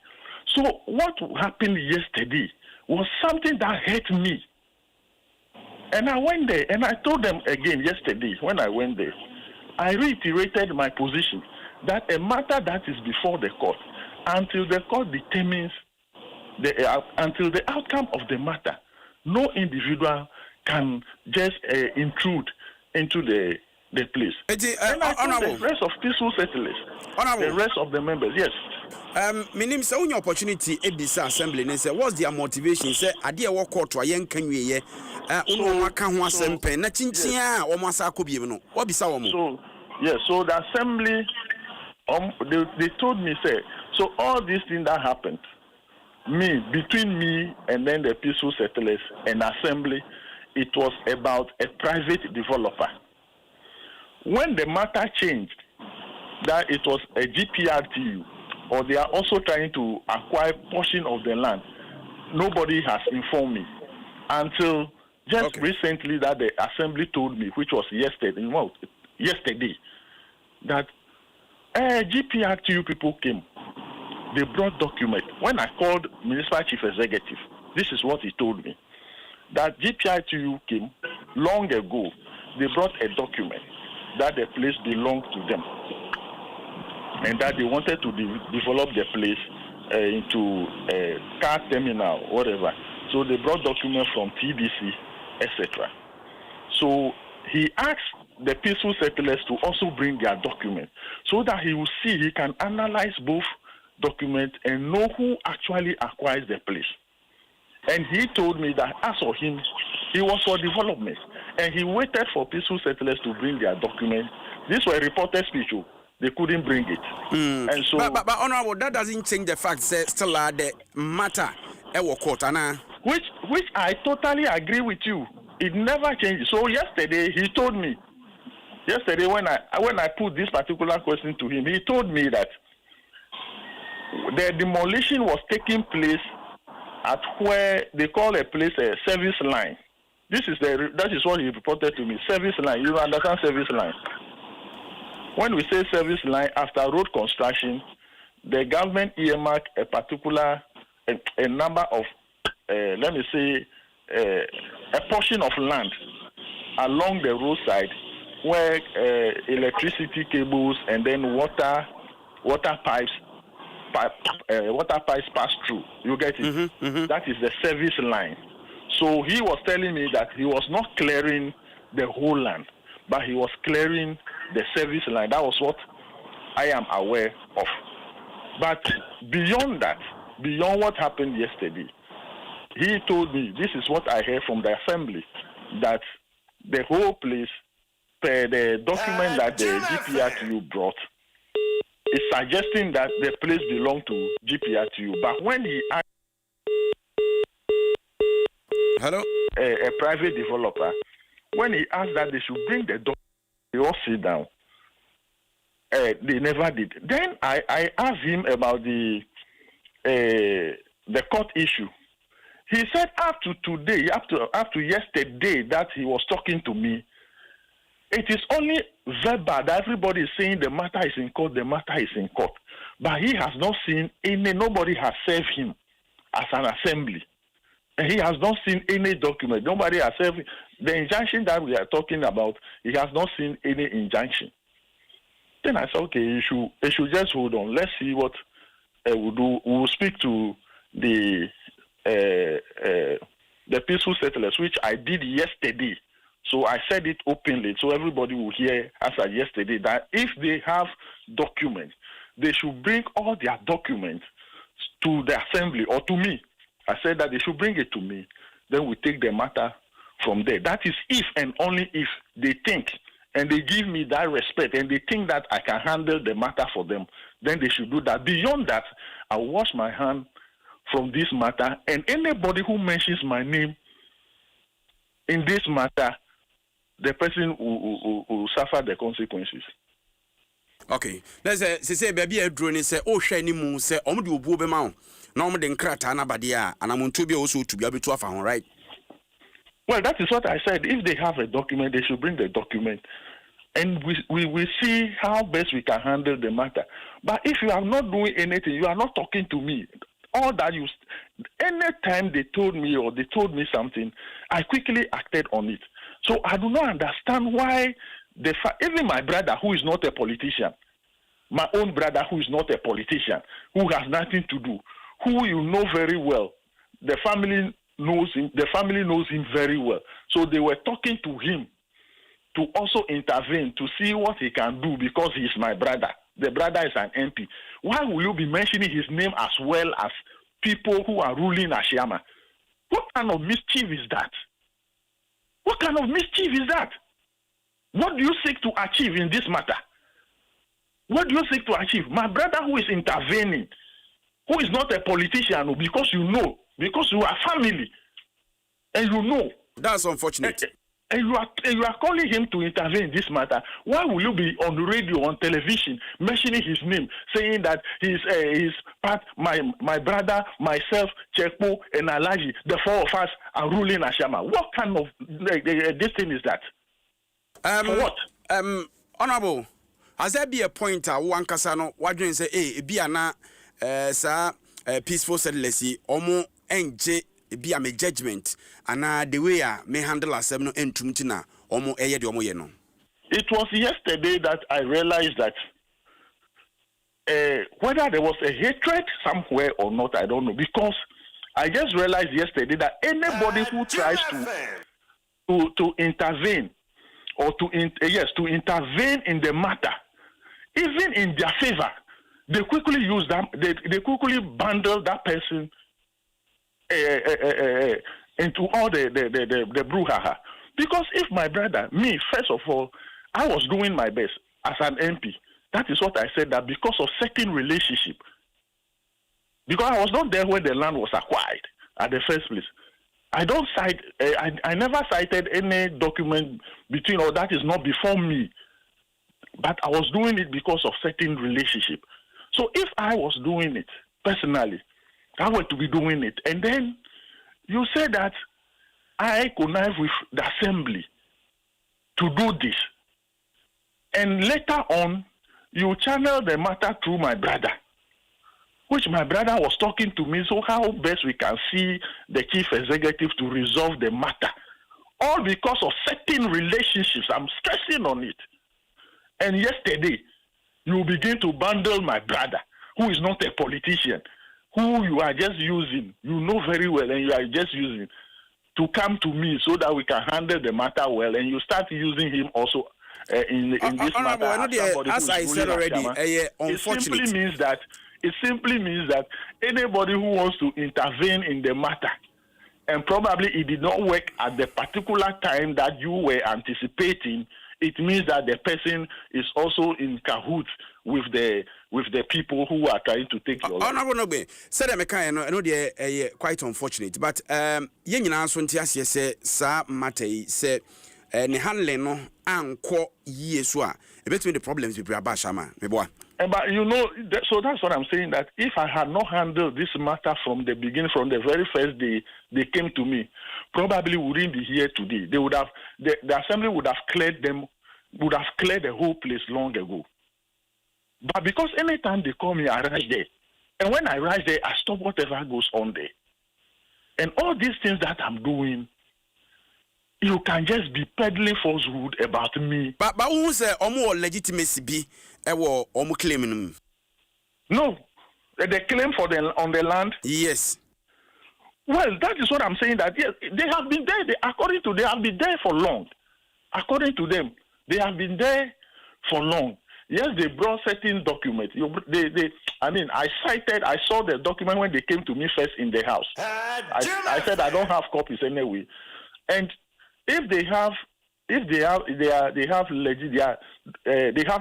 So what happened yesterday was something that hurt me. And I went there, and I told them again yesterday when I went there, I reiterated my position that a matter that is before the court, until the court determines, until the outcome of the matter, no individual can just intrude into the place. And I told the rest of peaceful settlers, the rest of the members, yes. Minim say only opportunity ebisa assembly ne say what's their motivation say ade e wo court wa yen kan wiye ono maka ho asempɛ na chinchia o mo asa akobiem no wo bisa wo mo. So yes, so the assembly they told me say so all these things that happened between me and then the peaceful settlers and assembly, it was about a private developer. When the matter changed that it was a GPRTU, or they are also trying to acquire portion of the land, nobody has informed me until just recently that the assembly told me, which was yesterday, that GPRTU people came. They brought document. When I called municipal chief executive, this is what he told me, that GPRTU came long ago. They brought a document that the place belonged to them, and that they wanted to develop the place into a car terminal, whatever. So they brought documents from TDC, etc. So he asked the peaceful settlers to also bring their documents so that he will see, he can analyze both documents and know who actually acquires the place. And he told me that as for him, he was for development, and he waited for peaceful settlers to bring their documents. These were reported speech. They couldn't bring it. And so, but honorable, that doesn't change the fact that still the matter court, which I totally agree with you. It never changes. So yesterday he told me. Yesterday when I put this particular question to him, he told me that the demolition was taking place at where they call a place a service line. That is what he reported to me. Service line. You understand service line? When we say service line, after road construction, the government earmark a particular a number of, let me say, a portion of land along the roadside where electricity cables and then water pipes pass through. You get it? That is the service line. So he was telling me that he was not clearing the whole land, but he was clearing the service line. That was what I am aware of. But beyond that, beyond what happened yesterday, he told me, this is what I heard from the assembly, that the whole place, per the document that the GPRTU brought, is suggesting that the place belonged to GPRTU. But when he asked a private developer, when he asked that they should bring the document, they all sit down. They never did. Then I asked him about the court issue. He said up to today, up to yesterday that he was talking to me, it is only verbal that everybody is saying the matter is in court, the matter is in court. But he has not seen nobody has served him as an assembly. And he has not seen any document. Nobody has served him. The injunction that we are talking about, he has not seen any injunction. Then I said, okay, you should just hold on. Let's see what we'll do. We'll speak to the peaceful settlers, which I did yesterday. So I said it openly, so everybody will hear as I yesterday, that if they have documents, they should bring all their documents to the assembly or to me. I said that they should bring it to me. Then we take the matter from there. That is if and only if they think and they give me that respect and they think that I can handle the matter for them, then they should do that. Beyond that, I wash my hand from this matter, and anybody who mentions my name in this matter, the person will suffer the consequences. Okay. Let's say baby a drone say oh share ni mu say omo de obuo be ma na omo de nkrata na bade a anamonto bi also to bia betu afa ho, right? Well, that is what I said. If they have a document, they should bring the document. And we will see how best we can handle the matter. But if you are not doing anything, you are not talking to me. All that anytime they told me or they told me something, I quickly acted on it. So I do not understand why even my brother, who is not a politician, my own brother who is not a politician, who has nothing to do, who you know very well, the family knows him very well. So they were talking to him to also intervene to see what he can do because he is my brother. The brother is an MP. Why will you be mentioning his name as well as people who are ruling Ashiama? What kind of mischief is that? What kind of mischief is that? What do you seek to achieve in this matter? What do you seek to achieve? My brother who is intervening, who is not a politician, because you know, because you are family, and you know. That's unfortunate. And you are calling him to intervene in this matter. Why will you be on the radio, on television, mentioning his name, saying that he's part, my brother, myself, Chekpo, and Alaji, the four of us are ruling Ashama? What kind of this thing is that? For what? Honorable, has there be a point one kasano wadrin say be ana peaceful settlers omo enje be a judgment and the way me handle asem no entumtina omo eye de omo ye no. It was yesterday that I realized that whether there was a hatred somewhere or not, I don't know, because I just realized yesterday that anybody who tries to intervene or to intervene in the matter, even in their favor, they quickly use that. They quickly bundle that person into all the brouhaha. Because if my brother, me, first of all, I was doing my best as an MP. That is what I said, that because of certain relationship, because I was not there when the land was acquired at the first place. I don't cite, I never cited any document between, or that is not before me. But I was doing it because of certain relationship. So if I was doing it personally, I were to be doing it. And then you say that I connive with the assembly to do this. And later on, you channel the matter through my brother, which my brother was talking to me, so how best we can see the chief executive to resolve the matter. All because of certain relationships. I'm stressing on it. And yesterday, you begin to bundle my brother, who is not a politician, who you are just using, you know very well, and you are just using, to come to me so that we can handle the matter well, and you start using him also in this matter. As I said already, unfortunately, it simply means that anybody who wants to intervene in the matter, and probably it did not work at the particular time that you were anticipating, it means that the person is also in cahoots with the people who are trying to take your life. No, said I know they quite unfortunate, but yen answer ntiase say sa matter say ne handling no anko yesua e between the problems with Abashama meboa. But you know, so that's what I'm saying, that if I had not handled this matter from the beginning, from the very first day they came to me, probably wouldn't be here today. They would have, the assembly would have cleared the whole place long ago. But because anytime they call me, I rush there. And when I rush there, I stop whatever goes on there. And all these things that I'm doing, you can just be peddling falsehood about me. But who say omo legitimacy be omo claiming? No, the claim on the land. Yes. Well, that is what I'm saying. That yes, they have been there. They have been there for long. According to them, they have been there for long. Yes, they brought certain documents. I saw the document when they came to me first in the house. I said I don't have copies anyway, and if they have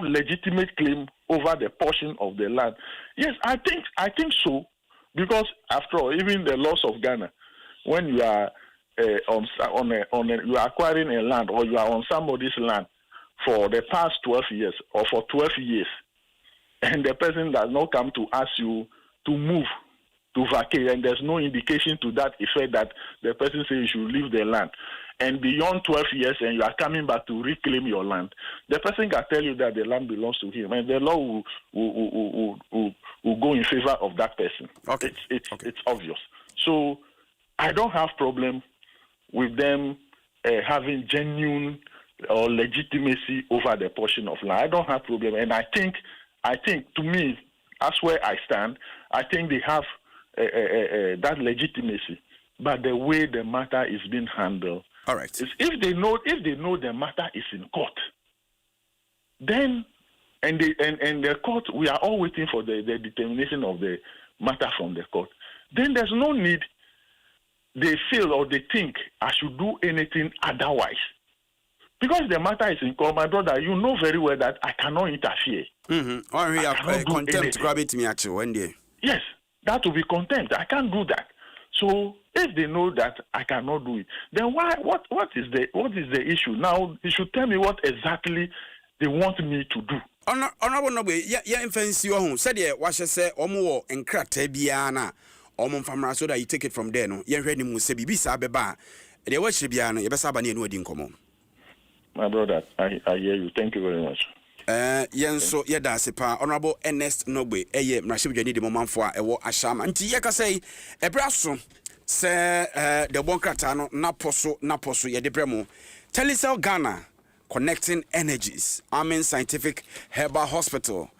legitimate claim over the portion of the land. Yes, I think so, because after all, even the laws of Ghana, when you are you are acquiring a land, or you are on somebody's land for the past 12 years or for 12 years, and the person does not come to ask you to move, to vacate, and there's no indication to that effect that the person says you should leave the land, and beyond 12 years and you are coming back to reclaim your land, the person can tell you that the land belongs to him, and the law will go in favor of that person. Okay. It's obvious. So I don't have problem with them having genuine or legitimacy over the portion of land. I don't have problem, and I think to me, that's where I stand. I think they have that legitimacy, but the way the matter is being handled. All right. Is if they know the matter is in court, then and the court, we are all waiting for the determination of the matter from the court. Then there's no need. They feel or they think I should do anything otherwise. Because the matter is in court, my brother, you know very well that I cannot interfere. Mm-hmm. Or we have contempt, grab it me at you one day. Yes, that will be contempt. I can't do that. So if they know that I cannot do it, then why? What is the issue? Now you should tell me what exactly they want me to do. Honorable Nobe, yeah, infancy home. Said yeah, what she say, omo enkrate biana, omo famra, so that you take it from there. No, you ready? Must be sabeba. The watch biana, you best have any no din come. My brother, I hear you. Thank you very much. So yada sepa Honorable Ernest Nobe mrashib dwani de moment for ewo ashama nti ye ka say ebraso se the bonkrata no na poso ye de bremo Telecel Ghana connecting energies Amen Scientific Herbal Hospital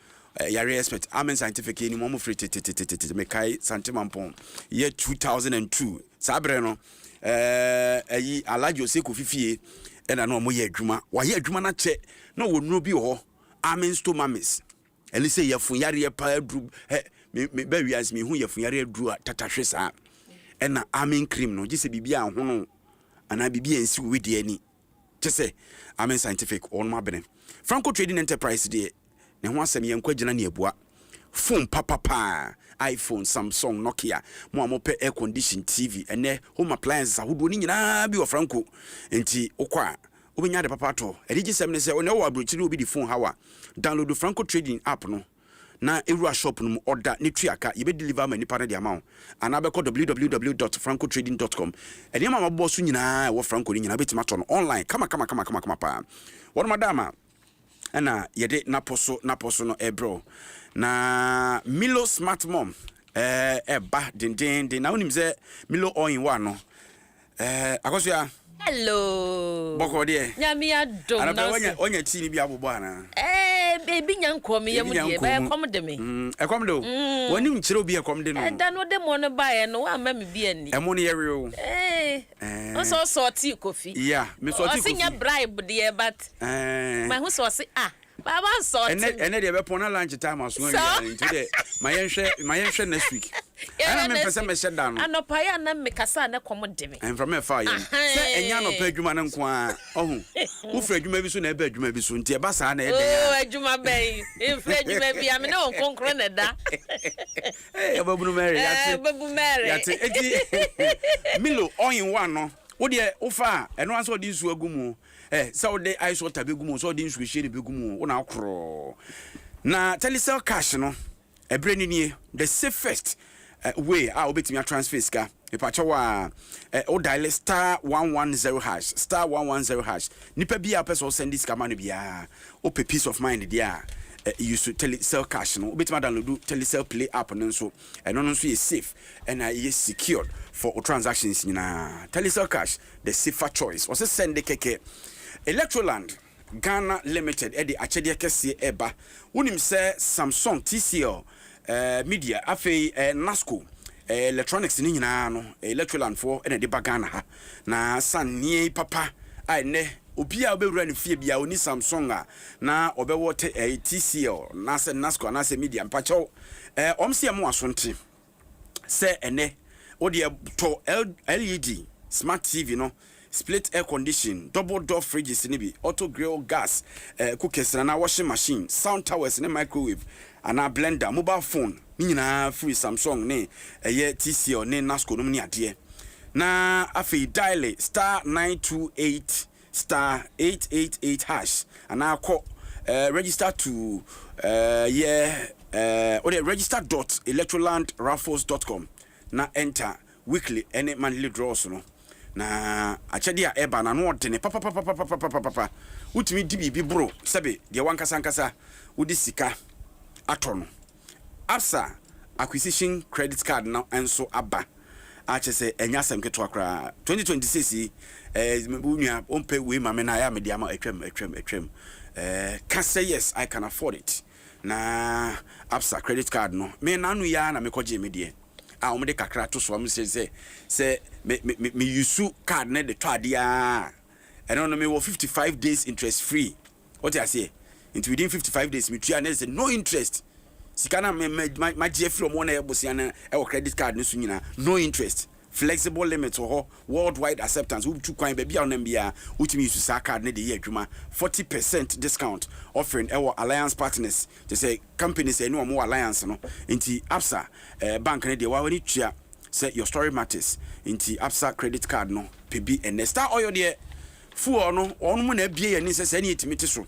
yare expert Amen Scientific ni mo free mekai santimampon year 2002 sabre no ayi alajo se ko fifie ena no mo ye adwuma wa ye adwuma na che no wonu bi ho Amen stomamis elise yefun yare pa adru me ba wias me hu yefun yare adru tatahwe sa ena Amen cream no gise bibia ho no ana bibia ensi wedi ani tese Amen Scientific on ma bene Franco Trading Enterprise de ne ho asem ye nkwagina ne abua phone papa iPhone, Samsung, Nokia, mo amope air condition TV ene home appliances ahodo ni nyina bi wo Franco enti okwa obenya de papa to erigi sem ne se one wo abrochiri obi di phone hawa download the Franco Trading app no na Erua shop no order ne tuaka ye be deliver ma nipa na de amount ana be call www.francotrading.com ene ma mabo so nyina wo Franco ni nyina betima to no online kama pa won madama ana yede naposo no ebro na Milo Smart Mom eba den na wonim ze Milo all in one no akoso ya hello boko de nyame adom na onya ti ni bi abobo ana baby nyankom ye mu de ba kom de me ekom de wonim kire obi ekom de no da no de mo no ba ye no wa ma me bi ani emo ne yere o so sorti kofi yeah me sorti kofi osinya bribe de but my hu so se baba sorti ene de be pon lunch time aso into de my yenhwe next week ana me pese me sheda no anopa ya na me kasa na kom de me and from fa ye se enya no pa adwuma na nko a ohu wo fra adwuma bi so na eba adwuma bi so nti e ba sa na e de ya adwuma ben e fra adwuma bi am na onkonkro na da babu Mary yate eti Milo all in one no wo de wo fa eno anso de nsu agumu so de ice water begumu so de nsu hye ne begumu wo na akro na telecell cash no ebre ni nie the safest way obetimi transfer ska ipacho wa o dial star 110 hash star 110 hash nipa bia person send this kama no bia o pe peace of mind dia you should telecell cash no obetimi download telecell play app no so eno no so is safe and is secured for transactions nyina telecell cash the safer choice was send the keke Electroland Ghana Limited edi achede kese eba wonim se Samsung TCL media afei Nasco electronics ni nyina no Electroland for ene de Ghana ha na sanie papa ai ne obi a obewura ne fie bia oni Samsung a na obewo TCL na se Nasco na se media mpacho omse mo asonte se ene odi to LED smart TV no split air condition, double door fridges nibi, auto grill gas, cookers na washing machine, sound towers ne microwave, and a blender, mobile phone, nina free Samsung ne TCL ne Nasco no ni ade. Na afi dial star 928 star 888 hash and I call register to register.electrolandraffles.com na enter weekly any monthly draws no. Na achede a eba na no odene papa utimi di bibi bro sebe de wankasa udi sika atono absa acquisition credit card na enso aba achese enya sem keto akra 2026 bunya ompe we mame na ya me dia ma atwam can say yes I can afford it na absa credit card no me nanu ya na me koje me die omde kakra to so am say me use card na de twadia and on me 55 days interest free what I say into within 55 days me tua na say no interest sikana my GF from one ebosia na e credit card no so nyina no interest flexible limit or worldwide acceptance who tu kwan baby on bia utimi use sa card na de ye adwuma 40% discount offering our alliance partners to say companies no more alliance no inti absa bank na de wa wani tua say your story matters inti absa credit card no pebi and star oil de fuo no onu mu na bie ni say na etimiti so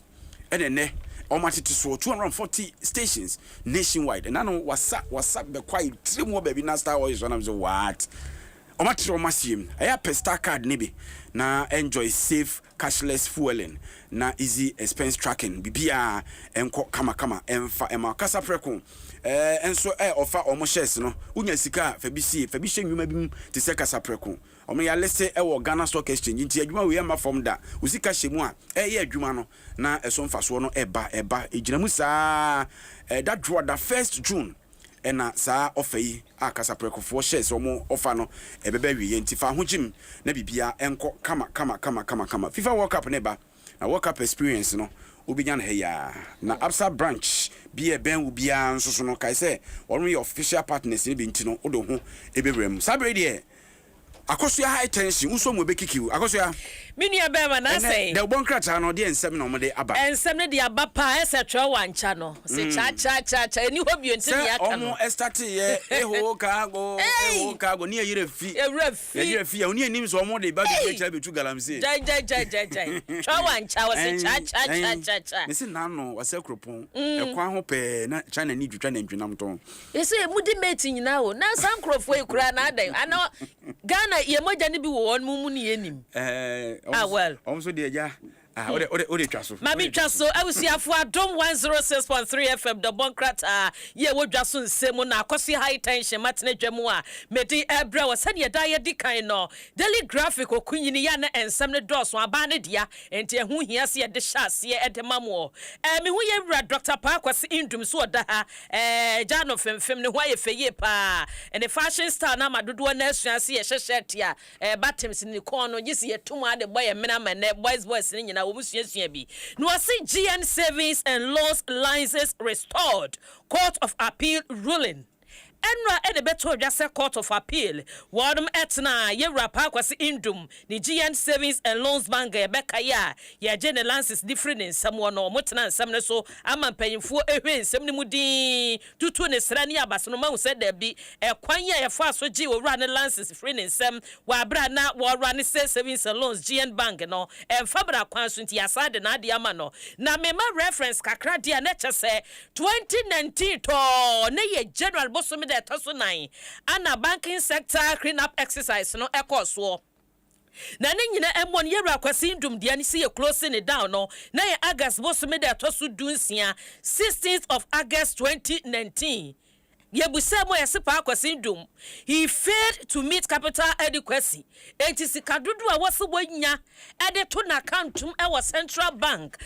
ne Almost so 240 stations nationwide and I know WhatsApp be quite three more baby na star oil so na what Omatro masim aya pesta card nibi na enjoy safe cashless fueling na easy expense tracking bibia enko kama emfa ema kasa preko enso offer omo shares no unya sika fa bi hyenwuma bi te se kasa preko omo ya liste wo Ghana Stock Exchange nti adwuma we ma from da usika hyemu a ye adwuma no na eso mfaso no eba ejinamu saa that draw the 1st June ena saa offer yi akasa preko shares omo offer no ebeba wi nti fa hojim na bibia enko kama FIFA World Cup neba na World Cup experience no obinya na heya na Absa branch bia ben ubia nso no kai say one your official partners ni bi nti no odo ho ebebrem sabre de akosua high tension uso mo be kikiu akosua minua be ma na say the bon krata no de ensem na mo de aba ensem ne de aba pa ese twa wancha no se cha eni ho bi enti ya ka no omo start ye eho kago ni yire fi oni enim so omo de ba bi cha betu galamse jai twa wancha wase cha me se na no wase kropon ekwa ho pe na China ni dwetwa na ndwinam ton ese mudi mate nyina wo na sankrofo ekura na adan ana Ghana ye moja ni bi wo on mumu ni enim well almost the ja ode twaso mami twaso awusiafo Adom 106.3 FM the Bonkrata ye wo Dwaso Nsem na akosi high tension matene dwamu a medi ebra wo sane da ye dikan no daily graphic okunyini ya na ensem ne doso aba ne dia enti ehu hia se ye de hyase ye de mamo me hu ye wura Dr. Pakwasi Indum so da ha jano femfem ne ho aye feye pa and the fashion star na madodo na asuase ye hyehye tia batems ni kon no gisi ye tuma de boy mena mane boys ni nyina wo musuasua bi no wasi GN Savings and Loans License restored Court of Appeal ruling Enra ede beto just Court of Appeal wadum etna ye rapa kwasi Indum ni GN Savings and Loans Bank beka ya ye gene lances different in someone no mutena nsam ne so ama mpanyimfo ehwe nsam ne mudi tutu ne sra ne abaso no ma se da bi kwan ye fa so gi wo run lances free ne nsam wa bra na wo run savings and loans GN Bank no fabra kwan so nti asade na ade ama no na mema reference kakra dia na chese 2019 to ne ye general boso me Tosunai ana banking sector clean up exercise no ekoso na ne nyina emon yewra Kwasi Indum dia ne see closing it down no na ye August boso me de tosu dunsia 16th of August 2019 Yebusemo Yasipa Kwasi Indum he failed to meet capital adequacy etisi kadudu a wose wonya ede to na accountum e was Central Bank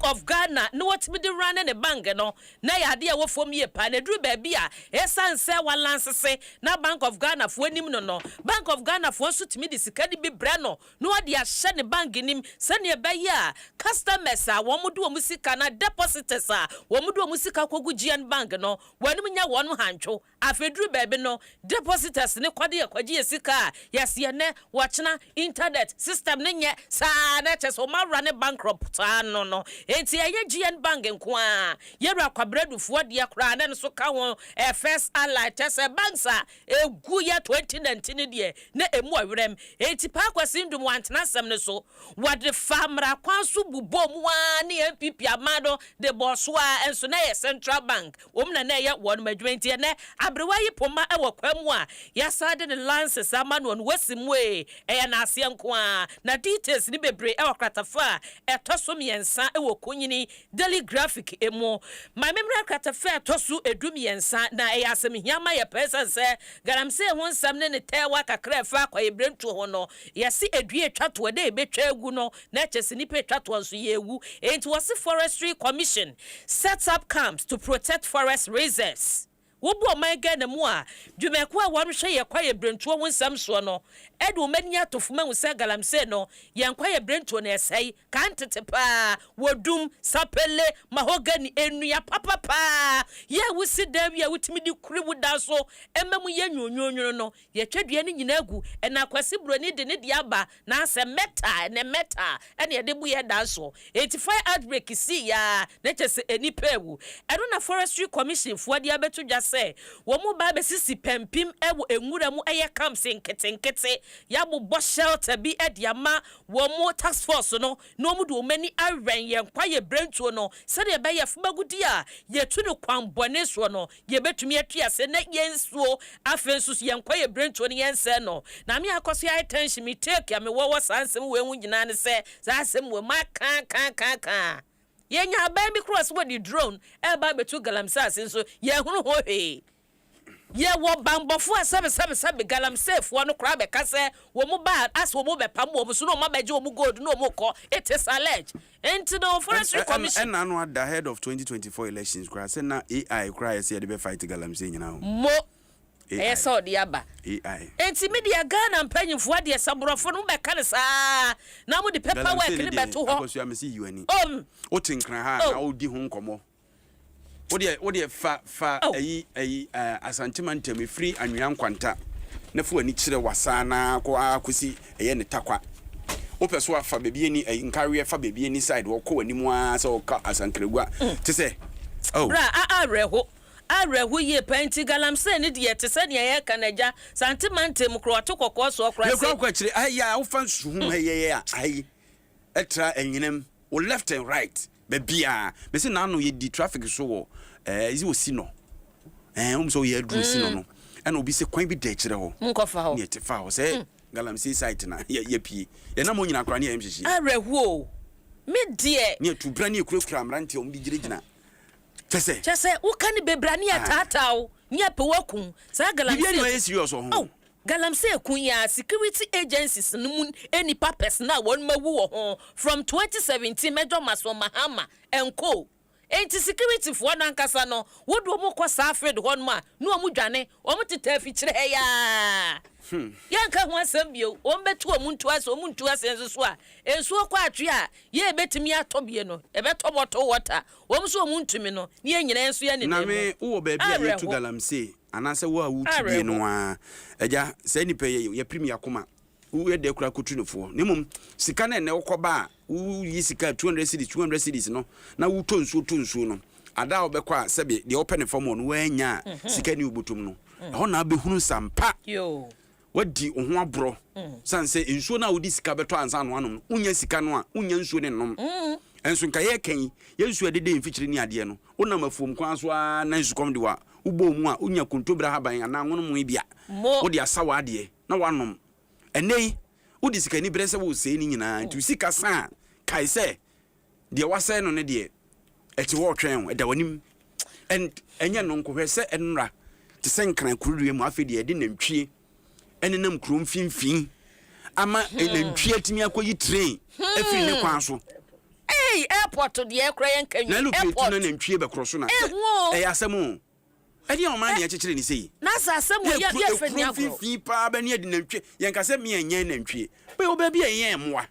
of Ghana no what me de run ne bank no na yade a wo fom ye pa na duru ba bia esan se walance se na Bank of Ghana fo anim no Bank of Ghana fo so timi de sika de bi bre no wade a hye ne bank nim se ne ba ya customers a wo mudu wo sika na depositors a wo mudu wo sika kogu GN Bank no wanim nya wonu hancho afedru baby no depositors ne kwade yakwaje sika yase ne watchna internet system ne nye sa na cheso ma run bankrupt no enti ye GN Bank nko a yera kwabradufo de akra na so ka won first allied chese banks a egu ya 2019 de na emu awerem enti pa Kwasi Indum wantena sam ne so wade famra kwanso bubom wa ne MPP amado de boswa enso na ye Central Bank omna na ye won madwenti ne abrewayi poma ewo kwamu a yasade ne lances amano no wasimwe na ase nko a na details ni bebre ewo kratafa etoso miensa ewo konyini daily graphic emo my memory kratafa etoso edumiensa na yasem hiama ye pesa se garamse ho nsam ne tewa kakra fa kwa ebrentu ho no yase edue twato de betwa egu no na chese ni pe twato nso ye egu enti wase forestry commission sets up camps to protect forest reserves wobu o man ga na mu a dwumeko a wonhwe ye kwaye brentuo wonsam so no edu mani atofuma wusa galamse no ye kwaye brentuo na esai kan tetepa wodum sapele mahogani enua papapa ye wusi dawi a wutimi di kuri wuda so ememu ye nyonyonyo no ye twadua ni nyina agu na Kwasi broni de ne di aba na ase meta ene ye de bu ye da so 85 outbreak si ya na chese enipa ewu eno na forestry commission fo de abetu dwa se wo mu ba be sisi pempim ewo enwura mu eye camps nketenkete ya bo shelter bi ediama wo mu task force no mu do mani awen ye kwaye brentuo no se de be ye fubagudi a ye tu no kwambone so no ye betumi atua se na yensuo afensu ye kwaye brentuo no yense no na me akoso ya attention me take ya me wo sansem we hu nyina ne se sansem we kan yenya baby cross with the drone e ba betu galamsa asenso ye hunu ho he ye wo bambofo asebe galamsa fo no kra be kase wo mu ba as wo mu be pam wo so no ma beje wo mu gold no mu ko it is alleged into the forestry commission and at the head of 2024 elections kra say na AI kra say dey be fight galamsa nyina mo so di aba AI enti media Ghana mpanyimfo ade saborofo no be kan saa na mo di paperwork ni beto ho akoso am see you ani o tinkran ha na o di ho nkomo o de fa ayi asantima ntem free anwea nkwanta na fu ani kire wasana ko akosi eye ne takwa o peso afa bebi ani nkawe fa bebi ani side wo ko ani mu a so ka asankregu te se bra areho ye penti galamse ni de yete ne ye kanaja santimantem kroto kokko so okra se ye kwa kire aya wo fa nsuhu ye ayi etra enyinem o left and right bebia me se na no ye di traffic so wo izi osi no so ye dru si no and obi se kwan bi de kire ho nkofa ho ne te fa ho se galamse site na ye pie ye na mo nyina kra ne ye mhyehyie areho me dear ne to brani kura mrante om di girigina chese wo kan bebrani atataw nya pe wakum sa galamse bibia ni serious ho galamse kun ya security agencies no mun any purpose na won mawu ho from 2017 mejo maso mahama enko enti security fo na nkasa no wodo mo kwa safred hon ma no mu dwane o mu teta fi kire ya yanka ho asem bio o mbetu o mu ntu ase o mu ntu ase enso a enso kwa atwe a ye betimi atobie no e beto bottle water o mu so o mu ntumi no ne nyina enso ya ne na me wo ba bia ne tu galamse anase wo a wo tibie no a eja se ni pe ye premier koma wo ye de kura kutunufo nemum sika na ne wokoba wo yi sika 200 cedis no na wo tonsuo no ada obekwa sebe de open form no wanya sika ni obutum no ho na behunu sampa yo wadi ho abro sanse ensuo na wodi sika beto ansa no anom unya sika no a unya nsuo ne nom enso nka ye kan ye nsuo de de mfikyire ni ade no wona mafuom kwan so a na nsukom de wa ubo mu a unya kontobra haban ana ngono mu bia wodi asawa ade na wanom enei wodi sika ni brese wo sei ni nyina nti sika sa kai se de wasai no ne de eti wo twen e da wanim and enya no nko hwese enra te senkran kuruwe mu afedi de nantwie enenam krom finfin ama nantwie atimi akoyi train afiri ne kwan so airport de ekra yankan na airport na nantwie be kroso na asemu edi o man ne akekere ni sei na asemu ya feni agro finfin pa ba ne de nantwie yanka se me enyen nantwie be o ba bi enyen moa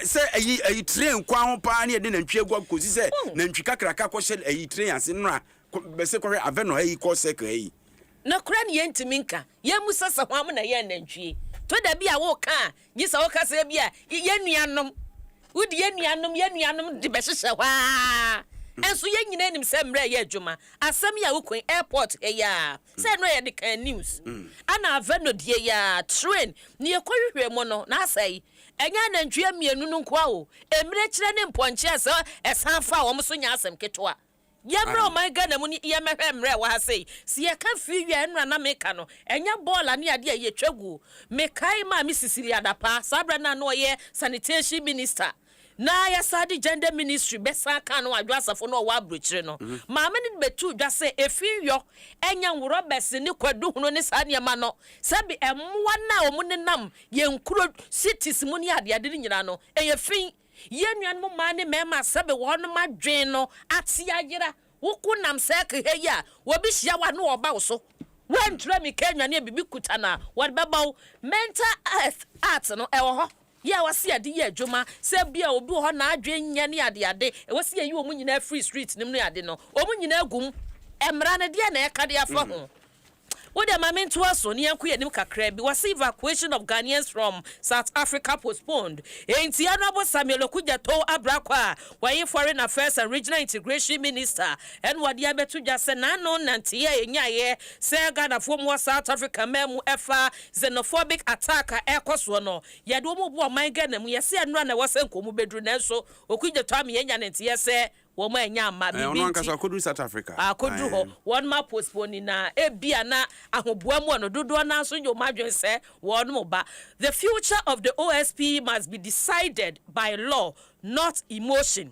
se ayi train kwa ho pa ne de nantwie gwa kosi se nantwi kakraka ko shel ayi train ase nra be se kore aveno ayi ko seka ayi na kura ne yentimi nka ye musasa ho am na ye nantwie to da bia wo ka gisa wo ka se bia ye nuanom wudi ye nuanom de be hyehyɛ hwa enso ye nyina nim se mra ye adwuma asem ya wokun airport ya se no ye de kan news ana aveno de ya train ne ye kohwehwe mo no na asai enya nantwie mienu no nko awo emre kire ne mponche ase esan fa wo so nya asem ketwa yemra o my god na mu ni ye mehwe mre wa sei si ye ka fi wi enra na meka no enya ball ani ade ye twagu mekai ma mi sisiri adapa sabra na no ye sanitation minister na ya sadi gender ministry besa kan no adwasafo no wa abrochire no maame ni betu dwase efiyo enya nworo bese ni kwadu huno ni sane ma no sabi emwa na omunenam ye nkuro cities mu ni ade ade nyina no eyefin ye nuan mu ma ne mema sabi won ma dwen no ate agera woku nam sek heya wo bi hia wa no oba wo so wantra mi kenya ne bibi kutana wo bebaw mental health art no ewo ho ya wasi ade ye adwuma se bia obi ho na adwen nya ne ade wasi yi omu nyina free street nim ne ade no omu nyina agum emra ne de na e ka de afa ho what the moment to us on Yanku kakra bi was evacuation of Ghanaians from South Africa postponed. Enti Honorable Samuel Okuja to Abrakwa, why Foreign Affairs and Regional Integration Minister, and what Yabetu just said, no nantia nyaye, say Ghana from South Africa memu efa xenophobic attacker ekoswono. Yadomo bo my Ghana, we see and run a wasen kumu bedroom so Okuja Tommy Yan and say woman nyama bibi nti akodu South Africa akodu ho one ma postpone na ebia na ahoboamu no dodo na so nyo madwen se won mo ba. The future of the OSP must be decided by law, not emotion.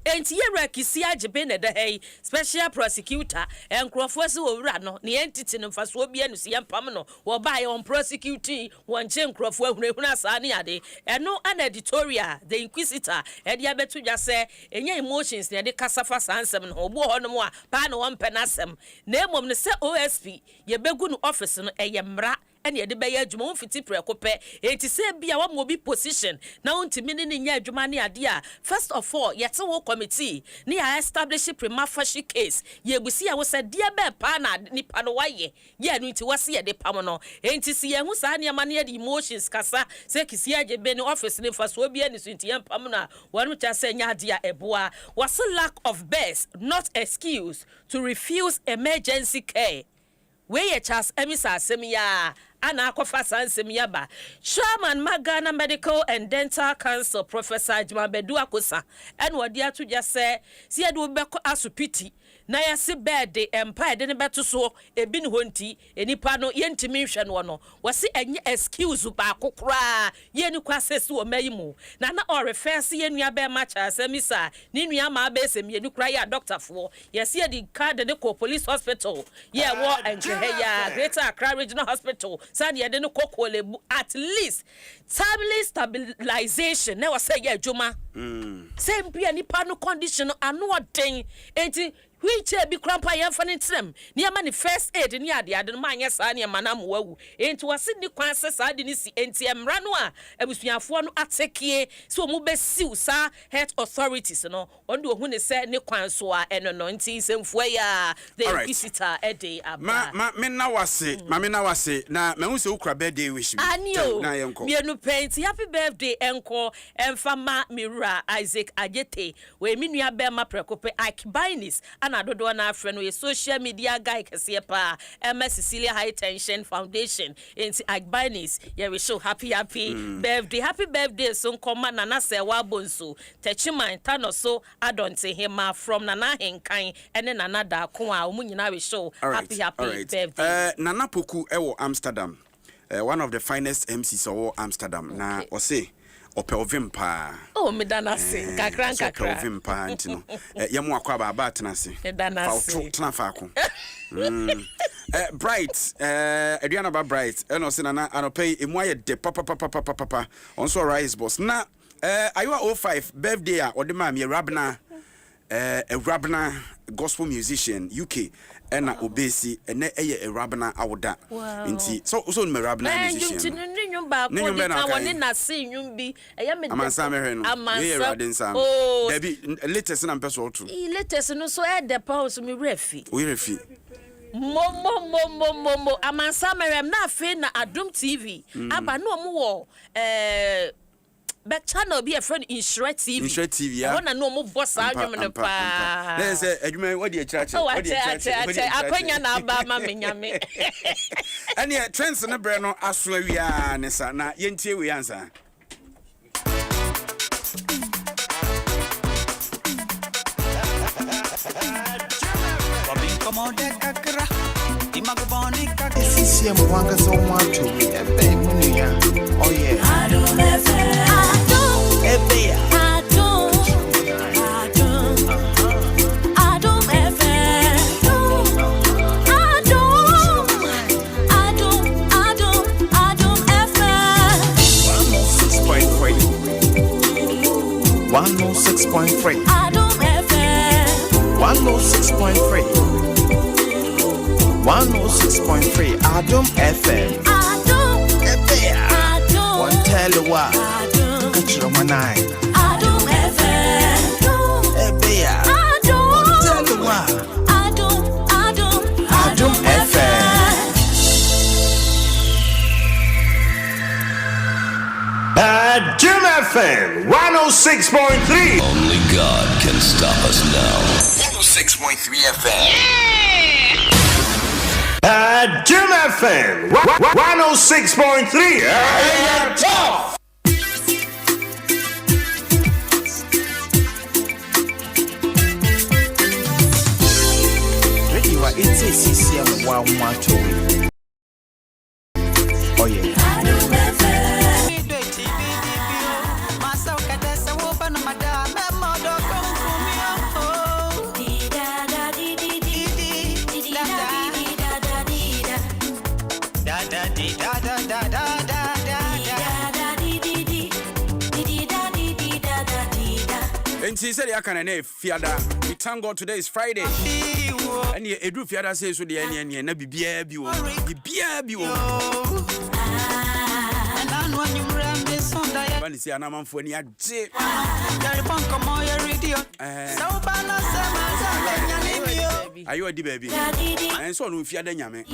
Enti yera kisi agebe na da hey special prosecutor enkrofo se owura no ne entity no mfaso obi anu se yempam no wo ba ye on prosecuting won che enkrofo ahunahuna asa ne ade eno an editorial the inquisitor e dia betu dwa se enya emotions ne de kasafa sansem no obo ho no mo a pa na won penasem na emom ne se OSP ye begu no office no eyemra ene ye de be ye adwuma won fiti prekope enti se bia wa mo bi position na won timi ne nya adwuma ne ade a first of all yete wo committee ne ya establish prima facie case ye gusi ya wo se dia be pa na nipa no waye ye no nti wase ye de pam no enti si ye hu sa ne ma ne de emotions kasa se kisi aje be ne office ne fa so obi ani so nti ye pam na wonu cha se nya ade a eboa was lack of best not excuse to refuse emergency care. We ye Charles Emisa asem ya ana akɔfa sansem yaba Chairman Magana Medical and Dental Council Professor Jmabedu Akosa and wadia to just say si adu beko asupiti na yase bed empire de ne beto so ebi ne honti enipa no yentimi hwe no no wase enye excuse ba kokora ye ni kwase so mayimu na refer se ye nua be ma cha asamisa ni nua ma be sem ye ni kura ya doctor fo yase ye di card de ko police hospital ye wo enkehe ya Greater Accra Regional Hospital san ye de ne kokole at least stabilization na wase ye adwuma same bia nipa no condition ano oden enti wheelchair bi krampa yemfa ne trem ne ama ne first aid ne ade no ma anya saa ne ma na mo wawu enti wase ni kwan se saa de ni si enti emra no a abusuafo no atekie so mo be siw saa health authorities no onde ohun ne se ne kwan so a eno no enti semfo ya the visitor ede aba me na wase na me hu se ukra birthday wish me na yenko me no paint happy birthday enko emfa ma mirror Isaac Ajete we mi nua be ma prekope Akbainis ana dodo na afre no social media guy kese pa MS Cecilia High Tension Foundation enti Akbainis ye we show happy birthday so nkoma na se wa bonso techiman tano so adonte hima from nana henkan ene nana da ko a omunyina we show happy birthday Nana Poku ewo Amsterdam one of the finest MCs of Amsterdam na ose opelvim pa me danase kakra opelvim pa ntino yemu akwa baba atenase fa tena fa ko bright Adriana ba bright eno se na anopay emu aye de papa onso rise boss na ayo 05 birthday a odema me rabna Rabna gospel musician UK ena obesi ene eye rabna awoda nti so me rabna musician nyum ba ko di ka woni na se nyum bi eya me amansa me hwe no ye radin sam debi latest na mpeso otu latest no so e de pounds me refi we refi mo amansa me rem na afi na Adom TV aba no mo wo back channel be a friend Insure TV yeah one no mo boss adwum ne pa na say adwuma what dey church akwanya na aba ma menyame ene trends ne bre no aso awia ne sa na yentie we ansa CCM wanga so much oh yeah Adom FM Adom FM. One tell you what. Catch your manai. Adom FM. One tell you what. Adom FM. Adom FM 106.3. Only God can stop us now. 106.3 FM. Adom FM 106.3. Hey, tough. Ready, what it's a CCM 112. Oh yeah. And she said, I can't fiada. We thank God today is Friday. And you do fiada says to the end, and be BBU. When you see an amount for any day, are you a baby? And so, if you are the yame,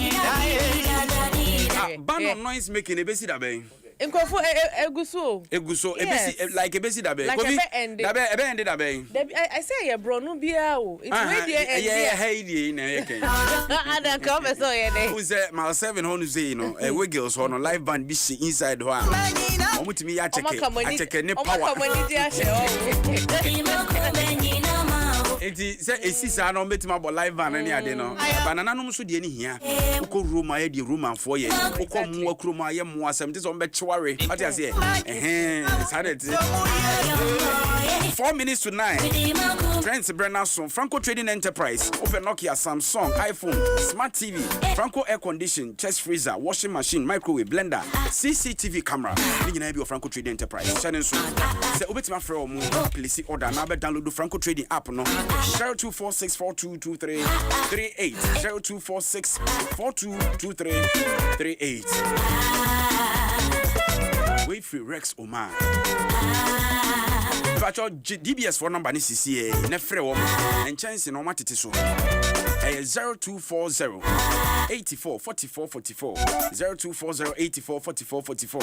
ban of noise making a basic obey. Nkofo eguso. Eguso ebesi like ebesi dabe. Like Dabe ended dabe. I say ye bro no bia o. It's way there and yeah, hey dey na ye ken. Ada come so ye dey. Who say my 7 honu say you know, Wiggles hono live band bi shi inside ho. Omutimi ya check ne power. Enti say esisa na ometima bo live band ne ade no. Banana no so de ni hia. Uko Roma ye de Roman for ye. Uko mu akroma ye mu asem te so mbe chware. Ati ase sadet 4 minutes to 9. Trends Brennerson, Franco Trading Enterprise, Open Nokia, Samsung, iPhone, Smart TV, Franco Air Condition, chest freezer, washing machine, microwave, blender, CCTV camera. You can have Franco Trading Enterprise. Channel so. Say Obetima Fro mu place order now download the Franco Trading app no. 0246422338 0246422338. Wait for Rex Omar. But your DBS phone number is CCA. Nefre woman and chance in Omatiti so. 0240 84 44 44 0240 84 44 44.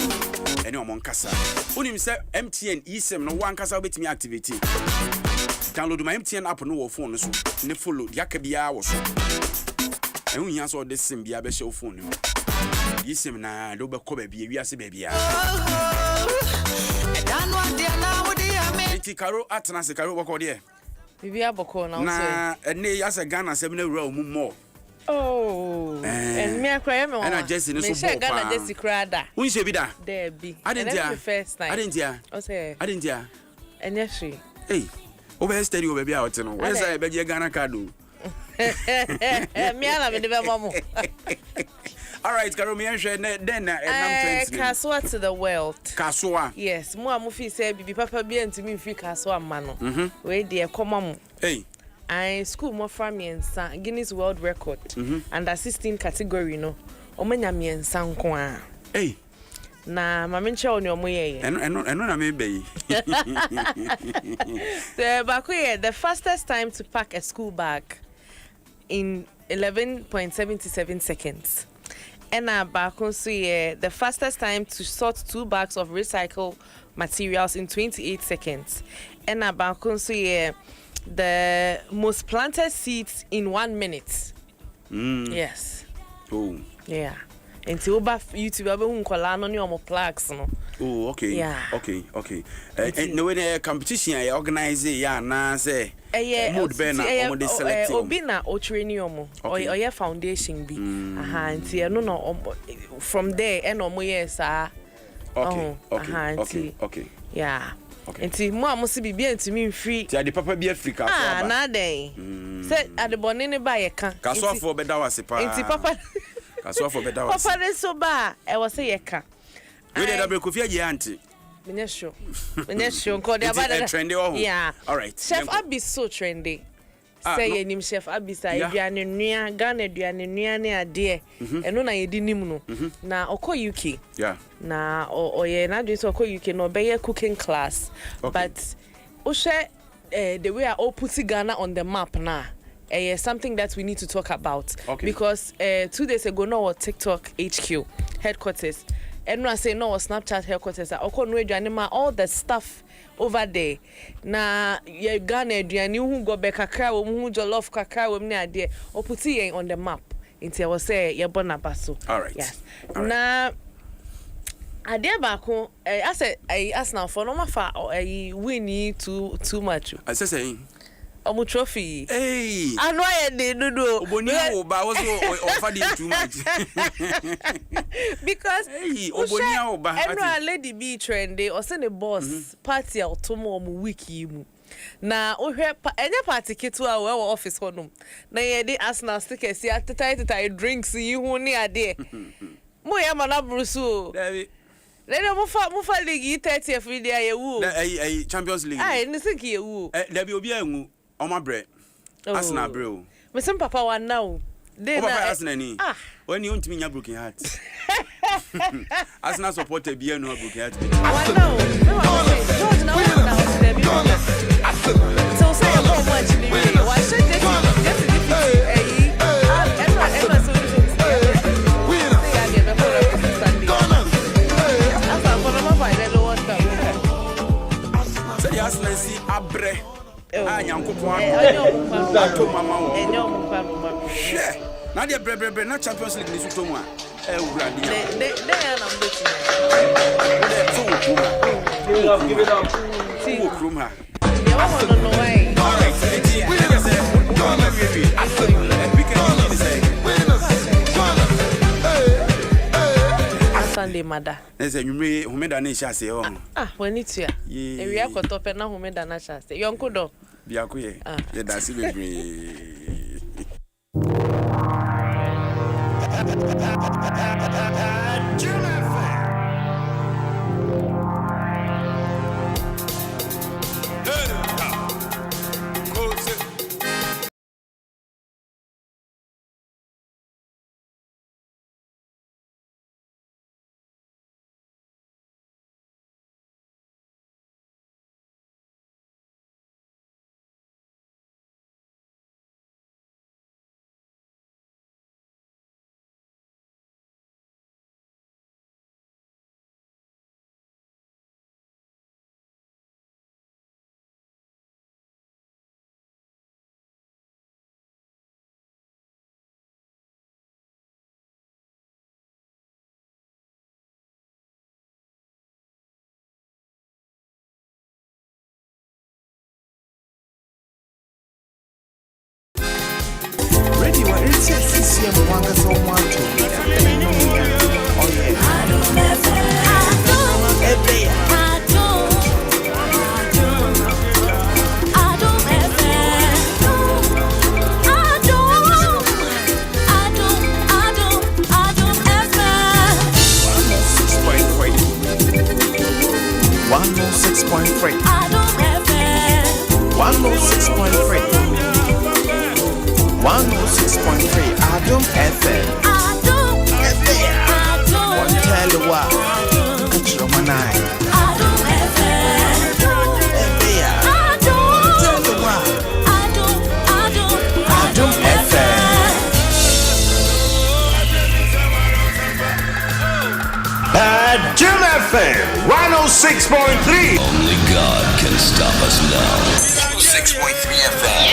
Anyone on Kasa. Unim say MTN eSIM no one Kasa bet me activity. Download my MTN app no your phone so. Ne follow Yakabia was. And when you answer this SIM be a show phone. eSIM na do be ko baby we ase baby a. Iti Karo atnase Karo boko de. Bibi aboko na na ene yasa Ghana sem na wura mu mo. Oh. And me akra me na Jesse no so bo pa. Me Ghana Jesse krada. Unse bi da. There be. Adentia. First time. Adentia. O say. Adentia. Enye hwe. Hey. Obe steady obe bia hote no. Where say be Ghana card o. Me ala me de be mamu. All right, Karo, me and then Kaswa to the world. Kaswa. Yes, mo amufi say bibi papa bi antimi mfi Kaswa ma no. We dey koma mu. Hey. I school mo fra me ensa Guinness World Record. Under 16 category no. Omanya me ensa nko a. Hey. Na mama nche oni omoye. Eno na me be. The fastest time to pack a school bag in 11.77 seconds. And the fastest time to sort 2 bags of recycled materials in 28 seconds. And the most planted seeds in 1 minute. Yes. Oh. Yeah. Until over YouTube, plaques. Oh, okay. Yeah. Okay. And no way competition I organize yeah na say. Mood bena omo dey select. Obi na o train omo. Or your foundation be. Nti no from there and omo yes Okay. Yeah. Nti mo amosi bibia ntimi mfiri. Ti ade papa bi Africa so aba. Na den. Say ade bone ne ba ye kan. Kaso afo be da wase pa. Nti papa Kaso afo be da wase. Papa ne so ba e wo say ye kan. We dey double Kofi aje auntie. Menyesho nko de abada. Trendy oh. Yeah. All right. Chef Abi so trendy. Say ye nim Chef Abi say aduane nua Ghana aduane nua ne ade. Eno na ye di nim no. Na okọ UK. Yeah. Na oye na do so okọ UK no be ye cooking class. Okay. But o share the way I put Ghana on the map now. Something that we need to talk about. Okay. Because 2 days ago no was TikTok HQ headquarters. And no, I say no, Snapchat headquarters. All the stuff over there. Na ye Ghana aduane hu go be kakra wo hu jollof kakra wo ne ade. O put it on the map. Inti I was say ye bona baso. All right. Yes. All right. Na ade baako I say ask now for no mafa win too much. I say Omu trophy. Hey. Anu aye de dudu. Oboni oba was offer the too much. Because hey, oboni oba. Enu a lady be trendy or send a boss party automo omu wiki mu. Na ohwe enye party kitu a we office honum. Na ye dey Arsenal stickers ya titai drinks yi hu ni ade. Mo ya mana brusu. David. Lele mo fa league 30th video ye wu. Hey Champions League. Ah, ni think ye wu. David obi anwu. Oma bre. Arsenal bro. Me sem papa wan now. Dey na Arsenal ni. When you want me nya broken heart. Arsenal supporter be no broken heart. Wan now. George now so say you go watch the video. Why should they just everyone so we say I get the whole of Sunday. mama. Enyo mo pa mo. Share. Na dia bre na Champions League ni suto mu a. Wura dia. They are not betting. Give it up. See who krum ha. You want to know why? All right. We can say Sunday mother. Say you me homeda na sha say when it here. E wi akoto pe na homeda na sha say. Yonko do. Biako ye. Ye da si bebre. Adom FM. One tell you what. Adom 106.3. Only God can stop us now. 106.3 FM.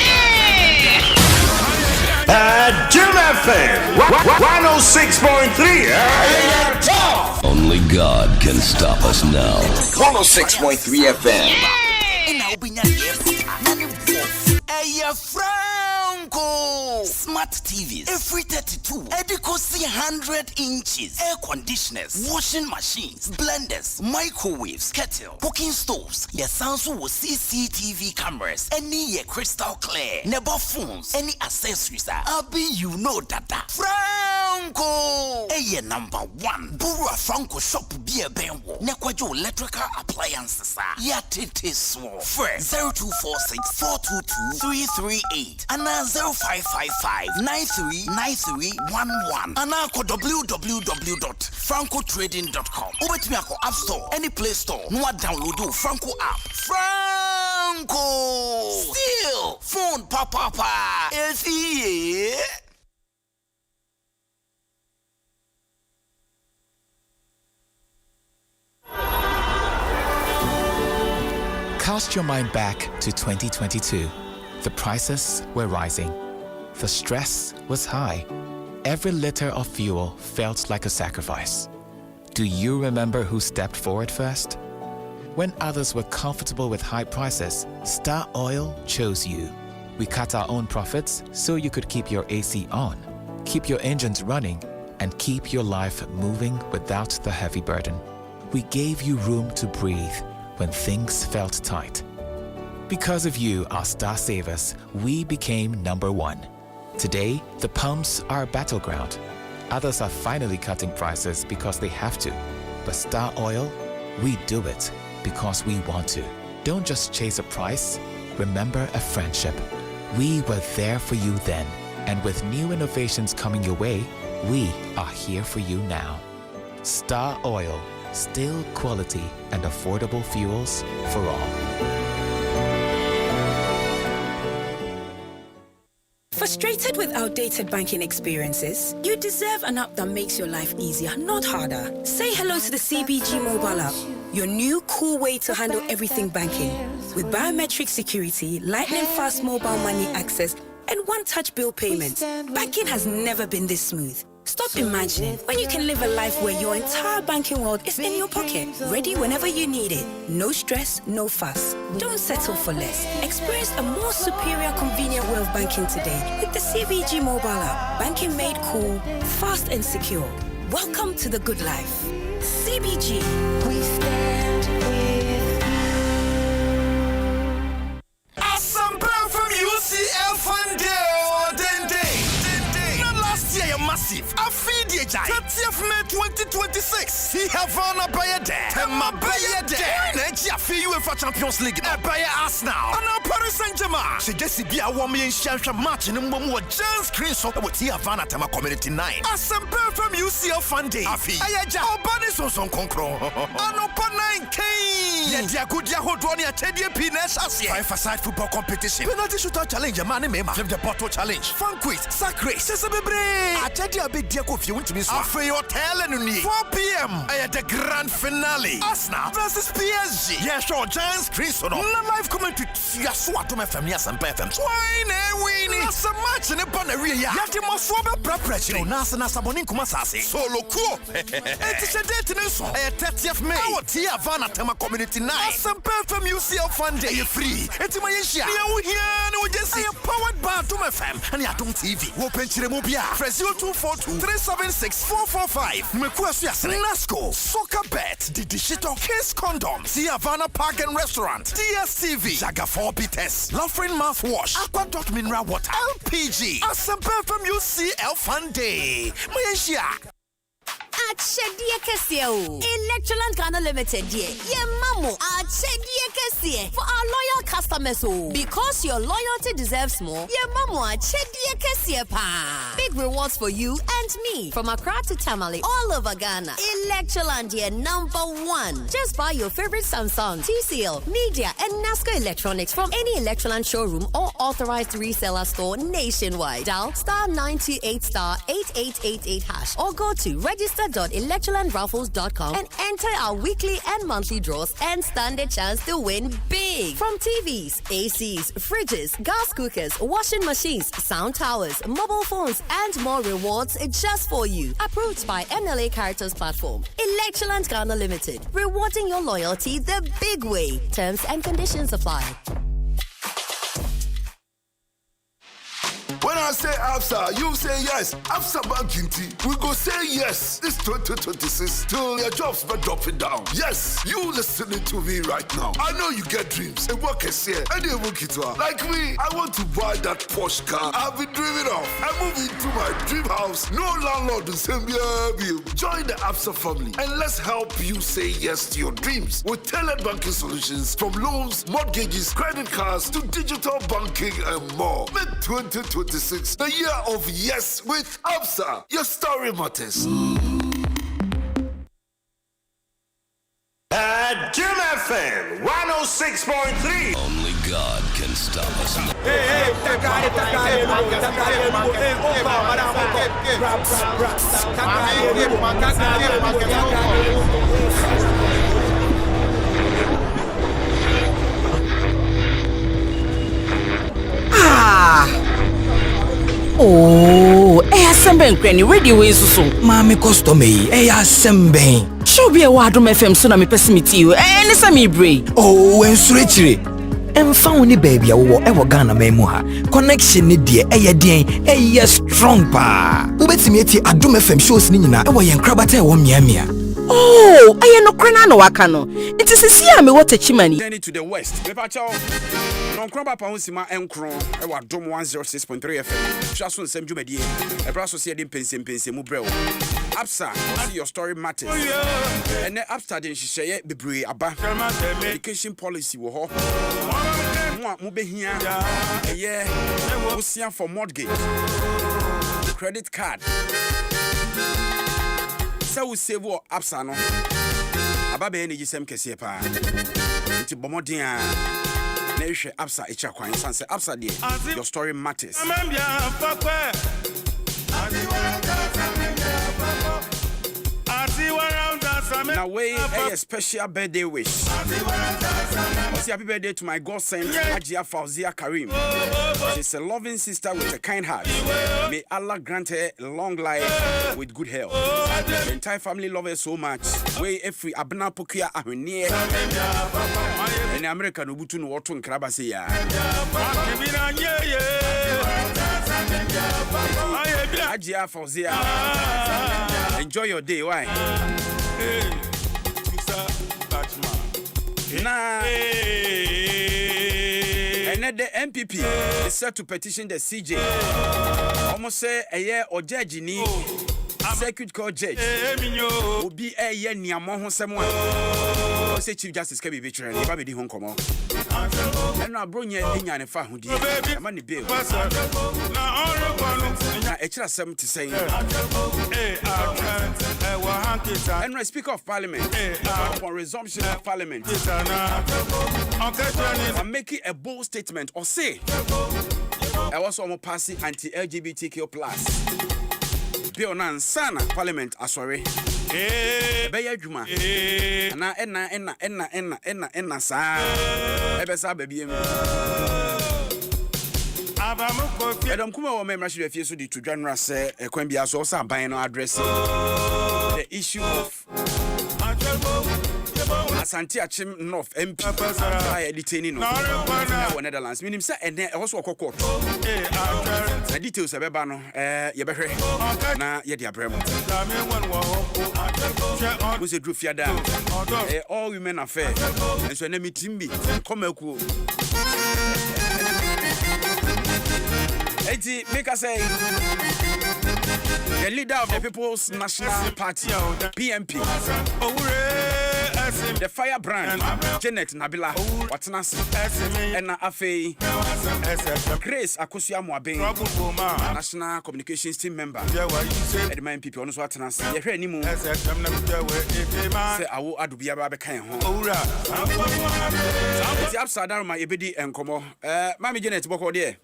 Adom FM 106.3. Only God can stop us now. 106.3 FM. Franco Smart TVs every 32 Edicosi 100 inches, air conditioners, washing machines, blenders, microwaves, kettle, cooking stoves. Your sounds with CCTV cameras, any crystal clear, never phones, any accessories. Abi, you know that Franco number 1 Burua Franco shop be a benwo Nekwajo electrical appliances. Yatete so first 0246 422 338 and 0555 939311 and now www.francotrading.com. Over to me App Store, any Play Store. No download the Franco app. Franco still phone papa is here. Cast your mind back to 2022. The prices were rising. The stress was high. Every liter of fuel felt like a sacrifice. Do you remember who stepped forward first? When others were comfortable with high prices, Star Oil chose you. We cut our own profits so you could keep your AC on, keep your engines running, and keep your life moving without the heavy burden. We gave you room to breathe when things felt tight. Because of you, our star savers, we became number 1. Today, the pumps are a battleground. Others are finally cutting prices because they have to. But Star Oil, we do it because we want to. Don't just chase a price, remember a friendship. We were there for you then, and with new innovations coming your way, we are here for you now. Star Oil, still quality and affordable fuels for all. Frustrated with outdated banking experiences? You deserve an app that makes your life easier, not harder. Say hello to the CBG mobile app, your new cool way to handle everything banking. With biometric security, lightning fast mobile money access, and one-touch bill payments. Banking has never been this smooth. Stop imagining when you can live a life where your entire banking world is in your pocket, ready whenever you need it. No stress, no fuss. Don't settle for less. Experience a more superior, convenient way of banking today with the CBG mobile app. Banking made cool, fast and secure. Welcome to the good life. CBG. We stand with you. Awesome plan from UCL Fundale. Last year, massive. I feed you, 30th May 2026. See Havana Bayer there. Tema Bayer there. Next year, for UEFA Champions League. Bayer Arsenal. And now Paris Saint-Germain. So just be a woman in Shansha match in the moment. Just screen so with Havana Tema Community 9. Awesome plan from UCL Fundale. Afi. Ayaja. Obani so son concro. Anopa 9K. Yedia good ya hold one ya Tedia Pines Asia. 5-a-side football competition. Penalty shootout challenge. Mani Mema. Flip the bottle challenge. Fun quiz. Sack race. I tell you a big deal if you want to miss after your hotel and 4 p.m. at the grand finale. Arsenal versus PSG. Yeah, sure, Giants Chris or no live commentary. You are swat to my family as and FM. Swine winning. That's a match in a banneria. Yet you must swap a preparation. Nasa Sabonin Kumasasi. Solo cool. It is a date in this 30th May. Our Tia Vana Tema Community 9. Some FM UCL Fundale. Free. It's my issue. We just see a powered bar to my fam and Adom TV. Open Chiremobia. Press 0242-376-445. Mekuasias Nasco. Soccer Bet. The Digital Case Condom. Havana Park and Restaurant. DSTV. Jaga 4 BTS. Laughing mouthwash. Aqua Dot Mineral Water. LPG. Asempe from UCL Fundale. Malaysia. Achedia Kessie. Electroland Ghana Limited, yeah. Yeah, Mamo. Achedia Kessie. For our loyal customers, because your loyalty deserves more. Yeah, Mamo. Achedia Kessie pa. Big rewards for you and me. From Accra to Tamale, all over Ghana. Electroland, yeah, #1. Just buy your favorite Samsung, TCL, Media, and NASCO electronics from any Electroland showroom or authorized reseller store nationwide. Dial *928*8888# or go to register.electrolandraffles.com and enter our weekly and monthly draws and stand a chance to win big. From TVs, ACs, fridges, gas cookers, washing machines, sound towers, mobile phones, and more rewards just for you. Approved by NLA Characters Platform. Electroland Ghana Limited. Rewarding your loyalty the big way. Terms and conditions apply. When I say ABSA, you say yes. ABSA Banking Tea. We go say yes. This 2026 till your jobs but drop it down. Yes, you listening to me right now. I know you get dreams. A work is here. And you work it well. Like me, I want to buy that Porsche car I've been dreaming of. I move into my dream house. No landlord will send me a bill. Join the ABSA family and let's help you say yes to your dreams with tailored banking solutions from loans, mortgages, credit cards to digital banking and more. Make 2026 the year of yes with ABSA. Your story matters. Adom FM 106.3. Only God can stop us. Oh, Semben Granny radio is so. Mammy Costomy, Semben. Show be a Adom FM so na me pesimiti you. And Sammy Bray. Oh, and Switchery. And found the baby or ever Ghana memoir. Connection ni dear, strong pa. Ubetsimeti Adom FM shows Nina, and we crabate one yamia. Oh, I no cranano wakano. It is a see me what a chimney. Journey to the west. Pepacho. Non craba pa unsima enkron e wa Adom 106.3 FM. Dwaso Nsem dwumadi. E bra so se dem pensem mu brɛ wo. ABSA, see your story matters. And ABSA den hihye bebre aba. Education policy wo ho. Mo behia. Eye. Osia for mortgage. Credit card. So we save what ABSA no. Aba be energy sem kese pa. Nti bomodin a na ehwe ABSA echa kwan sanse ABSA de your story matters. Now, way a special birthday wish. Say happy birthday to my godson, Hajia Fauzia Karim. She's a loving sister with a kind heart. May Allah grant her long life with good health. The entire family love her so much. Way every Abna Pokia Ahunier. In America, no Butun Watun Krabasia. Hajia Fauzia. Enjoy your day, why? Nah. And then the MPP is set to petition the CJ. Almost say a year or judge ni circuit court judge. Will be a year near Mohon someone. Say Chief Justice can be veteran. If I be the home come on. And now bring your in and far who did money bill. Now extra 70 saying. And I speak of Parliament for resumption of Parliament. I'm making a bold statement or say I was almost passing anti-LGBTQ plus bill nan sana Parliament asori beya dwuma na enna sa ebesa babiem Adom kuma wo memra hwe fie so di to dwanra se ekwan bia so sa ban no address the issue of Asante Achim North MP I detaining no Netherlands minim say ene e so kokot na details abeba no ye behwe na ye dia brem we say drufia da all women affair so na meeting bi come aku Eti make us say the leader of the People's National Party PMP the firebrand Janet Nabila Watanas and Afe Grace Akosia Moaben National Communications Team member and my people on Watanas say ni mu say awo adubia ba be kan ho the upside down my ebedi enkomo mami Janet boko there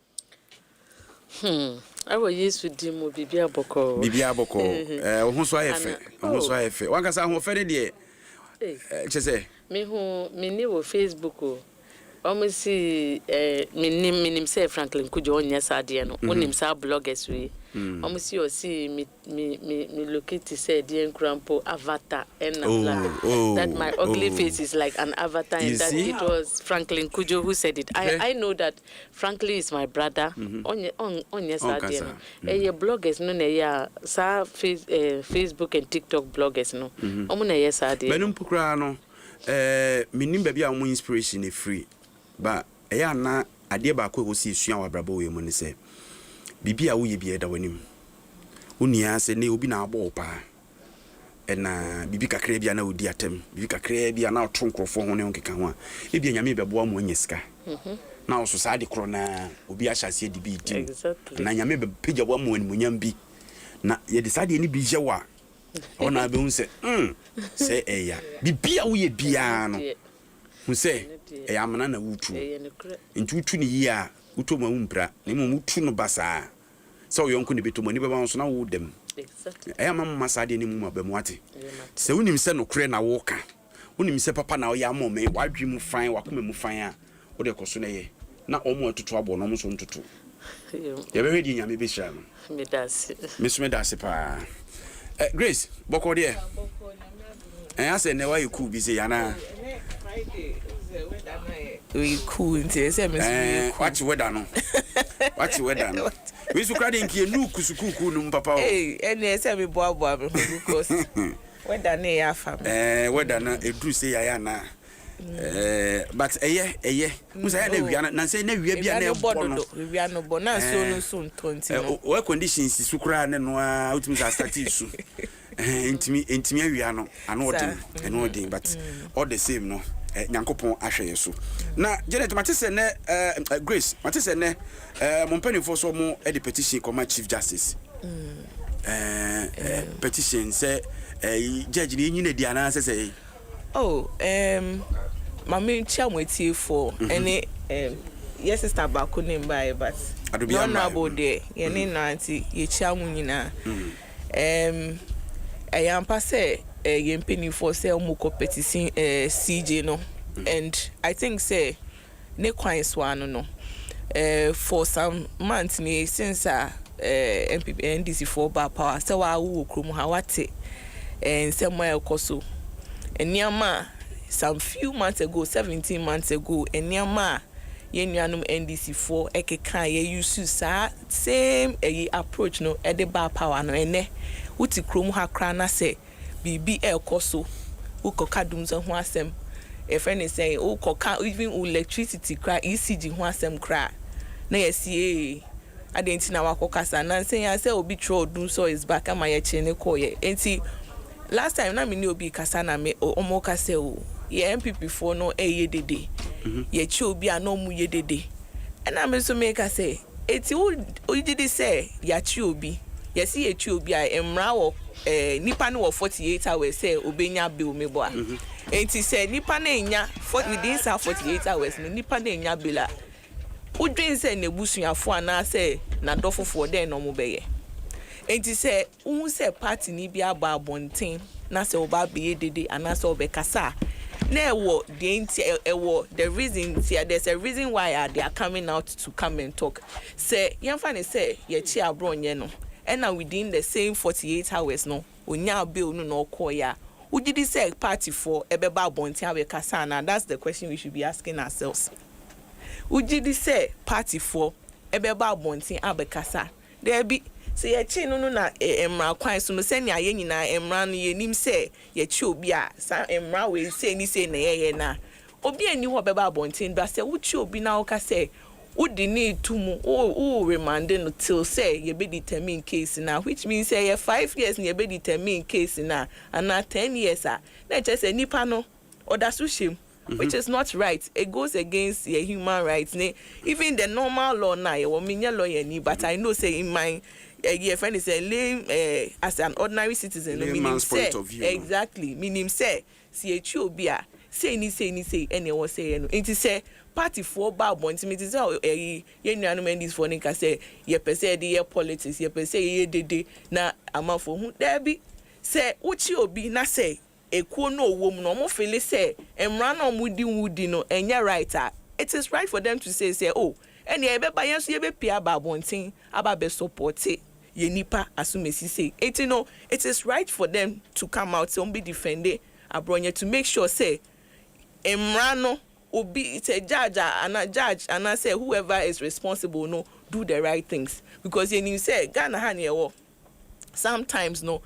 I will use with Dimo Bibia Boko. Bibia Boko. Who so I fe. One can say who fed it. Chese. Me who me new Facebook. Almost see me himself Franklin Kujo on yes adiano. On himself bloggers we. Almost you see me locate to say dear grandpa avatar and that my ugly face is like an avatar and that it was Franklin Kujo who said it. I know that Franklin is my brother. On yes adiano. Your bloggers no ya sa Facebook and TikTok bloggers no. Omuna yes adiano. Benum pukra no minim baby a mo inspiration e free. But eya na ade ba ko si sua wa brabo we mu ne se bibia wo ye bia da wanim unia se ne obi na abo pa na bibi kakra bia na odi atem bibi kakra bia na oto nkrofo ho ne nkeka ho a e bia nyame bebo amo anyesika na oso sa de kro na obi ahyase de bi di na nyame be pagya bo amo animunyam bi na ye de sa de ni bi je wa ona be hu se se eya bibia wo ye bia no hu se eya amana na wutu nti wutu ni yi a wutu ma wumpra na mo wutu no basa so yonko ne beto mo ni be ba so na wo dem eya mamma masade ni mu ma be mo ate se wunim se no kre na wo ka wunim se papa na wo ya mo me wadwi mu fan wakoma mu fan a wo de koso na ye na omo atutu abo no mo so ntutu ye be hwedi nyame be hia no me dase pa Grace boko de I say ne why you cool busy yana we cool into say me watch weather no we so crowd in ki nu kusukuku no papa ene say me boa me because weather na ya fam weather na edu say ya na but musa ya na wia na say na wia bia na ebo no wia no bo na so 20 we conditions si sukura ne no a ultimate start isu intimi awia no ano odin but all the same no nyankopon ahwe yeso na Janet matese ne Grace matese ne monpanifo so mo e petition come Chief Justice petition say judge ni nyina di ana say mama chia mweti for any yes sister back name by but no about there ye ni nanti ye chia mu nyina I am passe yempeni for say omo competition CJ no. And I think say ne kwan swano no for some months ni since MPP NDC for bar power so wa wo krom ha wate and somewhere koso eniama some few months ago 17 months ago eniama yenuanum NDC for ekeka ye use same approach no e de bar power no ene wuti krom ha kra na se bibi koso ukoka dumzo ho asem a friend is saying ukoka even electricity cry ECG ho asem cry na yesi adenti na wakokasa na say ya say obi tro dun so is back am ya chene koye enti last time na me ni obi kasa na me omo kase o ye MPP for no ye dede ye chi obi ano mu ye dede na me so make say eti o did say ya chi obi yes ye chi obi a emra wo nipa no 48 hours say obenya bill me boa enti say nipa na enya within 48 hours nipa na enya bill a udwen say na busuafo ana say na dofofo den no mo beye enti say unu say party ni bia ba abonten na say oba be dede ana say obekasa na ewo the reason there's a reason why they are coming out to come and talk say yemfa ne say ye chi abronye no and now within the same 48 hours no onya bill no koya ugidi say party for ebeba abonten abekasa na that's the question we should be asking ourselves. Ujidi say party for ebeba abonten abekasa there be say ye chi no na emra kwan so no say ne aye nyina emra no ye nim say ye chi obi a sa emra we say ni say na ye na obi ani ho beba abonten ba say uchi obi na o ka say udi need to mu o remand no till say ye be determine case na which means say ye 5 years ye be determine case na and na 10 years na just say nipa no odasu shim. Which is not right. It goes against your human rights. Even the normal law now, lawyer, but I know say in my friend is a as an ordinary citizen. Layman's point of view. Exactly. Meaning say CHOBia say anyone say no. It is say party for bad one. It is say you know this for nika say ye per se the politics ye per se ye de na ama for who there be say uchi obi na say. Ekuo no wom no mo feel say emra no mudi no enya right. It is right for them to say oh and ye be buy so ye be pia ba bontin aba be support ye nipa asumesi say it no it is right for them to come out and be defended abronya to make sure say emra no obi it's a judge and I say whoever is responsible no do the right things because you say Ghana ha ne wo sometimes no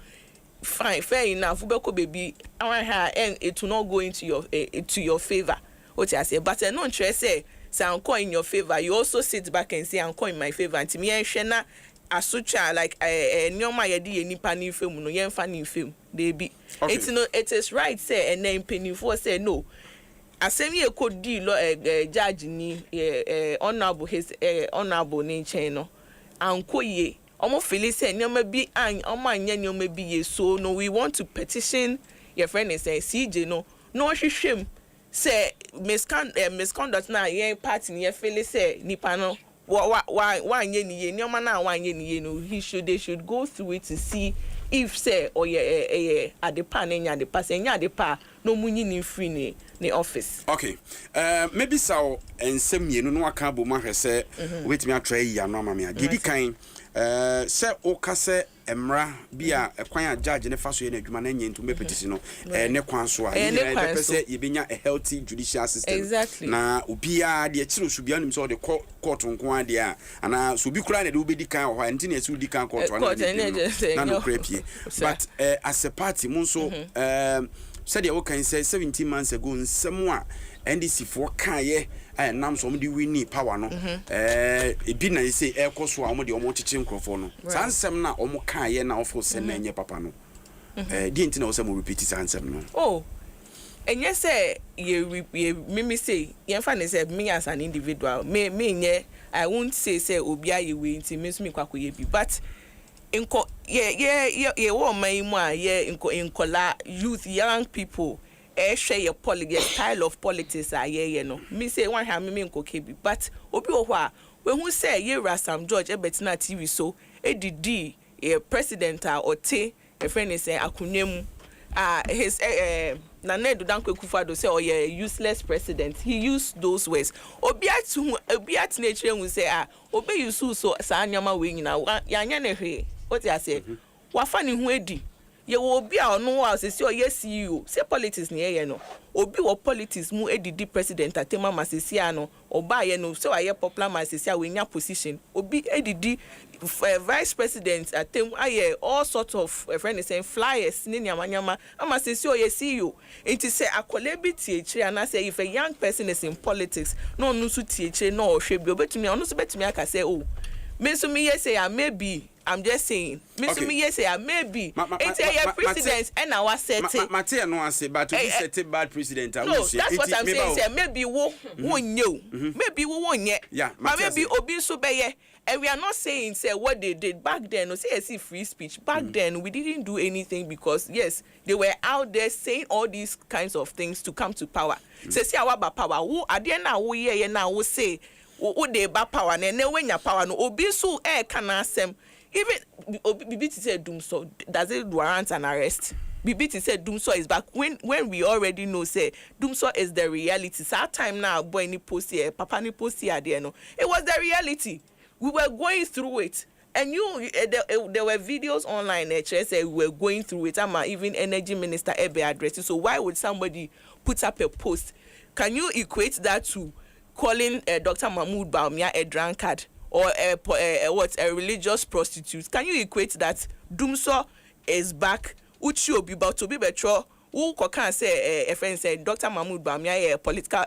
fine, fair enough. Baby, and it will not go into your favor. What I say, but I don't say I'm in your favor. You also sit back and say I'm in my favor. And to me, Shena, asucha like nyoma yedi nipa ni film no yen fa ni film. They be. It's no. It is right say and then penny for say no. Asemi e could deal judge ni honorable his honorable nature no. Anko ye. Omo feel say nyoma bi an omo anya nyoma bi ye so no we want to petition your friend and say CJ no hwehwem say misconduct na ye party ye feel say nipa no wa anya ni ye nyoma na wa anya ni ye no they should go through it to see if say or ye adepa na nya adepa say nya adepa no munyi ni free ni office. Okay. Maybe so ensem ye no aka bo ma hwese wetimi atra yi ya no ma me agidi kan se o kase emra bia ekwan a judge ne faso ye na adwuma na nye ntum petition no ne kwan so a ye pese ye benya a healthy judicial system. Exactly. Na obia de chiro so bia nim so de court nko ade a ana so bi kura na de obedi kan ho enti na su di kan court na no krepie but as a party mun so said you can say 17 months ago nsem a NDC for kaye nam so mudi wini power no ebi na say ekoso a omode omochichi nkrofo no sansem na omo kaye na ofo se na enye papa no di nti na wo mo repeat sansem no oh enye say ye me say ye fa ne say me as an individual me nye I won't say obi aye we nti me so me kwakoye bi but inko ye wo man mu a ye inkola youth young people share your politics style of politics a ye no me say one ha me inko kebi but obi wo ho a we hu say ye Rasam George ebetina TV so edidi ye president a ote e friend say akunwam his Nana Dudanko Kufado say, oh yeah, useless president. He used those words. Obiat nature will say, obey you so Sanyama wing now. Yanyane, what I say? Wafani Wedi. Ye will be our no house, is your yes, you say politics near no. Obi or politics mu EDD president at Tema Masisiano or by no so I popular Masisia in your position. Obi EDD vice president at Tem all sorts of friend is saying flyers Ninya Manyama. I must say yes see you. It is say a collaborative and I say if a young person is in politics, no nusu no should be obey to me, or no bet to me I can say oh. Me yes say I maybe I'm just saying. Mr. Me yes say maybe. It's a president and our set. Matia no say but to be set a bad president. No, that's what I'm saying. Say maybe we won't you. Maybe we won't yet. Yeah, maybe Obi Sobeye. And we are not saying say what they did back then. No, say see free speech. Back then we didn't do anything because yes, they were out there saying all these kinds of things to come to power. Say see our power. Who at the end now we now will say who they back power and then when your power no Obi so can asem. Even BBT said Dumso, does it warrant an arrest? BBT said Dumso is back when we already know say Dumso is the reality. So our time now, boy ni post here, papa ni post here there no. It was the reality. We were going through it. And there were videos online that say we were going through it. I'm even Energy Minister Ebe addressing. So why would somebody put up a post? Can you equate that to calling Dr. Mahmoud Baumia a drunkard? Or a religious prostitute? Can you equate that Dumso is back? Uchi obi about to be better. Who can say a friend said Dr. Mahmoud Bamia a political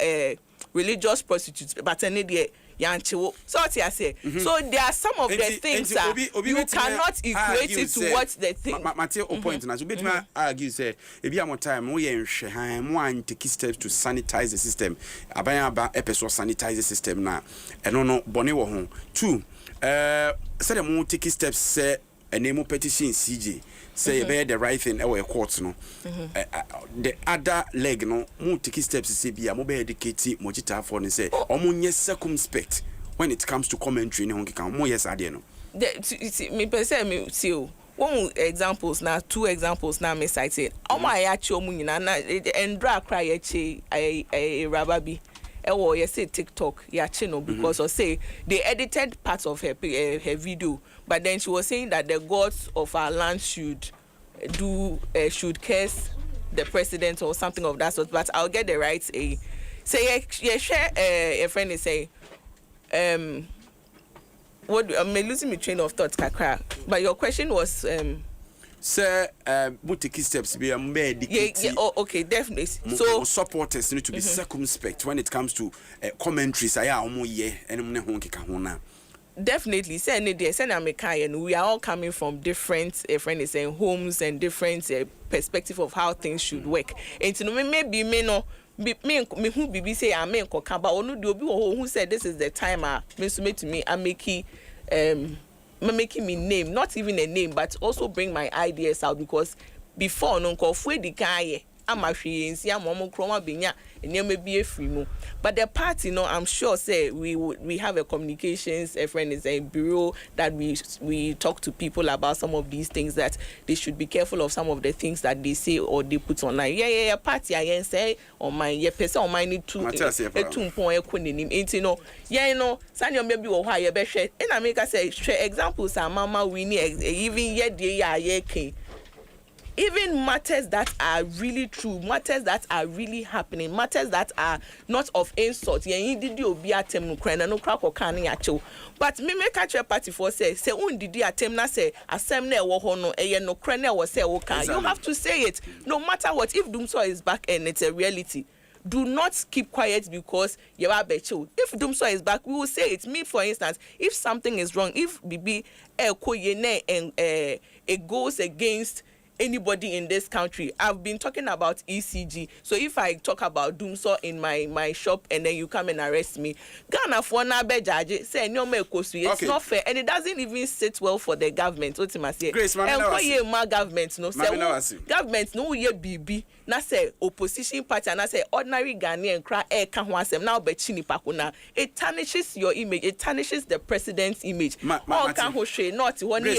religious prostitute, but an idiot. So what I say. So there are some of the things that you cannot equate it to what the thing. Matthew point now. So bit me argue say if you have more time, we want to take steps to sanitize the system. Abaya episode sanitize the system now. And no bonne wo ho. Two, say the more take steps say a name petition CJ. Say be the right thing our courts no. The other leg no mo take steps say bia mo be educate mo chita for ne say omo circumspect when it comes to commentary ne ho keka mo yes ade no. Me per se me see one examples now, two examples now me cited. Omo ayachi omo nyina na endra cry yachi a rababi. You say TikTok, no, because or say they edited parts of her video, but then she was saying that the gods of our land should curse the president or something of that sort. But I'll get the right say share a friend is saying what I'm losing my train of thought, kakra. But your question was Sir, what take steps be a medication? Yeah, okay, definitely. So supporters need to be circumspect when it comes to commentaries. I am and definitely. And we are all coming from different homes and different perspective of how things should work. And to know maybe me no. Me who BB say I mean koka but onu di obi who said this is the time to me I making me name, not even a name, but also bring my ideas out because before no kofwe di kaye amahwe nsi amomo kroma benya enye be free mo. But the party I'm sure say we have a communications a friend is a bureau that we talk to people about some of these things that they should be careful of some of the things that they say or they put online. Yeah party I say on my person on my need to point sanyo maybe or why be share and I make say examples are mama we need even yet they even matters that are really true, matters that are really happening, matters that are not of insult. But me make catch a party for say did attempt na say asem na wo ho no no krene wo say wo kan. You have to say it no matter what. If Dumso is back and it's a reality, do not keep quiet because you are becho. If Dumso is back, we will say it. Me, for instance, if something is wrong, if Bibi and it goes against anybody in this country. I've been talking about ECG. So if I talk about Dumso in my shop and then you come and arrest me, Ghana for na be judge say no me kosu. It's not fair and it doesn't even sit well for the government. Grace, government no say government no ye bibi na say opposition party na say ordinary Ghanaian cry ka ho asem now be chini pakuna. It tarnishes your image. It tarnishes the president's image. All can ho hwe not one ye.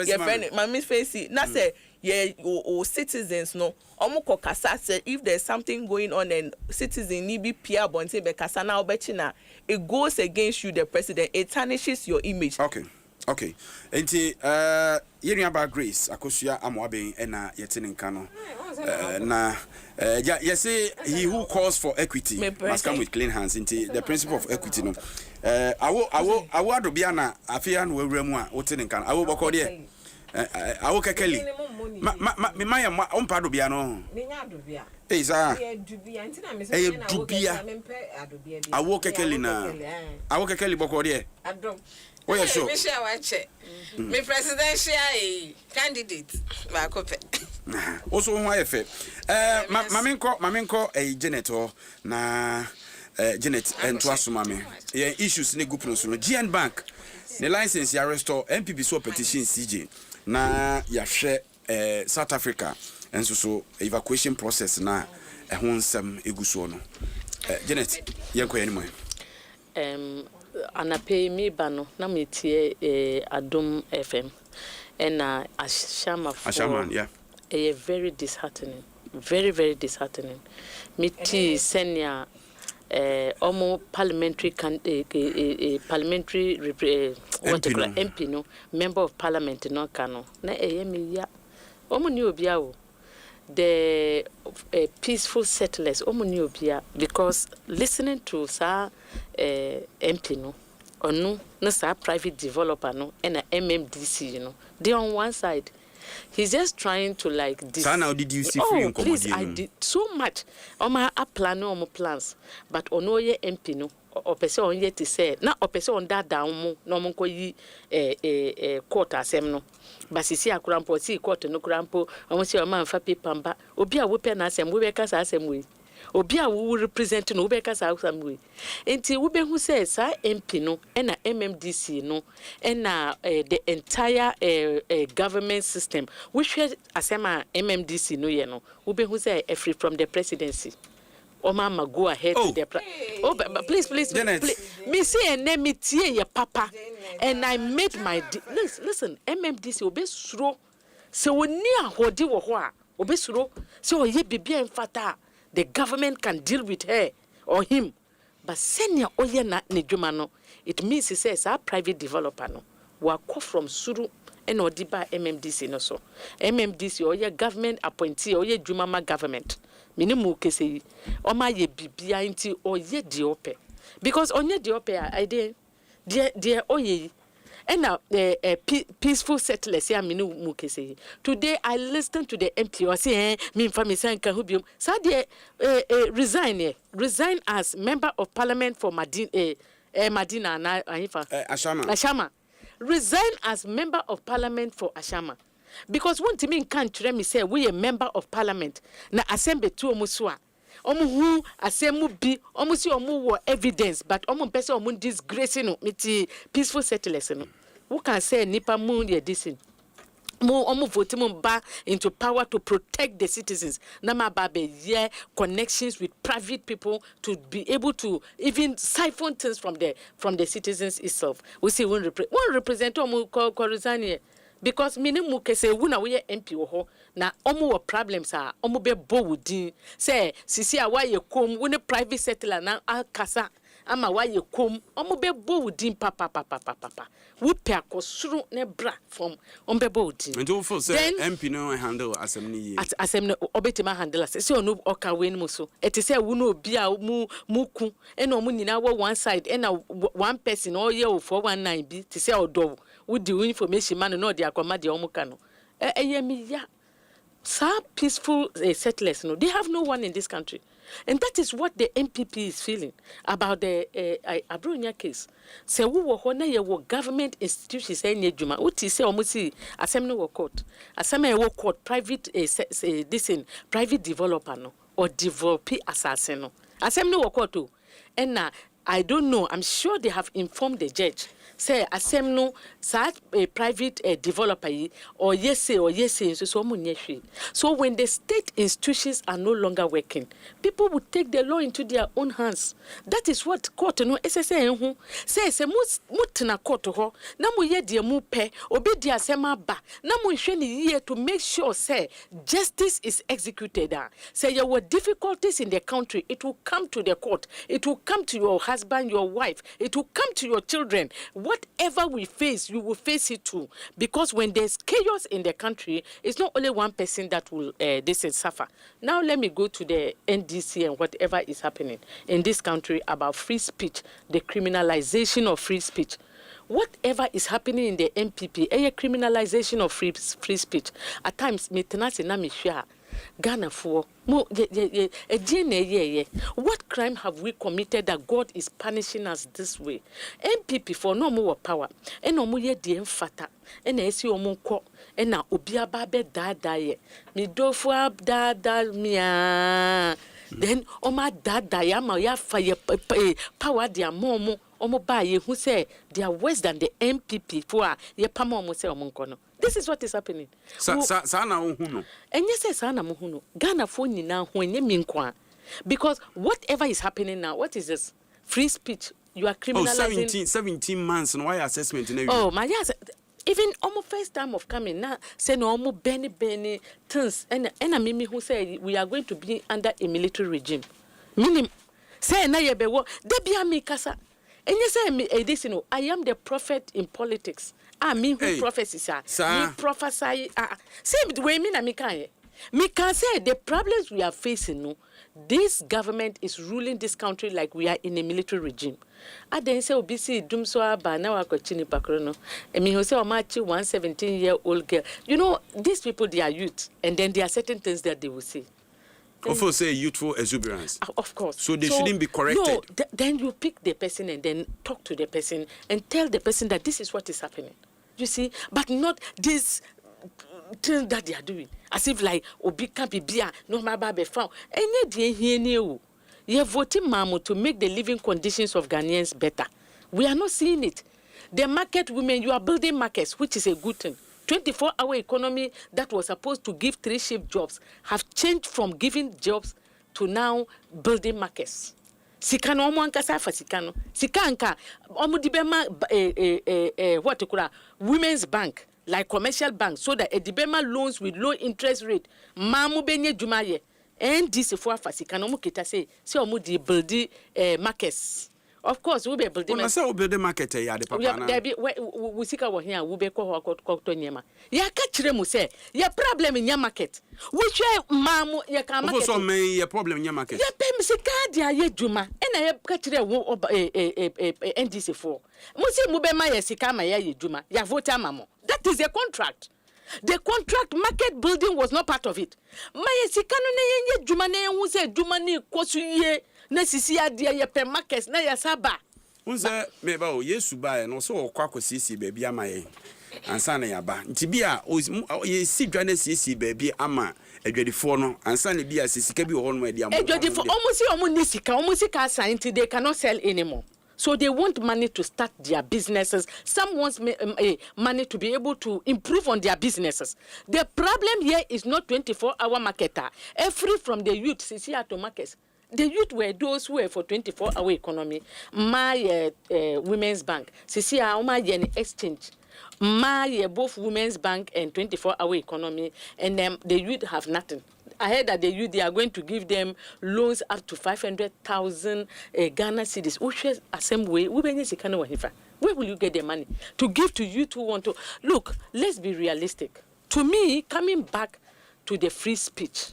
Your friend, my Miss Fancy, na say or citizens no omo kasa say if there's something going on and citizen need be peer bonte be kasa na obechina it goes against you the president, it tarnishes your image. Okay. Enti yenu about Grace akosua amwaben na yetinenka no na you say he who calls for equity must come with clean hands. Enti the principle of equity no awo adobia na afia no wawremu a wotinenka no awo bokode awo kekeli me maya ompa adobia no menya adobia sa dubia ntina me say na adobia awo kekeli na awo kekeli bokode Adom. Oh yeah, sure. Me presidential candidate. Also, why fair? Mamenko, Janet na Janet and Dwaso mame. Yeah, issues ne group no so. GN Bank, the license ya restore MPP so petition CJ. Na ya share South Africa and so evacuation process na Adom Nsem eguso no. Janet, yanko anymore. Anape mi bano na metie Adom FM and Ashama yeah. Very disheartening, very disheartening. Miti senya omo parliamentary parliamentary what MP no member of parliament no kano na me ya omo ni obia o the peaceful settlers omo obia because listening to sa MP no onu na sa private developer no and a MMDC you know they on one side he's just trying to like this. So now did you see free income? Please, I did so much on my plan no plans but ono ye MP no o pese on ye to say na o pese on that down mo no mo ko yi court asem no but sisi akurampo si court no kurampo o si o man fa paper mba obi a wo pe na asem wo be ka sa asem we obi a wo represent no wo be ka sa asem we enti wo be hu say sa MP no na MMDC no na the entire government system which asema MMDC no ye no wo be hu say free from the presidency. Oh mama, go ahead to the please. Me say and name me tie your papa and I made my listen MMDC obe suro se woni ahodi wo ho a obe suro se oye bibia mfata the government can deal with her or him but senior oye na nedwuma no it means he says our private developer no wa ko from suru and odiba MMDC no so MMDC oye government appointee oye dwuma government minimu kese oma ye bibia nti oye diope because onye diope I dey oye and now peaceful settlers ya minimu kese today I listened to the MP or say me family sanka hubium sa dey resign as member of parliament for Madina na ahifa Ashama resign as member of parliament for Ashama. Because one to me can't tell me say we a member of parliament na assembly to omuswa omu hu asemu bi omu si omu wo evidence but omu pese omu disgrace no miti peaceful settlers no who can say nipa mu ye disin mo omu vote mo ba into power to protect the citizens na ma ba be yeah connections with private people to be able to even siphon things from the citizens itself. We see one represent omu ko resign because minimu kese wuna we MP wo ho na omo wo problems a omo be bo wudin say sisi a wa ye kom woni private settler na akasa ama wa ye kom omo be bo wudin papa wo pe akosuru ne bra from omo be bo wudin and you say MP no handle assembly asem no obetima handle say onu oka we no so it say wuna obi a mu ku e na omo nyina wo one side e na one person o ye 419 bi ti say odo with the information man no they akoma de omuka no ya sa peaceful settlers no they have no one in this country and that is what the MPP is feeling about the Abronya case say we wo ho na ye wo government institutions any adwuma uti say omusi assembly wo court assembly wo court private this in private developer no or developer assassin no assembly wo court and I don't know, I'm sure they have informed the judge say asem no sa a private developer or yes so so when the state institutions are no longer working, people would take the law into their own hands. That is what court no SSA ho say mutena court ho na mo ye de mu pe obi di asem aba na mo hwe ni ye to make sure say justice is executed. Say there were difficulties in the country, it will come to the court, it will come to your husband, your wife, it will come to your children. Whatever we face, you will face it too, because when there's chaos in the country, it's not only one person that will suffer. Now let me go to the NDC and whatever is happening in this country about free speech, the criminalization of free speech. Whatever is happening in the MPP, a criminalization of free speech. At times, me tenase na me share Ghana for what crime have we committed that God is punishing us this way? MPP for no more power, and no more ye fata, and I see omunko, and now Obia Babe da me do for da mia. Then Oma da yama ya fire power dia momo. Omo baye who say they are worse than the MPP for ye pamo mo say omunkono. This is what is happening. Sana uhuno. And you say sana muhuno. Ghana for ni na when ye minkwa. Because whatever is happening now, what is this? Free speech. You are criminalizing. 17 months and why assessment in Oh my yes. Even almost first time of coming now, say no more Benny things and mimi who say we are going to be under a military regime. Minim say na ye be wo debia mi kasa. And you say me this I am the prophet in politics. Me who prophesies me prophesy say the way me na me can say the problems we are facing no. This government is ruling this country like we are in a military regime. I then say obisi dumso aba na wa kwachini pakrono. Me who say o machi 117-year-old girl. You know, these people, they are youth, and then there are certain things that they will say. Of say youthful exuberance. Of course. So they shouldn't be corrected. No, then you pick the person and then talk to the person and tell the person that this is what is happening. You see, but not this thing that they are doing. As if like obi can be bia no maba be found. Enye die hie ni o. Ye voting mamo to make the living conditions of Ghanaians better. We are not seeing it. The market women, you are building markets, which is a good thing. 24-hour economy that was supposed to give 3-shift jobs have changed from giving jobs to now building markets. Sikano omo ankasa fa sikano. Sikanka omo dibema what to call women's bank like commercial bank so that edibema loans with low interest rate. Mamu benye jumaye. And this for fasikano omo kita say omo di build markets. Of course, we be building. When I say we build market, ya de papa na. We sika wo here, we be ko to nyema. Ya ka kire mu say, ya problem in your market. Which mamu ya ka market. So me ya problem in your market. Ya pem sika dia ye djuma. E na ya ka kire wo NDC for. Mu si mu be ma ya sika ma ya ye djuma. Ya vote amamo. That is a contract. The contract market building was not part of it. Ma ya sika no na ye djuma na hu say djuma ni kosu ye. Na sisi adia ye pe markets na ya saba unza me ba o yesu ba no so okwa kwasisi ba bia ma ye ansa na ya ba nti bia ye si dwane sisi ba bia ama adwadifo no ansa na bia sisika bi ho no adi am adwadifo omo ni sika assign they cannot sell anymore. So they want money to start their businesses. Some want money to be able to improve on their businesses. The problem here is not 24-hour marketer. Free from the youth sisi ato markets. The youth were those who were for 24-hour economy. My women's bank. Sisi Aoma Yen exchange. My both women's bank and 24-hour economy. And the youth have nothing. I heard that the youth, they are going to give them loans up to 500,000 Ghana cedis. Which is the same way. Where will you get the money to give to youth who want to? Look, let's be realistic. To me, coming back to the free speech,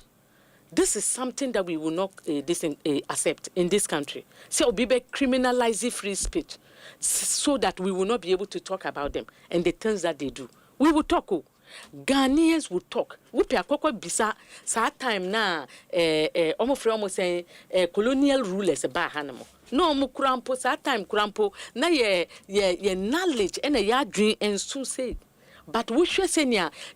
this is something that we will not accept in this country. So we be criminalizing free speech so that we will not be able to talk about them and the things that they do. We will talk. Ghanaians will talk. We pay akoko bisa sa time na almost saying colonial rulers ba hanamo. No mu kurampo sa time kurampo na ye knowledge and ye dream and so say. But we should say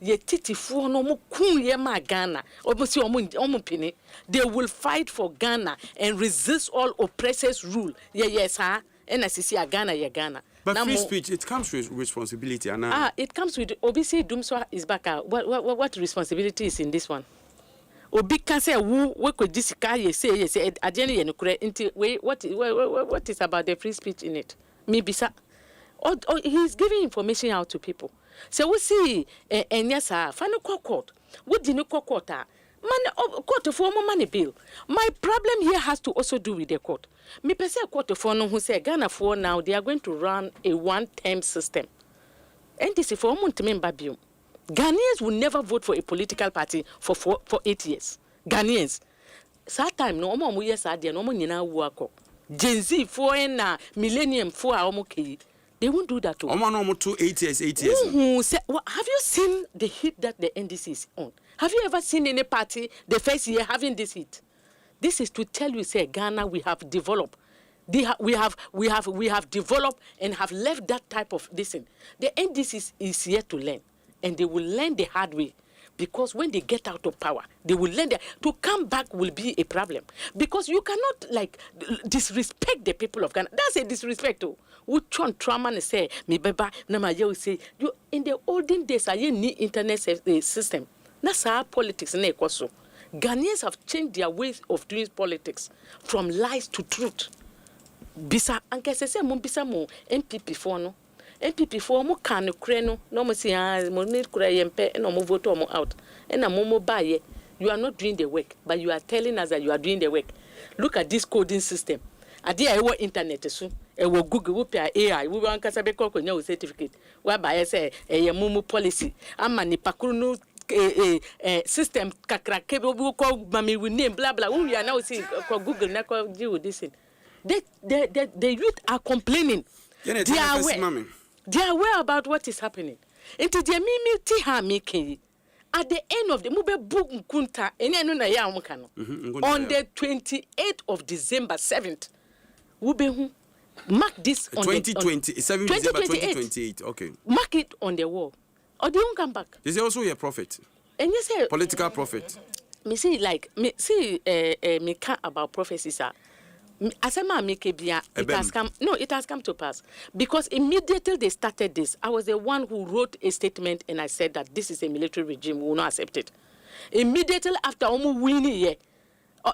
ye titifu no mu kun ye ma Ghana. Omusi omu pini. They will fight for Ghana and resist all oppressors' rule. Yes, sir. And as you see Ghana, ye Ghana. But free speech, it comes with responsibility. It comes with obviously Dumswa is back. What responsibility is in this one? Obi can say we could discuss yes agenda into what is about the free speech in it? Maybe sir. Or he's giving information out to people. So we see and yes sir, final court. What did you court? Man, court for money bill. My problem here has to also do with the court. Me pese court for no who say Ghana for now they are going to run a one-term system. And this is for Babium. Ghanaians will never vote for a political party for 8 years. Ghanaians. That time no more years are there no more nyina work. Gen Z for na millennium for okay. They won't do that too. No 8 years. Have you seen the heat that the NDC is on? Have you ever seen any party the first year having this heat? This is to tell you, say Ghana, we have developed. We have developed and have left that type of listen. The NDC is here to learn, and they will learn the hard way. Because when they get out of power, they will learn to come back will be a problem. Because you cannot disrespect the people of Ghana. That's a disrespect too. Which one trauma say me beba na ma you say you in the olden days I need internet system. That's our politics na ekoso. Ghanaians have changed their ways of doing politics from lies to truth. Bisa anke se mo bisa mo MPP for no. MPP for mo kan kure no no mo say mo need kure yempe no mo vote mo out. Na mo buy you are not doing the work but you are telling us that you are doing the work. Look at this coding system. Ade I want internet so e wo Google wo pay AI we wan kasa be ko nya certificate wa ba say e mumu policy ama ni pakuru no system kakrake we ko mami we name blah blah we are now see ko Google na ko deal with this thing. The youth are complaining. They are aware about what is happening. Into the mimi ti ha making at the end of the mube book kunta enu na ya omka no on the 28th of December 7th ube mark this on 2020 7 December 2028. Okay, mark it on the wall or they won't come back. Is also your prophet and you say political prophet me see me can about prophecies are asema make bia it has come to pass because immediately they started this I was the one who wrote a statement and I said that this is a military regime, we will not accept it. Immediately after omu winning here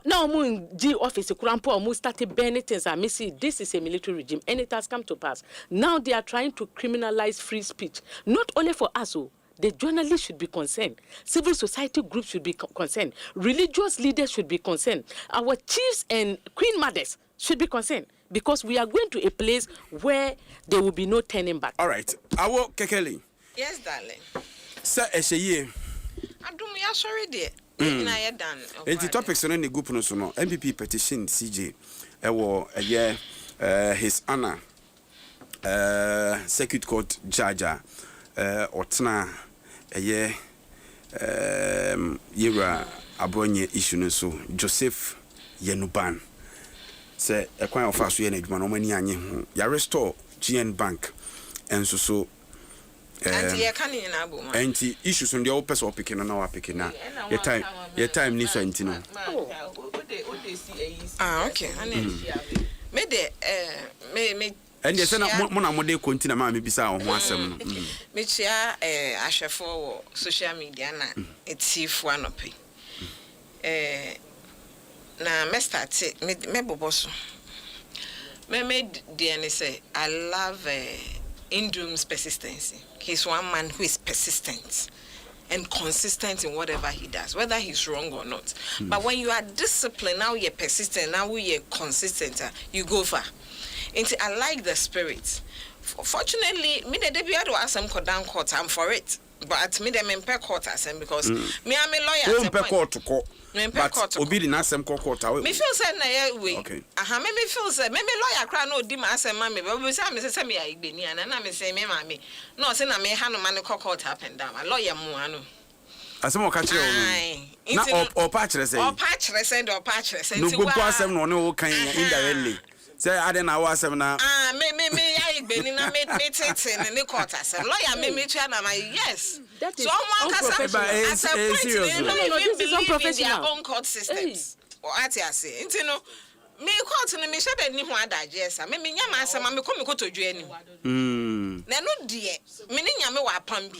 now omu in G office kurampo omu started burning things and me see this is a military regime and it has come to pass. Now they are trying to criminalize free speech, not only for us. The journalists should be concerned. Civil society groups should be concerned. Religious leaders should be concerned. Our chiefs and queen mothers should be concerned because we are going to a place where there will be no turning back. All right. Awo Kekeli. Yes, darling. Sir Esheye. Adom ya sorry there. Na ya done. The topics on the group no so no. MPP petition CJ. His Honor Circuit Court Judge Otna Yera Abonye issue no so Joseph Yenuban say a kwan of us yen adwuma no mani anye ho ya restore GN Bank enso so anti ya kan yin abo ma anti issues on the old person picking na wa picking na your time ni so anti no okay me de me and yes na mo na mo de kontina ma me bisa ho asem no me chia ahwefo wo social media na etif wanope na me start me boboso me DNA say I love Indum's persistency. He's one man who is persistent and consistent in whatever he does, whether he's wrong or not. But when you are disciplined, now you're persistent, now you're consistent, you go far. And I like the spirit. Fortunately, me the debut to ask him down court, I'm for it. But me the mempe court asem because me am a lawyer. Mempe court to court. But obi na asem court. Me feel say na ye we. Aha me feel say me lawyer kra na odi ma asem ma me. But we say me say me ya igbeni ana na me say me ma me. No say na me ha no man court up and down. Lawyer mu anu. Asem o ka kire o. Na o pa kire say. O pa kire say do pa kire say. No go asem no o kan indirectly. Say I na wa asem na me ya igbeni na me tete ne court asem lawyer me twa na my yes that is so one as a serious no this is unprofessional their own court systems or ati ase ntino Me court no me shede ni ho adagye me nya ma asema me ko to dwe ani na no de me ni nya me wa pam bi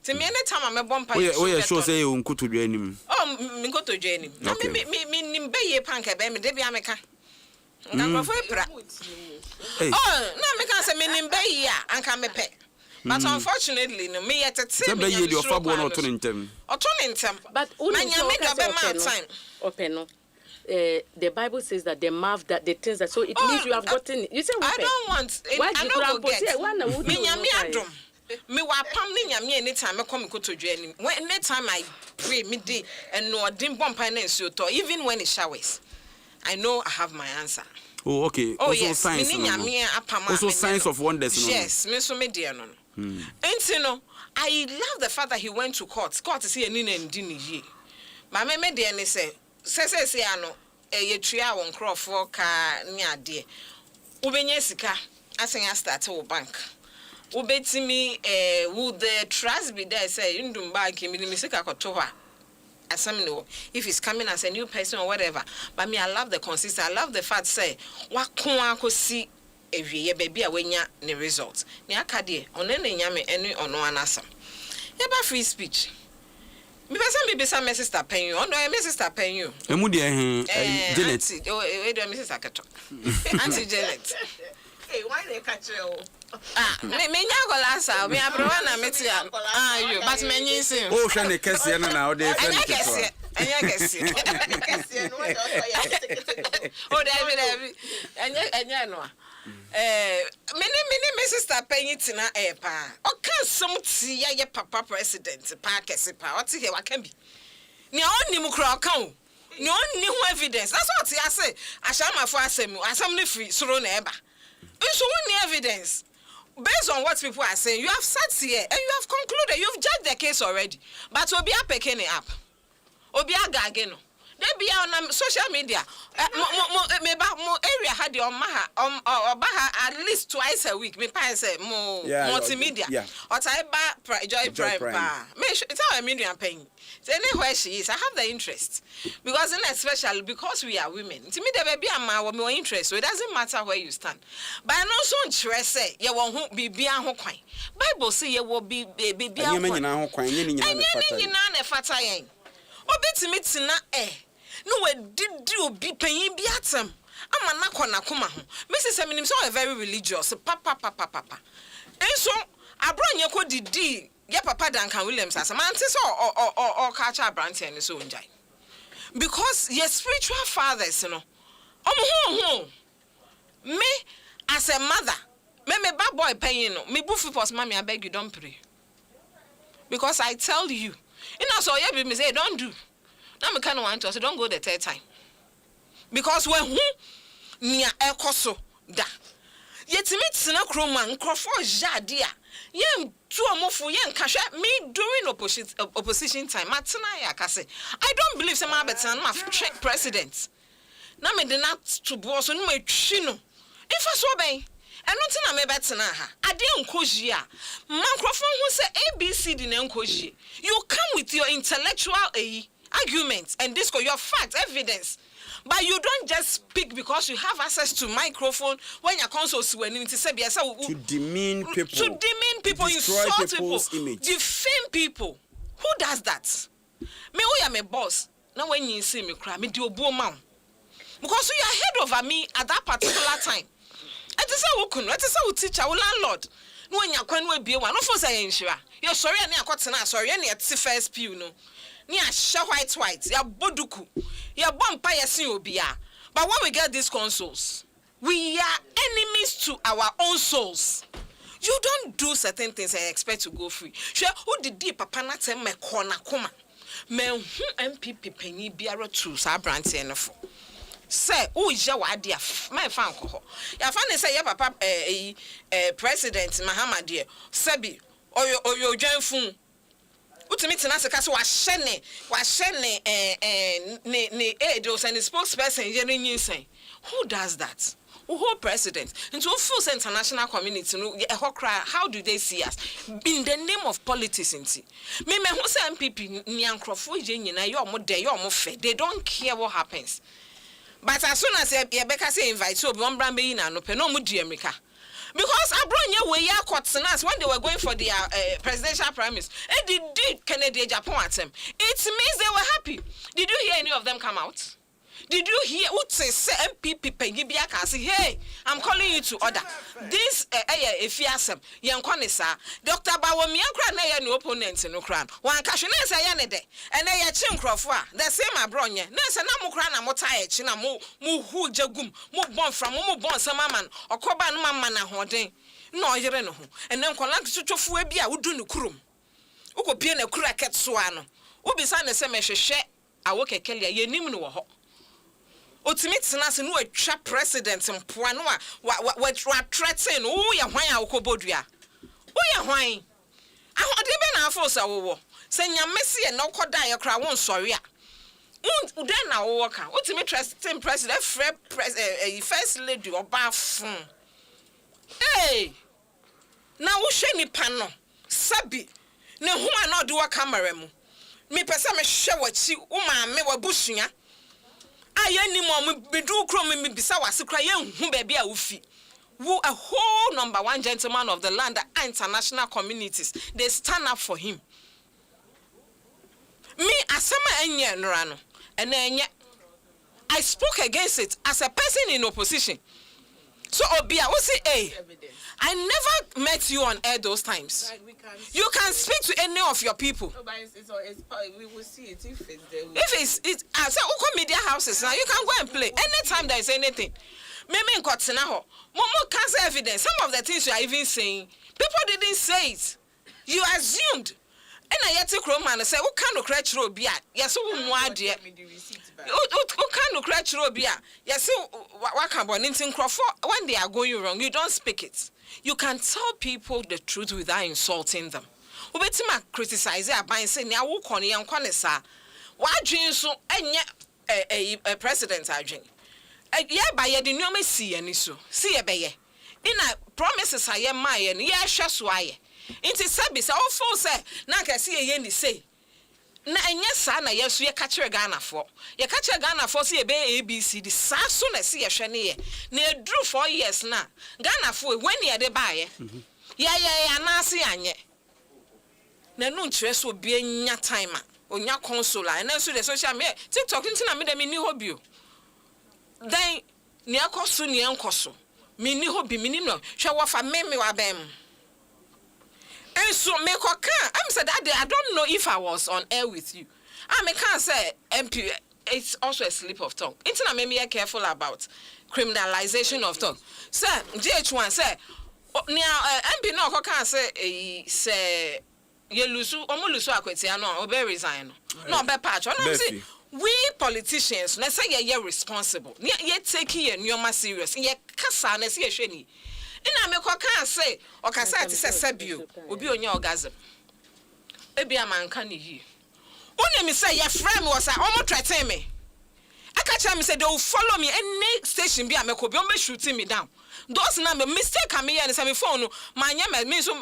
ti me ne time me bompa we sure say you nko to dwe ani me ko to dwe ani na me nimbe ye panka be me de bia me ka nka fo epra na me kan say me nimbe ye a anka me pe. But unfortunately, no, me yet a team. But the Bible says that the mouth that the things that so it means you have gotten it. You say I don't want. Why I don't get. Me nyame adom. Me wa pam ni nyame anytime me come to join. When anytime I pray me day and no dim bomb finance you to even when it showers. I know I have my answer. Oh, okay. Oh, also yes. Signs. Also signs of wonders. Yes, me so me dear no. And you know, I love the fact that he went to court. Court is here in Indini. My me dear ne say ano ye tria won crofo ka ni ade. Ubenye sika asen start wo bank. Ubetimi would the trust be there say ndum bank mi sika koto ha. Know if he's coming as a new person or whatever. But me, I love the consistency. I love the fact say what ko see every year baby awenya the results. Ni akade onene nyame eni ono anasam. Yeba free speech. Me person be some sister pen you. Ono me sister pen you. Emu de Janet. We do me sister kato. Auntie Janet. Hey, why they catch you? Me nya golasa, me abrowa na metia. You, but me nyinsin. Oh, hwe ne kese na na o de friend kese. Anya kese. Kese no do so ya. Oh, David. Anya no. Me sister penyitina pa. O kan som ti ya ye papa president pa kese pa. O ti he wa kan bi. Ni onni mu kra o kan o. Ni onni ho evidence. That's what I say. Ashamafo asem ne free soro na eba. So when evidence based on what people are saying, you have sat here and you have concluded, you've judged the case already. But Obia picking it up. Obia gageno. They be on social media. Mo area had the Omaha at least twice a week. Me pa say mo multimedia. Or type Joy Prime pa. Me it's how a million paying. So anywhere she is, I have the interest. Because in especially because we are women. To me the baby am more interest. So it doesn't matter where you stand. But I know so interest say you won't be ho kwan. Bible say you will be baby ho kwan. Any na fata yen. Obetimi tina no we did obi panyin bi atem ama na kona koma ho me say minim so very religious papa enso abronye ko didi ye papa Duncan Williams asem ante so o catch abrant en so njai because your spiritual fathers no ho me as a mother me bad boy panyin no me bufu pos mama I beg you don't pray because I tell you so you be me say don't do. Now me kind of want to say don't go the third time. Because when who nia ekoso da. Yetimi tsena kroma nkrofo jadia. Yen tu omofo yen kahwe me during opposition time. Matena ya kase. I don't believe say ma betan ma trick president. Na me de na to boss no ma twi no. Ifa so ben. Eno tina me betena ha. Ade nkoji a. Mankrofo hu say ABCD na nkoji. You come with your intellectual arguments and this your facts, evidence. But you don't just speak because you have access to microphone when your consoles when to demean people. To demean people, insult people, defame people. Who does that? Me who am a boss. Now when you see me cry, me do bo mom. Because you are head over me at that particular time. It is a wukun, it is a teacher, a landlord. No when you can be one. No for saying sure. You're sorry and you're sorry and you're first pew no. Ni a white ya boduku ya bompa ya sin obia. But when we get these consoles, we are enemies to our own souls. You don't do certain things and expect to go free. Sure, who did deep papa na tell me corner koma me MPP penny biara to sa branch enofo say who is your idea my fan ko ya fan say ya papa president Mahamadie sabi oyo dwanfun utimi tina se kaso wa hyene ne those and the spokesperson yere nyinsen. Who does that? Who president? Into full international community no how do they see us in the name of politics inti me who say MPP nyankrofo je nyina ye omo de ye omo fe they don't care what happens. But as soon as Rebecca say invite so one brand be na no pe no mu di America. Because Abronya we ya Kotsinas when they were going for their presidential primaries, and they did Kennedy Japan at them. It means they were happy. Did you hear any of them come out? Did you hear what say MPP Pengibiaka say, hey, I'm calling you to order. This if you ask them, Yankonisa, Dr. Bawomi Yankra no opponents in Ukran. One Kashina Yanede, and they are Chinkrofwa, the same Abronya. Nessa Namukrana Motai, China Mu Hu Jagum, Mu Bon from Mu Bon Samaman, or Koban Mamana Hording. No, you know, and then Kolang to Fuebia would do no krum. Uko Piena Kuraket Suano. Ubi San the same share. I work at Kelly, ye nimno. Ultimately, no a trap president and Puanoa, what threaten, oh, ya why I will bodria. Oh, ya why? I want to be an force. I will send your messy and no could die a crowd one sorry. Then I will work out. Ultimately, trusting president, first lady or bathroom. Hey, now who shame panel? Sabi, no, who are not do a camera. Me person, show what you, me were bushing. I any more me do chrome me bisa wasikra yen hu baby a ufi. Who a whole number one gentleman of the land and international communities, they stand up for him. Me asama enye nrano and enye I spoke against it as a person in opposition. So Obia, what say hey? I never met you on air those times. You can speak to any of your people. No, but we will see it if it's there. If it's so media houses now, you can go and play anytime there is anything. Maybe in Kotsinaho, Momo can't evidence. Some of the things you are even saying, people didn't say it. You assumed. And I yet to Roman and say, "What kind of crutch robia? Yes, who dear? What kind of crutch robia? Yes, what can one in Crawford when they are going wrong? You don't speak it. You can tell people the truth without insulting them. Ubetima criticize it by saying, "I will call you and Conessa. Why dreams so a president? I drink. Yeah, by the new see any so. See a baye. In a promises I am my and yeah, just why. Inti sabi sa ofo se na ka se ye ni say na enye sa na yeso ye ka kire Ghana for ye ka kire Ghana for se ye be ABC di sa so na se ye hwe ne ye na edru 4 years na Ghana for when ye de ba ye ya na se anye na no nkyere so bi anya time a onya console and so the social media TikTok ntina me de me ni hobby o then ni akoso ni enkoso me ni hobby me ni no hwe wo fa me wa bem. And so I'm said that day, I don't know if I was on air with you. I can't say MP. It's also a slip of tongue. Internet made me careful about criminalization of tongue. Sir, GH1 say now MP no can't say you lose almost akweti no obe resign no be patch. No say we politicians let's say you're responsible. You take your nyoma serious. You kasa na say hwe ina me kwaka say okasa ati sesabio obi onya orgasm ebi amanka ne yi oni me say your friend was almost threatening me akacha me say they will follow me any station bi ameko bi be shooting me down those na me mistake am here and say me phone no manya me so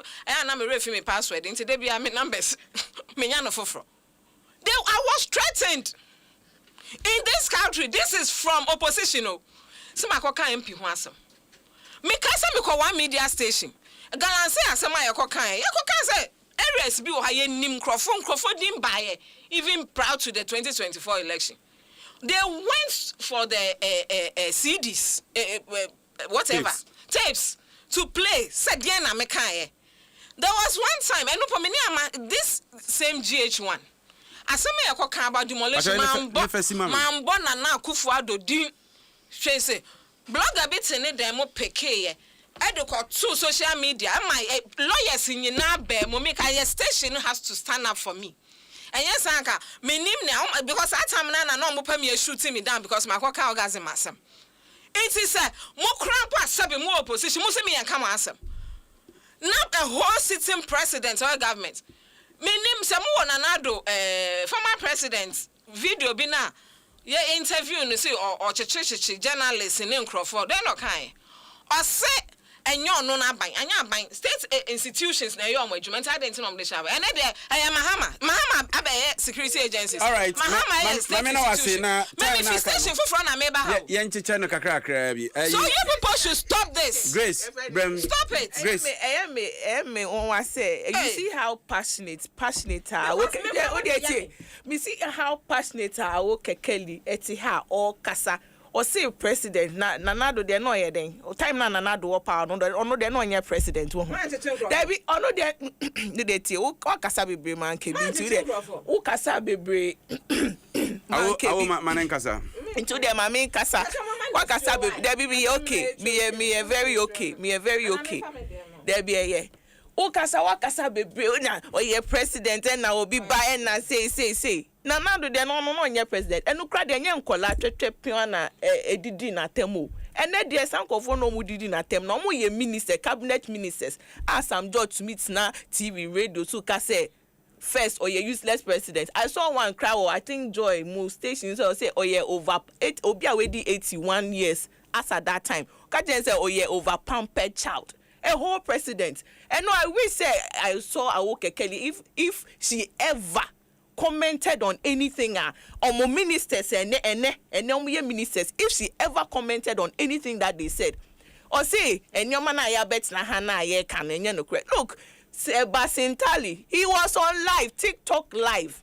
na me refi me password into dey bi me numbers me nya no foforo I was threatened in this country. This is from opposition o so makoka MP ho asem me kasa me ko one media station galanse asema yekokan say areas bi o ha ye nim crofon dim bae even proud to the 2024 election. They went for the CDs whatever tapes to play said na me kan. There was one time and this same GH1 asema yekokan about demolition mambo na Akufo-Addo din hwe say blogger bit in them peke educate to social media my lawyers in na be mo make a station has to stand up for me and yes anka me nim now because that time na no mo pa me shooting me down because my kwaka orgasm asem it is mo cramp asabe mo opposition mo say me yan come asem not a whole sitting president or government me nim say mo nanado former president video bi na ye interview no say or cheche journalist in Crawford they no kan or say and you're no ban, and you're buying state institutions na you're adwuma identity of the shaba. And then I am Mahama abe security agencies. All right. Mahama is manifestation for front ameba how. Yenchicha no kakra bi. So you people should stop this. Grace, stop it. Grace. Me on say. You see how passionate are. Me see how passionate are Kelly eti all kasa. Or say president nanado de no ye den time na nanado wo pa no de no nye president wo there be ono de ti wo kasa bebre man ke bi nti de wo kasa bebre man ke bi manen kasa into them I mean kasa wa kasa bebre there be okay me very okay there be ye wo kasa bebre na o ye president na obi ba na say nanado de no nye president enu kra de nye nkola twetwe pion na edidi na temo ene de sankofo no mu didi na tem no mo ye minister cabinet ministers as am George Smith na TV radio so ka say first or ye useless president. I saw one crowd I think Joy mo station so say or ye over 8 obi awedi 81 years as at that time ka say or ye over pampered child a whole president. And no I wish say I saw Awoke Kelly if she ever commented on anything on ministers and ministers if she ever commented on anything that they said or say and your man I bet na hana ye can look Basintali he was on TikTok live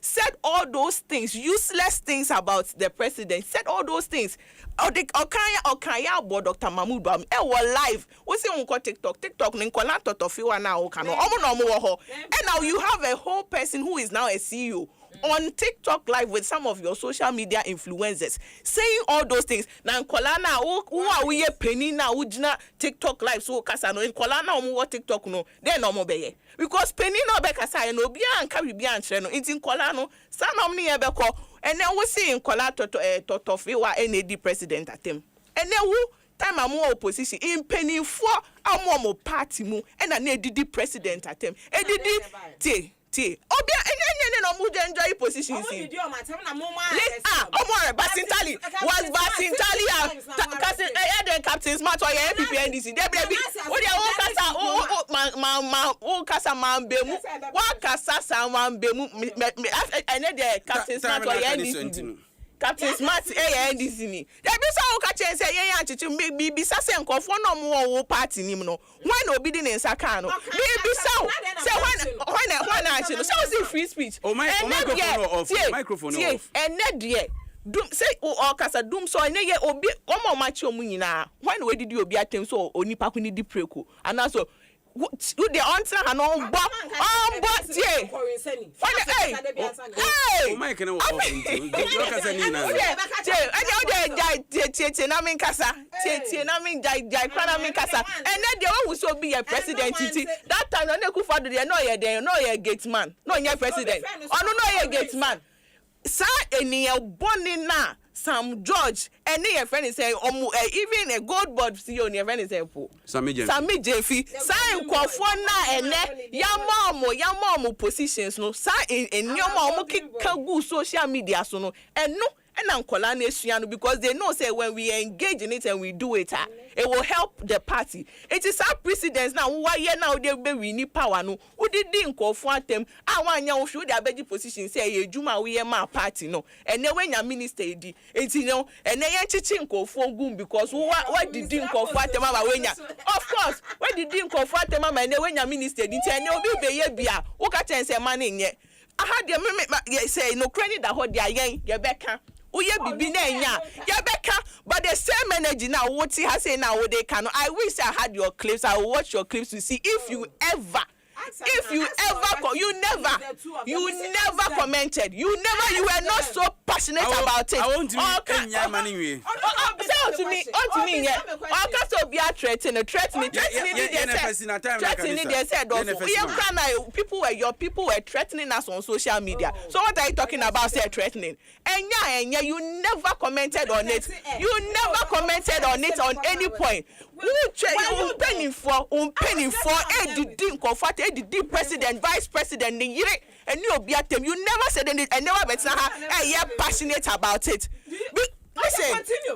said all those things useless things about the president said all those things okanya bo Dr. Mahmoud Bam e was live we say on TikTok ni nkola totofiwa na o kanu omo na omo wo ho and now you have a whole person who is now a CEO on TikTok live with some of your social media influencers saying all those things na nkola na who are we penny na ujina TikTok live so kasa no nkola na omo wo TikTok no then omo beye because penny no be kasa no bia anka bia antre no nti nkola no sanom ni ebe ko and then we see nkola totofiwa NAD president atem and then who time amu opposition in penny for amu party mu and na didi president atem edidi obia enye no mu enjoy position si Basintali was Basintali the captain smart or MPP NDC debi o kasa man bemu wa kasa man bemu ene the captain smart or NDC Captain Smart NDC ni there be some ka chen say yen achichi bi say nkofo no mo wo party nim no when obi di nsa kan no bi say when achi no say free speech microphone off and de dum say o kasa dum so ene ye obi omo machi omu nyina when we didi obi atem so onipa ku ni di preko and also who the answer and on but hey Mike can off na min kasa na min jai kwana min kasa and then they will so be a president that time no ku fado there no ye gate man no ye president no ye gate man sa eni e boni na Sam George and your friend is saying even a gold board CEO your friend is saying Sami Jefi sign kwafona ene yamomo positions no sa in your mom kagu social media so no and no and nkola na esuano because they know say when we engage in it and we do it it will help the party. It is our precedence now why now they be we need power no who did nkofo atem awanya wo should abeji position say ejuma we ma party no and then when your minister edi enti no and then yan chichi nkofo gum because what did nkofo atem aba wenya of course when did nkofo atem aba and then when your minister edi enti obi be ye bia wo ka chen say man nye aha de me say no credit that ho dia yen ye beka Uye bibi na enya yebeka but the same energy now what has say now what they can I wish I had your clips I will watch your clips to see if you ever you never commented you were not so passionate about it I want to money to me all cast of be threatening they said people were threatening us on social media so what are you talking about say threatening and you never commented on it on any point penny for the president vice president and you never said anything and never passionate about it listen,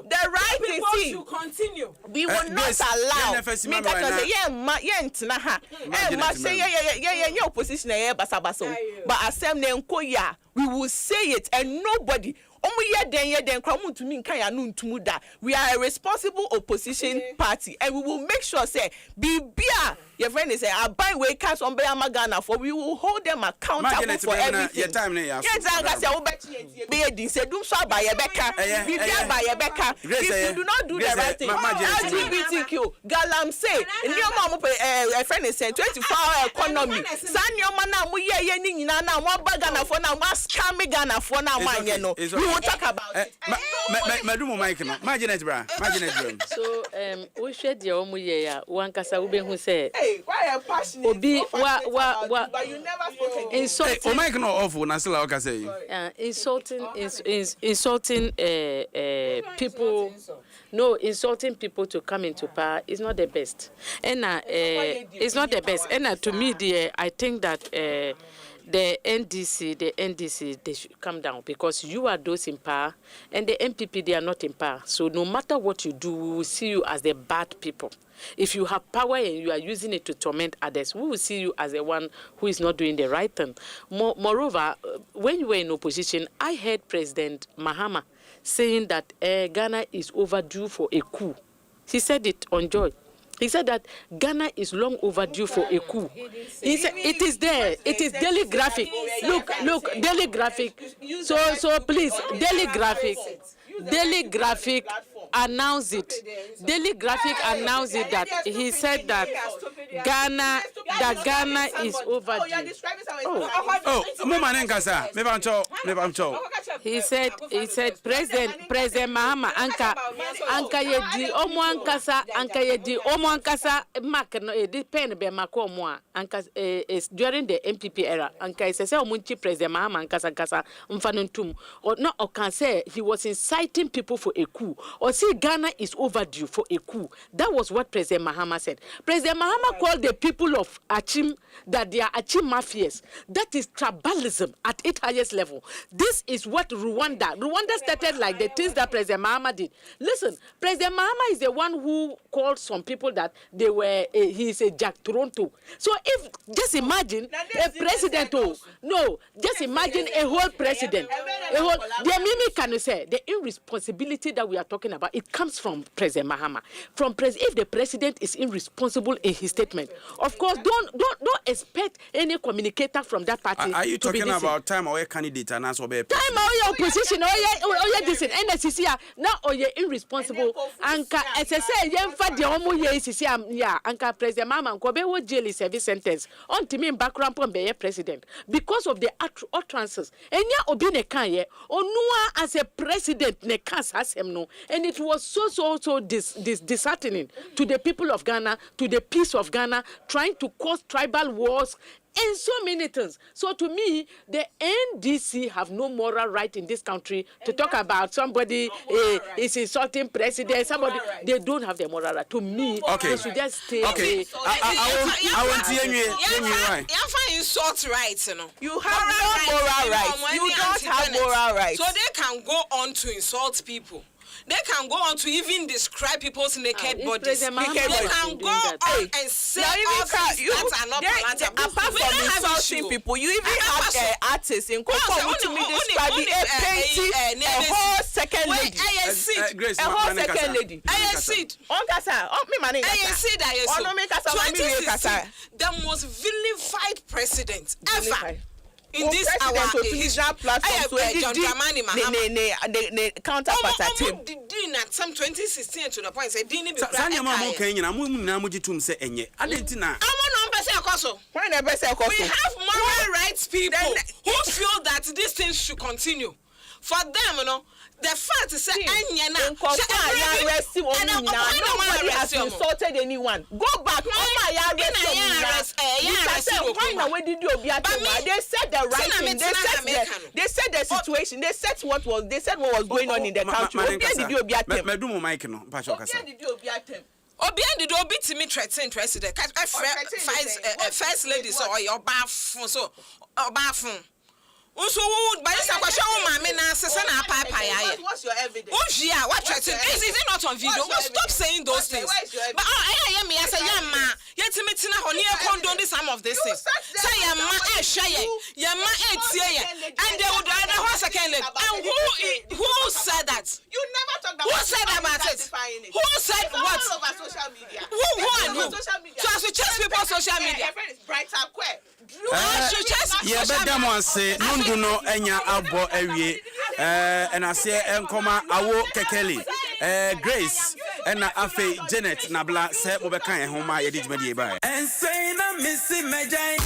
the right thing to continue. We will not allow. Me say yeah opposition basabaso. But asem ne nkoya, we will say it and nobody. We are a responsible opposition party and we will make sure say Bibia your friend is saying I buy way cars on Ghana for we will hold them accountable for everything. Yes, if you do not do the right thing, LGBTQ, Galam say, a friend is saying 24-hour economy. We will talk about it. So, we should the Omuya, one Casa Ube who said, hey, why are passionate? Obi, but you never spoke insulting. Oh, Mike, no awful, Nasila, I say. Insulting people. No, insulting people to come into power is not the best. And it's not the best. And to me, I think that the NDC, they should come down because you are those in power, and the MPP, they are not in power. So no matter what you do, we will see you as the bad people. If you have power and you are using it to torment others, we will see you as the one who is not doing the right thing. Moreover, when you were in opposition, I heard President Mahama saying that Ghana is overdue for a coup. He said it on Joy. He said that Ghana is long overdue for a coup. He said it is there. It is Daily Graphic. Look, Daily Graphic. So please, Daily Graphic announced it. Daily Graphic announced it that he said that Ghana is overdue. He said President Mahama anka yedi omo ankasa mark no e pen be makomo anka is during the MPP era anka say omunchi President Mahama ankasa mfanuntum or no or can say he was inciting people for a coup or see Ghana is overdue for a coup. That was what President Mahama said. President Mahama called the people of Achim that they are Achim mafias. That is tribalism at its highest level. This is what Rwanda started like the things that President Mahama did. Listen, President Mahama is the one who called some people that they were he is a Jack Toronto. So if just imagine a president, just imagine a whole president, the Mimi can say the irresponsibility that we are talking about, it comes from President Mahama. If the president is irresponsible in his statement, of course, don't expect any communicator from that party. Are you talking about time or a candidate and answer time or your opposition or your this NSCC now or your irresponsible anka SSA yemfa de omo ye sisi ya anka President Mahama ko be wo jail service sentence on timi background pon be president because of the utterances enya obi ne kan ye onua as a president ne kan asem no, and it was so disheartening to the people of Ghana, to the peace of Ghana, trying to cause tribal wars and so many things. So to me, the NDC have no moral right in this country to talk about somebody is insulting president. Somebody they don't have the moral right. To me, they should just stay away. I want to hear you. Insult rights, you know. You have no moral rights. You don't have moral rights. So they can go on to insult people. They can go on to even describe people's naked bodies. They can go on and say all things that are not palatable. Apart from insulting people, you even have artists in Koko to me describing a painting, a whole second lady. A whole second lady. I see. The most vilified president ever. In this our platform, John Dramani Mahama, counterpart at him. At some 2016 to the point say didn't be Sanya mama Kenya na muji tum se enye. Adentina. We have moral rights people who feel that these things should continue. For them, the fact is that nobody has insulted anyone. Go back. They said the right thing. They said the situation. They said what was going on in the country. Obian did obi to me threaten president. First lady so your bathroom so bathroom. Unso who by this question mama na sese na papa ya. What's your evidence? What is it not on video? Stop saying those things. But I am me as a young man. Yet me tina honey condone some of these things. Say your ma your ma and they would rather once again. And who said that? You never talked about who said about it? Who said what? All over social media. Who and who? So as we chase people on social media. My friend is brighter quick. Yeah, but them one say nundu no enya abo ewie and I say enkoma awo kekeli Grace and afe Janet Nabla say mo be kan e ho ma ye di djumadi e ba and say na missy mejai